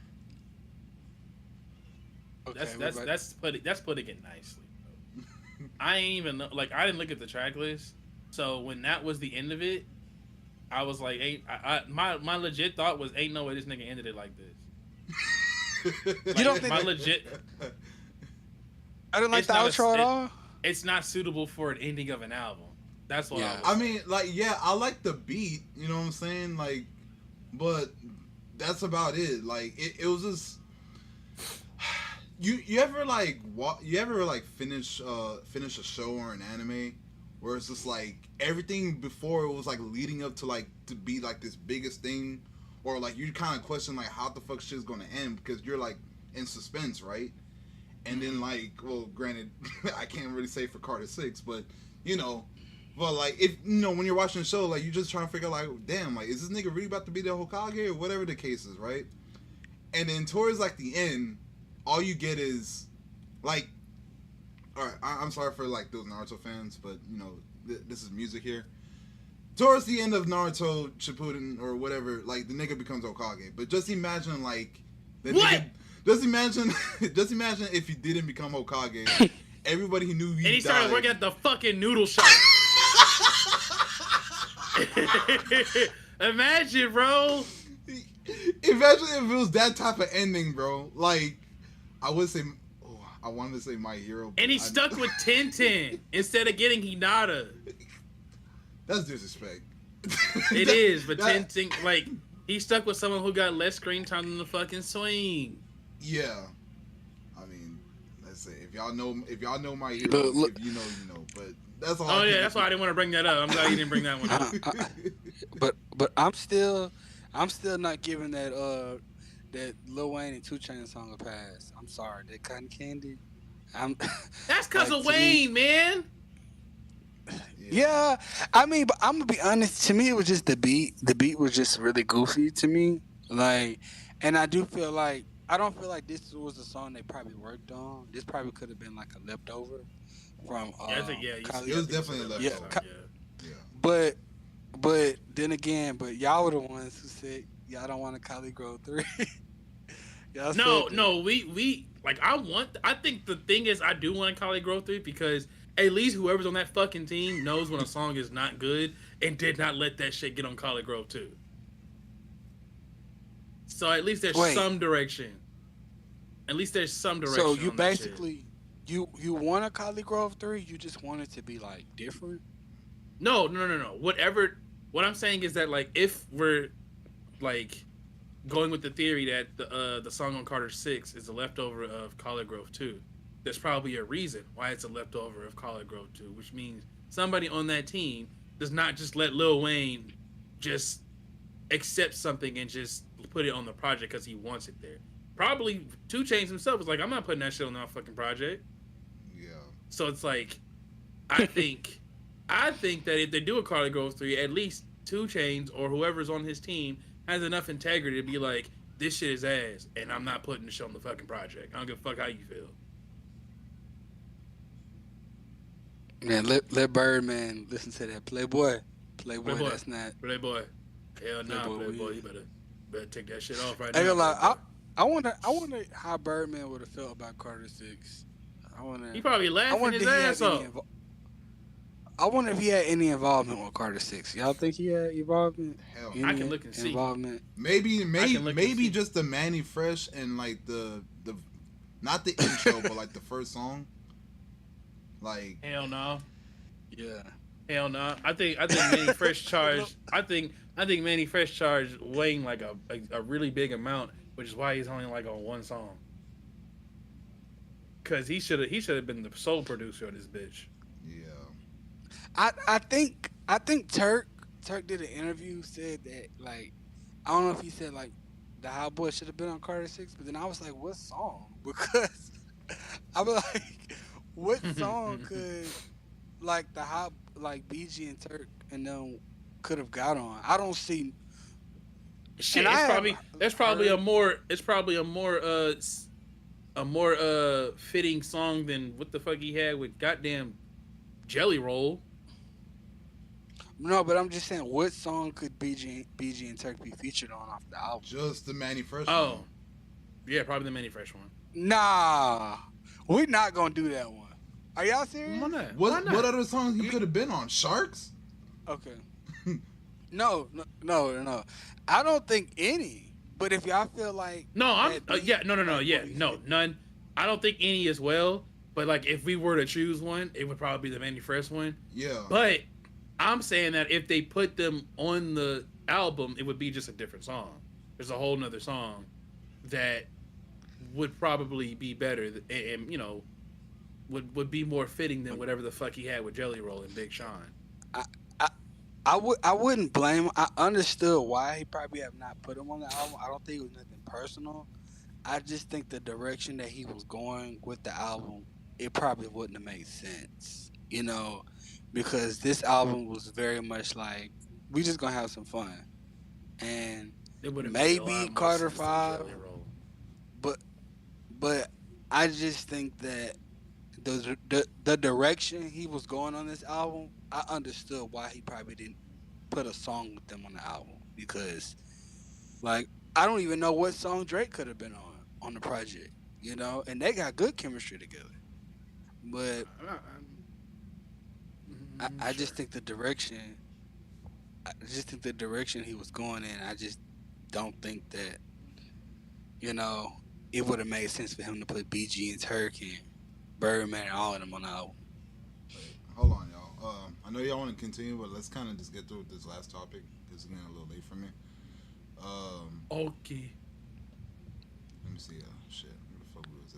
Okay, that's putting it nicely. Bro. I ain't even like I didn't look at the track list, so when that was the end of it, I was like, my legit thought was, ain't no way this nigga ended it like this. You don't think my legit? I didn't like the outro at all. It's not suitable for an ending of an album. That's what I mean, like, yeah, I like the beat. You know what I'm saying? Like, but that's about it. Like, it was just. You ever like finish a show or an anime where it's just like everything before it was like leading up to be like this biggest thing, or like you kind of question like how the fuck shit's gonna end because you're like in suspense, right? And then like, well, granted, I can't really say for Carter 6, but but like if when you're watching the show, like you're just trying to figure like, damn, like is this nigga really about to be the Hokage or whatever the case is, right? And then towards like the end, all you get is like, all right, I'm sorry for like those Naruto fans, but this is music here. Towards the end of Naruto Shippuden or whatever, like the nigga becomes Hokage. But just imagine like the what? Nigga, just imagine if he didn't become Hokage. Everybody he knew and he started working at the fucking noodle shop. Imagine, bro. Imagine if it was that type of ending, bro. Like, I would say, oh, I wanted to say My Hero, but And he stuck with Tintin instead of getting Hinata. That's disrespect. It is, but That- Tintin, like, he stuck with someone who got less screen time than the fucking Swing. Yeah, I mean, let's say if y'all know My Hero, Look. if you know, you know. But that's all. Oh yeah, that's why I didn't want to bring that up. I'm glad you didn't bring that one up. But I'm still not giving that Lil Wayne and 2 Chainz song a pass. I'm sorry, that Cotton Candy. I'm That's because like, of to me- Wayne, man. Yeah, I mean, but I'm gonna be honest. To me, it was just the beat. The beat was just really goofy to me. Like, and I don't feel like this was a song they probably worked on. This probably could have been like a leftover from. Yeah, I think you It was definitely a Yeah, leftover. Yeah. Yeah. But then again, y'all were the ones who said y'all don't want a Cali Grove 3. Y'all No, said that. no, we like. I think the thing is, I do want a Cali Grove 3 because at least whoever's on that fucking team knows when a song is not good and did not let that shit get on Cali Grove 2. So at least there's Wait. some direction. At least there's some direction. So you on that shit. basically you want a Cali Grove 3? You just want it to be like different? No. Whatever. What I'm saying is that like if we're like going with the theory that the song on Carter 6 is a leftover of Collard Grove 2, there's probably a reason why it's a leftover of Collard Grove 2, which means somebody on that team does not just let Lil Wayne just accept something and just put it on the project because he wants it there. Probably 2 Chainz himself was like, I'm not putting that shit on that fucking project. Yeah. So it's like, I think that if they do a Carly Grove 3, at least 2 Chainz or whoever's on his team has enough integrity to be like, this shit is ass, and I'm not putting the shit on the fucking project. I don't give a fuck how you feel. Man, let Birdman listen to that. Playboy, Playboy. that's not. Playboy, hell nah, Playboy, Playboy, we- you better take that shit off right I now. ain't gonna lie, Playboy. I wonder how Birdman would have felt about Carter 6. I wonder. He probably I laughing wonder his if he ass had off. any I wonder if he had any involvement with Carter 6. Y'all think he had involvement? Hell, I can look and see. Involvement. maybe can look and maybe see. just the Manny Fresh and like the not the intro, but like the first song. Like Hell no. Yeah. Hell no. I think Manny Fresh charged. I think Manny Fresh charged Wayne like a really big amount, which is why he's only like on one song. Cause he should have been the sole producer of this bitch. yeah. I think Turk did an interview, said that like I don't know if he said like the Hot Boy should have been on Carter 6, but then I was like, what song? Because I was like, what song could like the Hot like BG and Turk and them could have got on? I don't see. Shit, And I have there's probably heard- a more fitting song than what the fuck he had with goddamn Jelly Roll. No, but I'm just saying, what song could BG and Turk be featured on off the album? Just the Manny Fresh. Oh, one. yeah, probably the Manny Fresh one. Nah, we're not gonna do that one. Are y'all serious? Why not? What Why not? what other songs he could have been on? Sharks? Okay. No. I don't think any. But if y'all feel like No, I'm that beat, yeah, no, like, yeah, what do you no, think? none. I don't think any as well. But like, if we were to choose one, it would probably be the Manny Fresh one. Yeah. But I'm saying that if they put them on the album, it would be just a different song. There's a whole nother song that would probably be better and you know would be more fitting than whatever the fuck he had with Jelly Roll and Big Sean. I wouldn't blame him. I understood why he probably have not put him on the album. I don't think it was nothing personal. I just think the direction that he was going with the album, it probably wouldn't have made sense. You know, because this album was very much like we just gonna have some fun. And It would have Maybe made a lot more Carter sense than 5. Jelly Roll. but I just think that the direction he was going on this album, I understood why he probably didn't put a song with them on the album, because like I don't even know what song Drake could have been on the project, you know, and they got good chemistry together. But I just think the direction he was going in, I just don't think that you know, it would have made sense for him to put BG and Turk and Birdman and all of them on the album. Wait, hold on, y'all. I know y'all want to continue, but let's kind of just get through with this last topic because it's getting a little late for me. Um, Okay. Let me see. Shit, where the fuck we was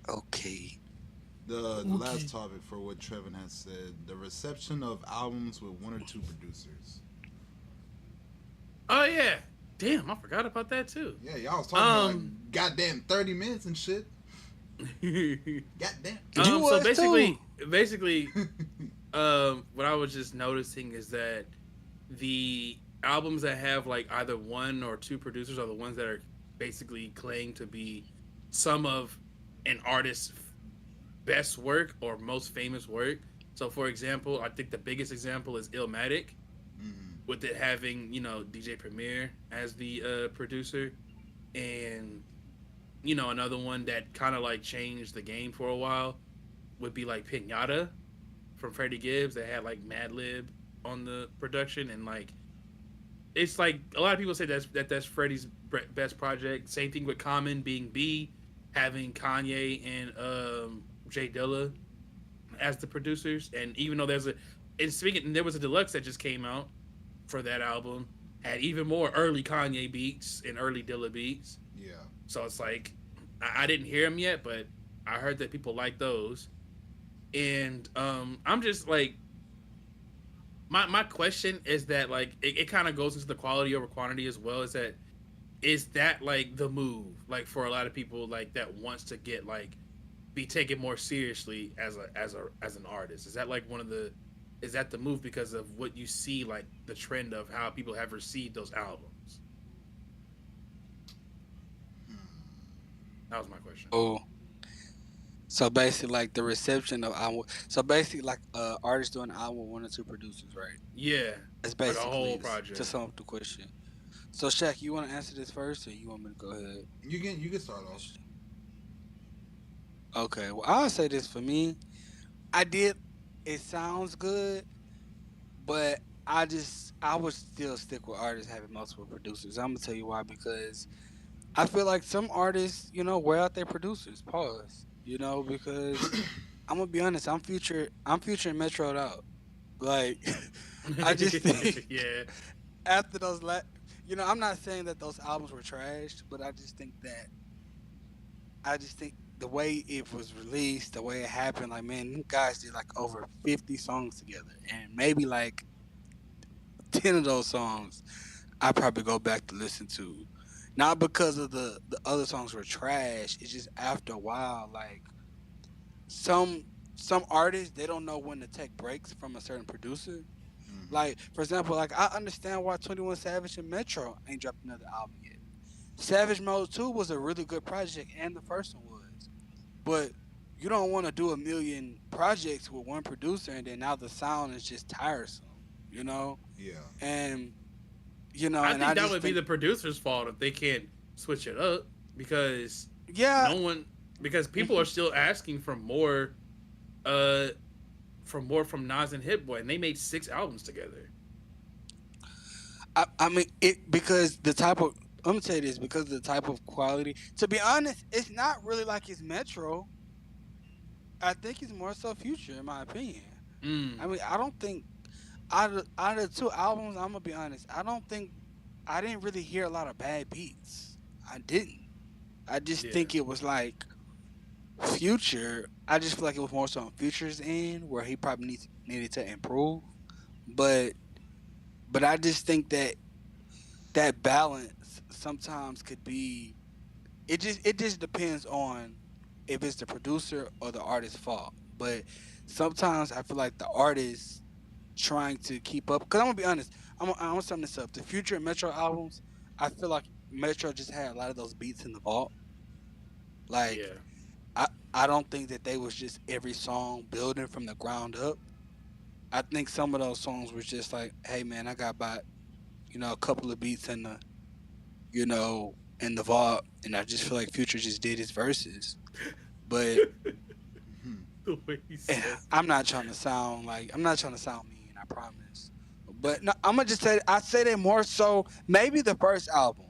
at? Okay. The last Okay. topic for what Trevin has said: the reception of albums with one or two producers. Oh yeah. Damn, I forgot about that too. Yeah, y'all was talking for Um. like goddamn 30 minutes and shit. Goddamn. You So was too. basically, what I was just noticing is that the albums that have like either one or two producers are the ones that are basically claimed to be some of an artist's best work or most famous work. So, for example, I think the biggest example is Illmatic, Mm-hmm. with it having DJ Premier as the producer, and another one that kind of like changed the game for a while would be like Pinata from Freddie Gibbs that had like Madlib on the production, and like it's like a lot of people say that's Freddie's best project. Same thing with Common being B, having Kanye and Jay Dilla as the producers, and even though there was a deluxe that just came out for that album, had even more early Kanye beats and early Dilla beats. Yeah. So it's like I didn't hear them yet, but I heard that people like those, and I'm just like my question is that like it kind of goes into the quality over quantity as well. Is that like the move like for a lot of people like that wants to get like be taken more seriously as an artist? Is that like one of the is that the move because of what you see like the trend of how people have received those albums? That was my question. Oh, so basically, like the reception of album. So basically, like artists doing an album with one or two producers, right? Yeah, That's like a basically whole it, to project. sum up the question. So Shaq, you want to answer this first, or you want me to go ahead? You can start off. Okay. Well, I'll say this for me. I did. It sounds good, but I would still stick with artists having multiple producers. I'm gonna tell you why, because I feel like some artists, wear out their producers. Pause. Because I'm gonna be honest. I'm future and Metro out. Like, I just think Yeah, after those I'm not saying that those albums were trashed, but I just think the way it was released, the way it happened, like man, them guys did like over 50 songs together, and maybe like 10 of those songs I probably go back to listen to. Not because of the other songs were trash. It's just after a while, like some some artists they don't know when to take breaks from a certain producer. Mm-hmm. Like for example, like I understand why 21 Savage and Metro ain't dropped another album yet. Savage Mode 2 was a really good project, and the first one was. But you don't want to do a million projects with one producer, and then now the sound is just tiresome, you know. Yeah. And I and I think that just would be think, the producer's fault if they can't switch it up because yeah, no one because people are still asking uh for more from Nas and Hit Boy, and they made 6 albums together. I mean it because the type of I'm gonna tell you this because of the type of quality. To be honest, it's not really like it's Metro. I think it's more so Future, in my opinion. Mm, I mean, I don't think out of the two albums, I'm gonna be honest. I didn't really hear a lot of bad beats. I didn't. I just yeah, think it was like Future. I just feel like it was more so on Future's end where he probably needed to improve. But I just think that that balance sometimes could be. It just depends on if it's the producer or the artist's fault. But sometimes I feel like the artist trying to keep up. Because I'm gonna be honest, I'm gonna sum this up. The Future and Metro albums, I feel like Metro just had a lot of those beats in the vault. Like yeah. I don't think that they was just every song building from the ground up. I think some of those songs was just like, hey man, I got about a couple of beats in the vault, and I just feel like Future just did his verses. But Hmm. The way he says I'm not trying to sound mean, I promise. But no, I'm gonna just say I say that more so maybe the first album.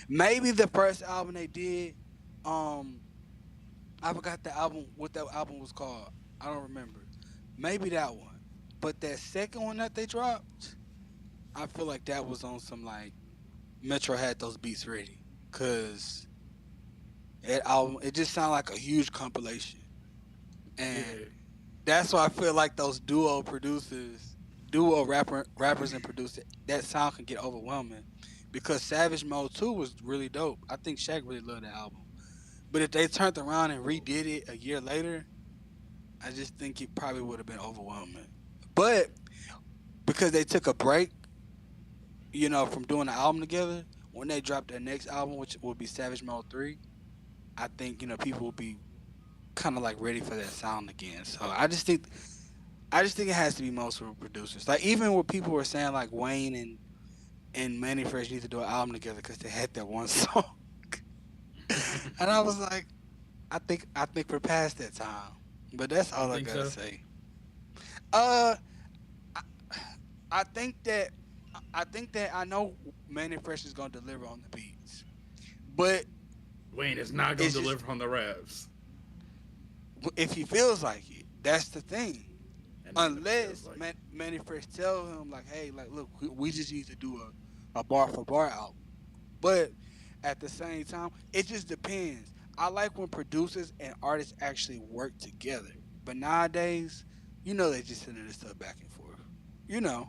Maybe the first album they did, um, I forgot the album what that album was called. I don't remember. Maybe that one. But that second one that they dropped, I feel like that was on some like Metro had those beats ready. Cause that album it just sounded like a huge compilation. And Yeah. that's why I feel like those rappers and producers, that sound can get overwhelming. Because Savage Mode 2 was really dope. I think Shaq really loved that album. But if they turned around and redid it a year later, I just think it probably would have been overwhelming. But because they took a break, from doing the album together, when they drop their next album, which will be Savage Mode 3, I think, people will be kind of like ready for that sound again. So I just think it has to be most of the producers. Like even what people were saying, like Wayne and Manny Fresh need to do an album together because they had that one song, and I was like, I think we're past that time. But that's You all I think gotta so? say. Uh, I, I think that I know Manny Fresh is gonna deliver on the beats, but Wayne is not gonna it's just deliver on the raps, if he feels like it, that's the thing. and then it feels Unless like Manny Fresh tell him like, hey, like, look, we just need to do a bar for bar album. But at the same time, it just depends. I like when producers and artists actually work together. But nowadays, they just sending this stuff back and forth. You know.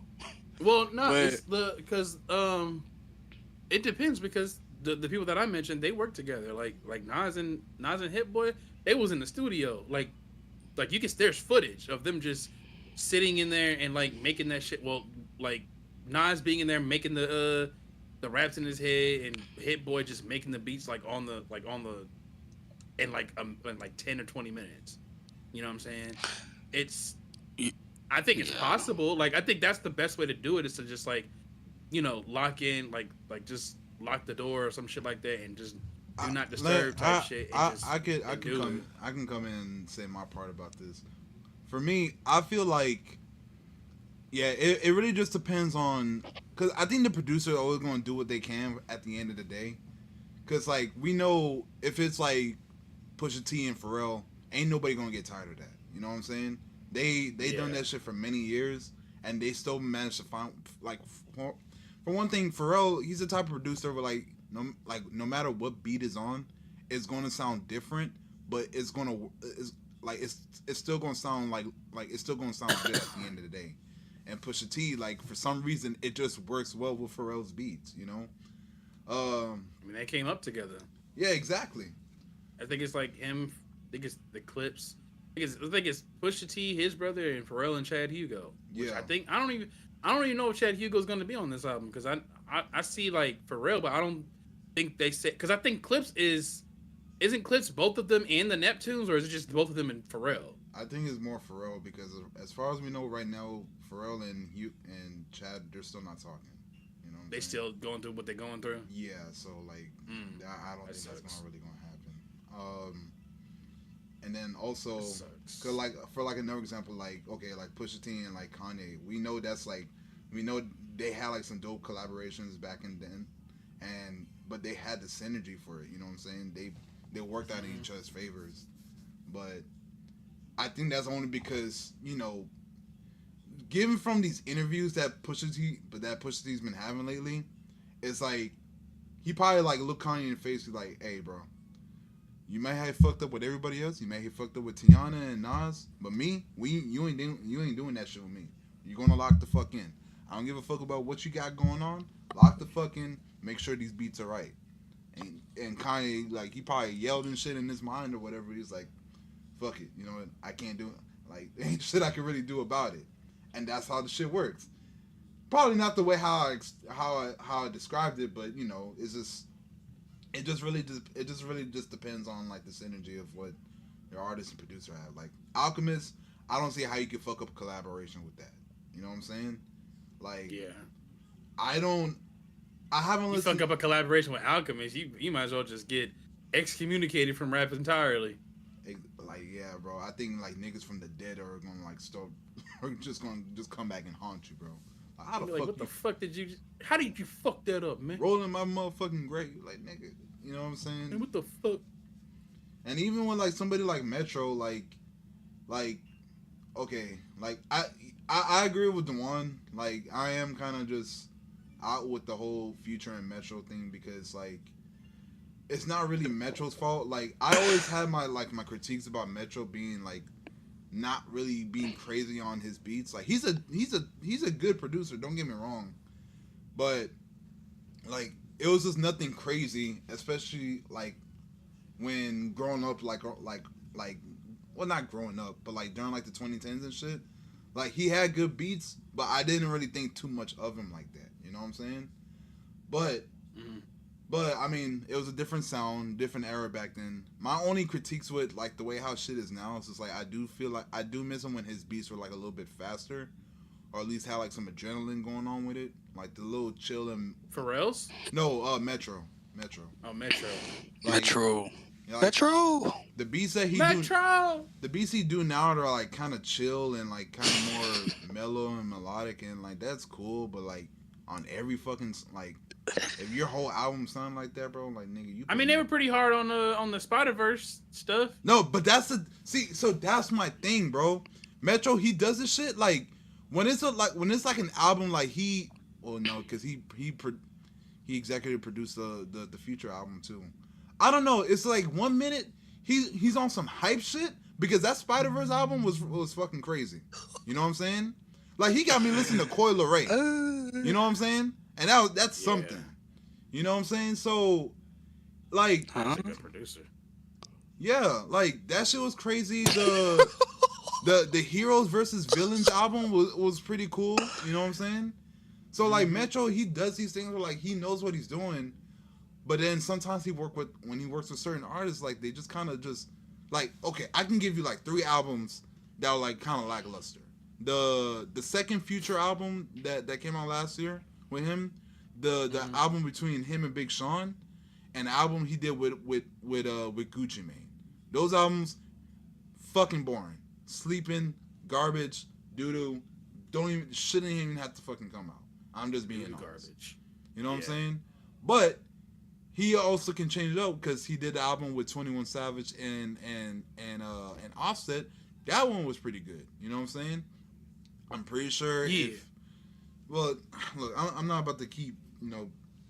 well, no, But it's the because it depends because the people that I mentioned they work together like Nas and Hit Boy they was in the studio like you can there's footage of them just sitting in there and like making that shit well like Nas being in there making the raps in his head and Hit Boy just making the beats like on the in like 10 or 20 minutes. You know what I'm saying? It's y- I think it's yeah, possible. Like I think that's the best way to do it is to just like lock in like just lock the door or some shit like that and just do I, not let, disturb type shit and just I and can do it. come in and say my part about this. For me, I feel like yeah, it really just depends on because I think the producer are always going to do what they can at the end of the day. Because like we know if it's like Pusha T and Pharrell, ain't nobody gonna get tired of that. You know what I'm saying? They done Yeah. that shit for many years, and they still managed to find like for one thing, Pharrell he's the type of producer where no matter what beat is on, it's gonna sound different, but it's like it's still gonna sound like it's still gonna sound good at the end of the day. And Pusha T like for some reason it just works well with Pharrell's beats. I mean, they came up together. Yeah, exactly. I think it's like him. I think it's the clips. I think it's Pusha T, his brother, and Pharrell and Chad Hugo. Which Yeah. I don't even know if Chad Hugo's going to be on this album because I see like Pharrell, but I don't think they said because I think Clips isn't Clips both of them and the Neptunes, or is it just both of them and Pharrell? I think it's more Pharrell because as far as we know right now, Pharrell and Hugh and Chad they're still not talking. You know what I'm They saying? still going through what they're going through. Yeah, so like I don't That think that's sucks. gonna really gonna happen. And then also, That sucks. cause like for like another example, like okay, like Pusha T and like Kanye, we know that's like we know they had like some dope collaborations back in then, and but they had the synergy for it. You know what I'm saying? They worked out in each other's favors, but I think that's only because given from these interviews that Pusha T's been having lately, it's like he probably like look Kanye in the face, he's like, "Hey, bro, you might have fucked up with everybody else. You may have fucked up with Tiana and Nas, but me, you ain't doing that shit with me. You're gonna lock the fuck in. I don't give a fuck about what you got going on. Lock the fuck in. Make sure these beats are right." And Kanye like he probably yelled and shit in his mind or whatever. He's like, "Fuck it, you know what? I can't do it. Like ain't shit I can really do about it." And that's how the shit works. Probably not the way how I described it, but it just really just depends on like the synergy of what your artist and producer have. Like Alchemist, I don't see how you could fuck up a collaboration with that. You know what I'm saying? Like Yeah. I don't. I haven't You fuck listened. up a collaboration with Alchemist, you might as well just get excommunicated from rap entirely. Like yeah, bro. I think like niggas from the dead are gonna like start, are just gonna just come back and haunt you, bro. How the Like, fuck what the you fuck did you? How did you fuck that up, man? rolling my motherfucking grave? Like, nigga, you know what I'm saying? Man, what the fuck? And even when like somebody like Metro, like okay, like I agree with the one. Like I am kind of just out with the whole Future and Metro thing because like it's not really Metro's fault. Like I always had my critiques about Metro being like not really being crazy on his beats. Like he's a good producer. Don't get me wrong, but like it was just nothing crazy, especially like when growing up, like well not growing up, but like during like the 2010s and shit. Like he had good beats, but I didn't really think too much of him like that. You know what I'm saying? But Mhm. but I mean, it was a different sound, different era back then. My only critiques with like the way how shit is now is just like I do feel like I do miss him when his beats were like a little bit faster, or at least had like some adrenaline going on with it, like the little chill and Pharrell's? Metro. Oh, Metro. Like, Metro. yeah, like, Metro. the beats that he do, Metro. the beats he do now are like kind of chill and like kind of more mellow and melodic and like that's cool, but like on every fucking like if your whole album sound like that, bro, like nigga, you. I mean, they were pretty hard on the Spider-Verse stuff. No, but that's the see. So that's my thing, bro. Metro, he does this shit like when it's like an album like he. Well, no, because he executive produced the Future album too. I don't know. It's like 1 minute he's on some hype shit because that Spider-Verse album was fucking crazy. You know what I'm saying? Like he got me listening to Coi Leray. You know what I'm saying? And that's something. You know what I'm saying? So, like, He's a good producer. yeah, like that shit was crazy. The Heroes versus Villains album was pretty cool. You know what I'm saying? So like Metro, he does these things where like he knows what he's doing, but then sometimes when he works with certain artists, like they just kind of just like okay, I can give you like 3 albums that were like kind of lackluster. The second Future album that came out last year with him, the album between him and Big Sean, and the album he did with Gucci Mane. Those albums, fucking boring, sleeping, garbage, doo doo. Shouldn't even have to fucking come out. I'm just being honest. Garbage. You know what I'm saying? But he also can change it up because he did the album with 21 Savage and Offset. That one was pretty good. You know what I'm saying? I'm pretty sure. Yeah. Well, look, I'm not about to keep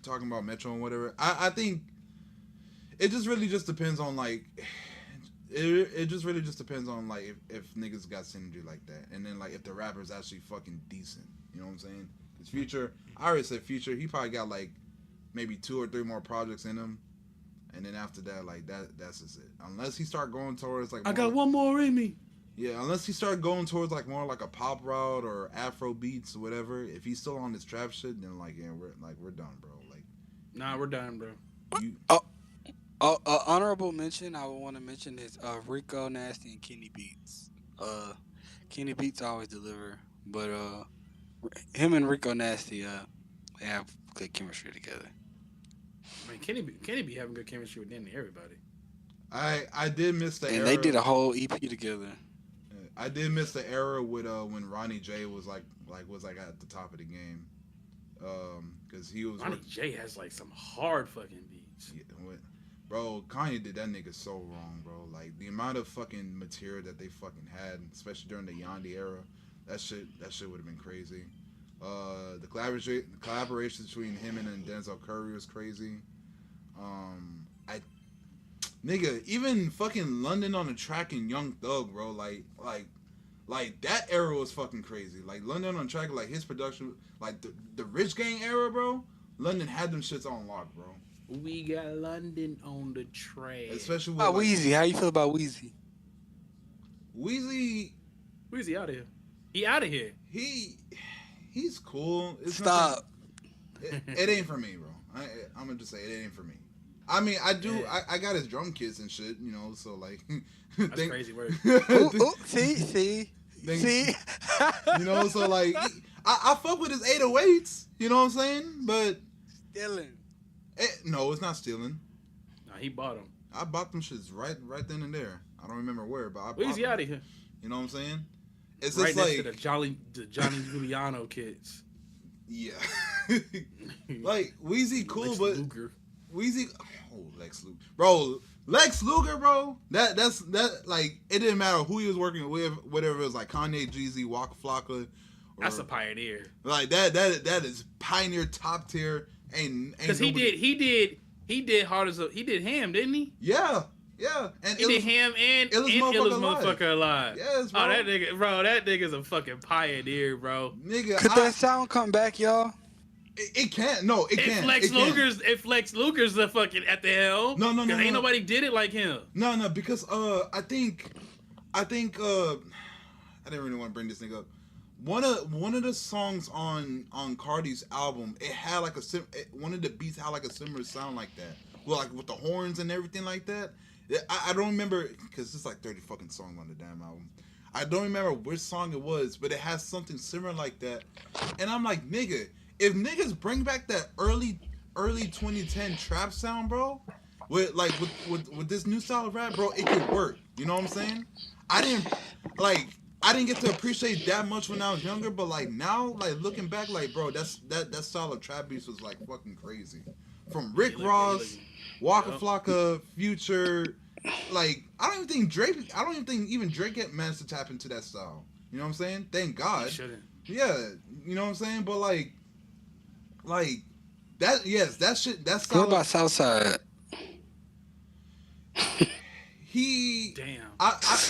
talking about Metro and whatever. I think it just really just depends on like. It just really just depends on like if niggas got synergy like that, and then like if the rapper's actually fucking decent. You know what I'm saying? His Future, I already said Future. He probably got like maybe 2 or 3 more projects in him, and then after that, like that's just it. Unless he start going towards like I got one more in me. Yeah, unless he start going towards like more like a pop route or Afro beats or whatever. If he's still on this trap shit, then like yeah, we're done, bro. Like, Nah, we're done, bro. you, Honorable mention. I would want to mention is Rico Nasty and Kenny Beats. Kenny Beats always deliver, but him and Rico Nasty they have good chemistry together. I mean, Kenny be having good chemistry with nearly everybody. I did miss the And era. they did a whole EP together. I did miss the era with when Ronnie J was like at the top of the game, because he was. Ronnie J has like some hard fucking beats. Yeah, bro, Kanye did that nigga so wrong, bro. Like the amount of fucking material that they fucking had, especially during the Yandhi era, that shit would have been crazy. The collaboration between him and Denzel Curry was crazy. Nigga, even fucking London on the Track and Young Thug, bro. Like that era was fucking crazy. Like London on the Track, like his production, like the Rich Gang era, bro. London had them shits on lock, bro. We got London on the track. Especially with Weezy. How you feel about Weezy? Weezy. Weezy out of here. He out of here. He's cool. It's Stop. It ain't for me, bro. I'm gonna just say it ain't for me. I mean, I do. Yeah. I got his drum kits and shit, so like. That's crazy word. See. So like, I fuck with his 808s. You know what I'm saying? But stealing. No, it's not stealing. Nah, he bought them. I bought them shits right then and there. I don't remember where, but I bought Weezy them. out of here. You know what I'm saying? It's right just next like to the Johnny Giuliano kits. Yeah. Like Weezy cool, Lex but Luger. Weezy, Lex Luger, bro. Lex Luger, bro. That's like it didn't matter who he was working with, whatever it was like Kanye, Jeezy, Waka Flocka. That's a pioneer. Like that is pioneer top tier. Ain't Because he did hard as he did Ham, didn't he? Yeah, and He did Ham and Illest Motherfucker Alive. Yes, bro. Oh, that nigga's a fucking pioneer, bro. Nigga, Could that sound come back, y'all? it can't. No, it can't. If Lex Luger's the fucking at the helm. No. Because ain't nobody did it like him. No, because I think I didn't really want to bring this thing up. One of the songs on Cardi's album, it had like one of the beats had like a similar sound like that. Well, like with the horns and everything like that. I don't remember because it's like 30 fucking songs on the damn album. I don't remember which song it was, but it has something similar like that. And I'm like, nigga, if niggas bring back that early 2010 trap sound, bro, with this new style of rap, bro, it could work. You know what I'm saying? I didn't get to appreciate that much when I was younger, but like now, like looking back, like bro, that style of trap beats was like fucking crazy. From Rick Ross, Waka Flocka, Future, like I don't even think even Drake managed to tap into that style. You know what I'm saying? Thank God. He shouldn't. Yeah, you know what I'm saying? But like that, yes, that shit. That style. What about Southside? Damn.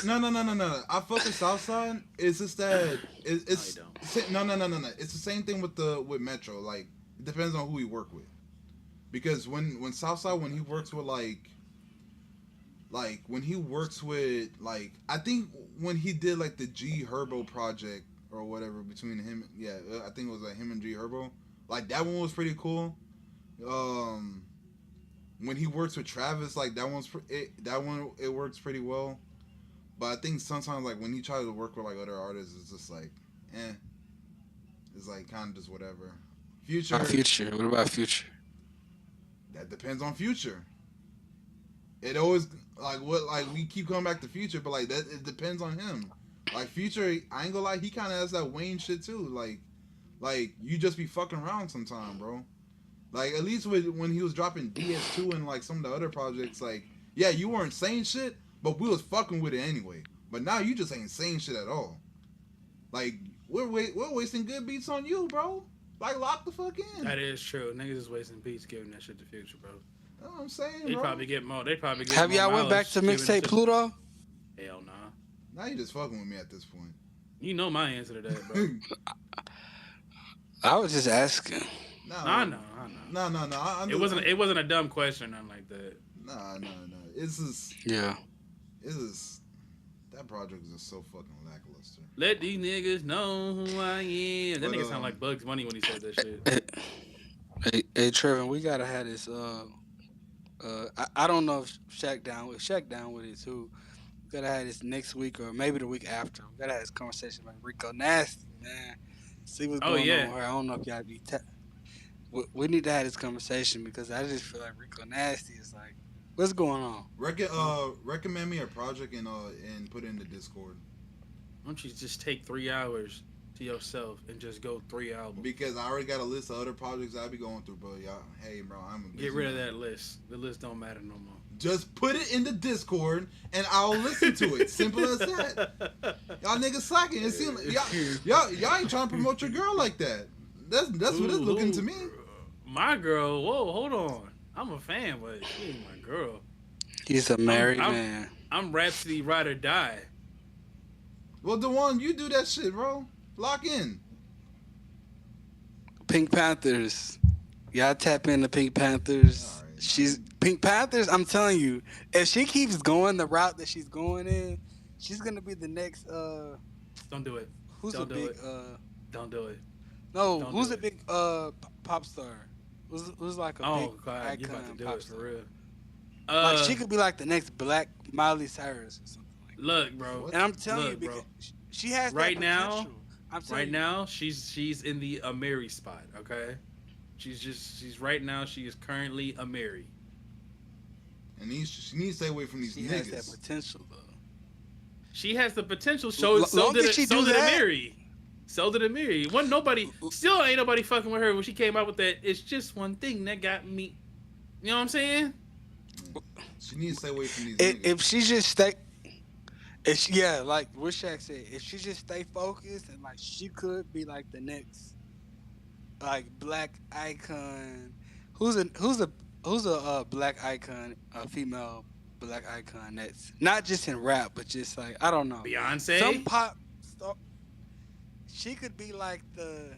No. I fuck with Southside. It's just that it's No, no. It's the same thing with Metro. Like it depends on who he work with. Because when Southside when he works with I think when he did like the G Herbo project or whatever between him, I think it was like him and G Herbo. Like that one was pretty cool. When he works with Travis, like it works pretty well. But I think sometimes like when he tries to work with like other artists, it's just like, it's like kind of just whatever. Future. What about Future? That depends on Future. It always we keep coming back to Future, but like that it depends on him. Like Future, I ain't gonna lie, he kind of has that Wayne shit too. Like you just be fucking around sometime, bro. Like at least when he was dropping DS2 and like some of the other projects, like yeah, you weren't saying shit, but we was fucking with it anyway. But now you just ain't saying shit at all. Like we're wasting good beats on you, bro. Like lock the fuck in. That is true. Niggas is wasting beats giving that shit to Future, bro. Know what I'm saying, They bro. probably get more. Have y'all went back to mixtape Pluto? Hell nah. Now you just fucking with me at this point. You know my answer to that, bro. I was just asking. I know. No. It wasn't a dumb question or nothing like that. No. It's just that project is just so fucking lackluster. Let these niggas know who I am. That nigga sound like Bugs Bunny when he said that shit. Hey, Trevor, we gotta have this. I don't know if Shaq down with it too. We gotta have this next week or maybe the week after. We gotta have this conversation about Rico Nasty, man. See what's going on here. I don't know if y'all be. We need to have this conversation because I just feel like Rico Nasty is like, what's going on? Recommend me a project and put it in the Discord. Why don't you just take 3 hours to yourself and just go 3 albums? Because I already got a list of other projects I be going through, but y'all, hey, bro, I'm a busy Get rid of man. that list. The list don't matter no more. Just put it in the Discord and I'll listen to it. Simple as that. Y'all niggas slacking. It seems like y'all ain't trying to promote your girl like that. That's what it's looking to me. My girl, whoa, hold on. I'm a fan, but she ain't my girl. He's a married man. I'm Rhapsody Ride or Die. Well, DeJuan, you do that shit, bro. Lock in. Pink Panthers. Y'all tap into Pink Panthers. Right. She's Pink Panthers. I'm telling you, if she keeps going the route that she's going in, she's gonna be the next. Don't do it. Who's Don't a do big? it. Don't do it. No, Don't who's do a big pop star? Who's like a big God, you icon about to do pop it star? for real. Like she could be like the next Black Miley Cyrus or something like that. Look, bro. And I'm telling you, Look, bro. because she has that Right now, potential. I'm telling Right you. now, she's in the Amiri spot. Okay, she's right now. She is currently Amiri. And she needs to stay away from these She has that niggas. potential though. She has the potential. Long So did as she so do did that- Amiri. Sold it to Miri. Wasn't nobody, still ain't nobody fucking with her when she came out with that. It's just one thing that got me. You know what I'm saying? She needs to stay away from these If niggas. she just stay, if she, yeah, like what Shaq said, if she just stay focused and like she could be like the next like black icon. Who's a black icon, a female black icon that's not just in rap, but just like I don't know, some Beyonce. pop star. She could be like the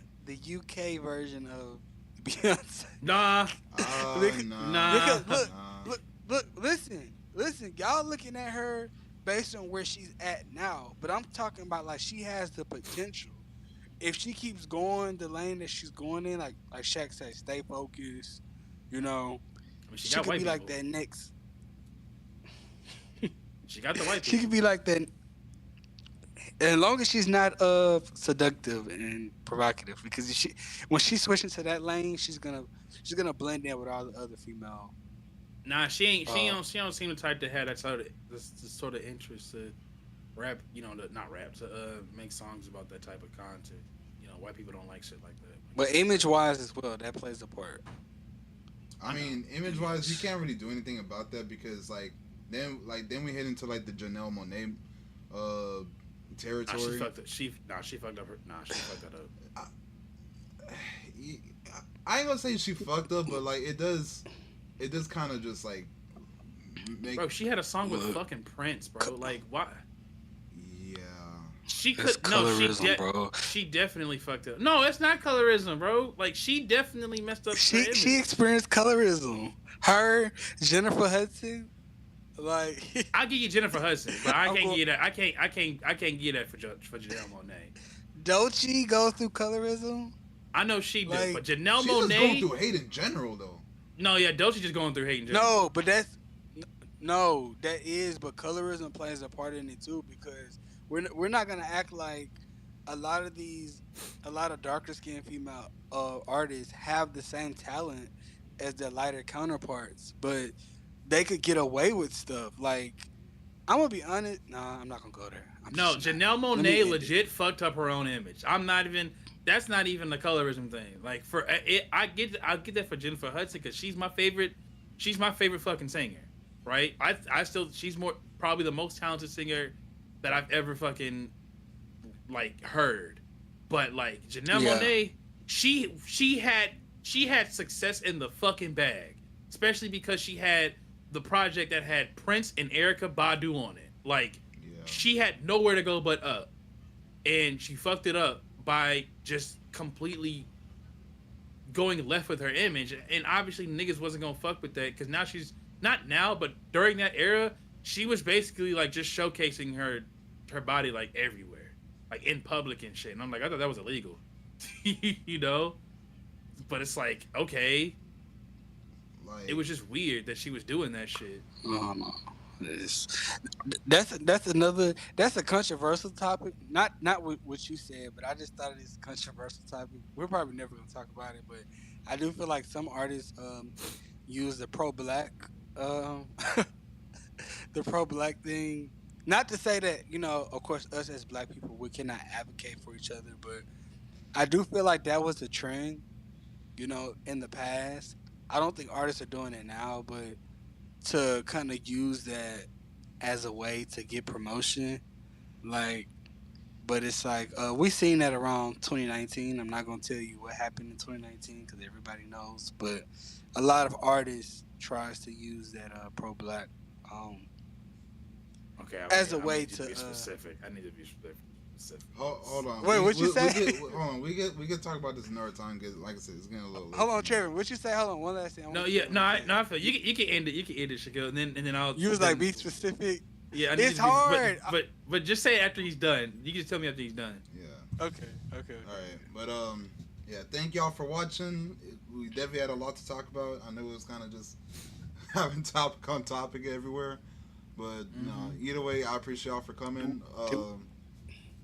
UK version of Beyonce. Nah, because, nah. because look, listen, y'all looking at her based on where she's at now, but I'm talking about like she has the potential. If she keeps going the lane that she's going in, like Shaq said, stay focused. You know, I mean, she she got could white be like people. that next. She got the white She people. could be like that as long as she's not seductive and provocative. Because when she switches to that lane, she's gonna blend in with all the other female. Nah, she ain't. Uh, She don't seem the type to have that sort of this sort of interest to rap. You know, not rap to make songs about that type of content. You know, white people don't like shit like that. but image wise as well, that plays a part. I mean, image wise, you can't really do anything about that because then we hit into like the Janelle Monae uh Nah, she territory. fucked up. She fucked up her. Nah, she fucked that up. I ain't gonna say she fucked up, but like it does kind of just like make Bro, she had a song with Look. fucking Prince, bro. Like, why? yeah. She It's could no. colorism, bro. She definitely fucked up. No, it's not colorism, bro. Like, she definitely messed up. her She image. she experienced colorism. Her, Jennifer Hudson, like I'll give you Jennifer Hudson, but I I'm can't go- give you that. I can't give you that for Janelle Monae. don't she go through colorism? I know she did, Like, but Janelle She's just going Monae. through hate in general, though. No, yeah, Doechii just going through hating. No, but no, that is, but colorism plays a part in it too because we're not gonna act like a lot of darker skinned female artists have the same talent as their lighter counterparts, but they could get away with stuff. Like I'm gonna be honest, nah, I'm not gonna go there. No, Janelle Let me Monae end legit fucked up her own image. I'm not even. That's not even the colorism thing. Like for it, I get that for Jennifer Hudson because she's my favorite. She's my favorite fucking singer, right? I still she's more probably the most talented singer that I've ever fucking like heard. But like Janelle Yeah. Monae, she had success in the fucking bag, especially because she had the project that had Prince and Erica Badu on it. Like Yeah. she had nowhere to go but up, and she fucked it up by just completely going left with her image. And obviously niggas wasn't gonna fuck with that because now she's not now, but during that era, she was basically like just showcasing her body like everywhere, like in public and shit. And I'm like, I thought that was illegal, you know. But it's like, okay, Like it was just weird that she was doing that shit. No, no. That's a controversial topic. Not what you said, but I just thought it is a controversial topic. We're probably never gonna talk about it, but I do feel like some artists use the pro black um, the pro black thing. Not to say that of course, us as black people we cannot advocate for each other, but I do feel like that was a trend, in the past. I don't think artists are doing it now, but to kind of use that as a way to get promotion, like, but it's like we seen that around 2019. I'm not gonna tell you what happened in 2019 because everybody knows, but a lot of artists tries to use that pro black Okay, as a I way need to be specific. I need to be specific. hold on. Wait, what you say? Hold on. We get talk about this another time. Cause like I said, it's getting a little. Late hold on, for me. Trevor, what you say? Hold on, one last thing. I No, want yeah, to no, I feel you can end it. You can end it, Shaquille, and then I'll. You was then, like be specific. yeah, I need it's to be, hard. But just say it after he's done. You can just tell me after he's done. Yeah. Okay. All right. But yeah. Thank y'all for watching. We definitely had a lot to talk about. I know it was kind of just having topic on topic everywhere. But no, either way, I appreciate y'all for coming.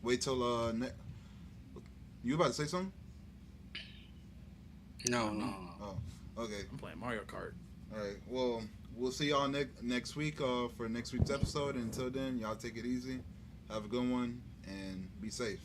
Wait till you about to say something? No. Oh, okay. I'm playing Mario Kart. All right. Well, we'll see y'all next week for next week's episode. Until then, y'all take it easy. Have a good one and be safe.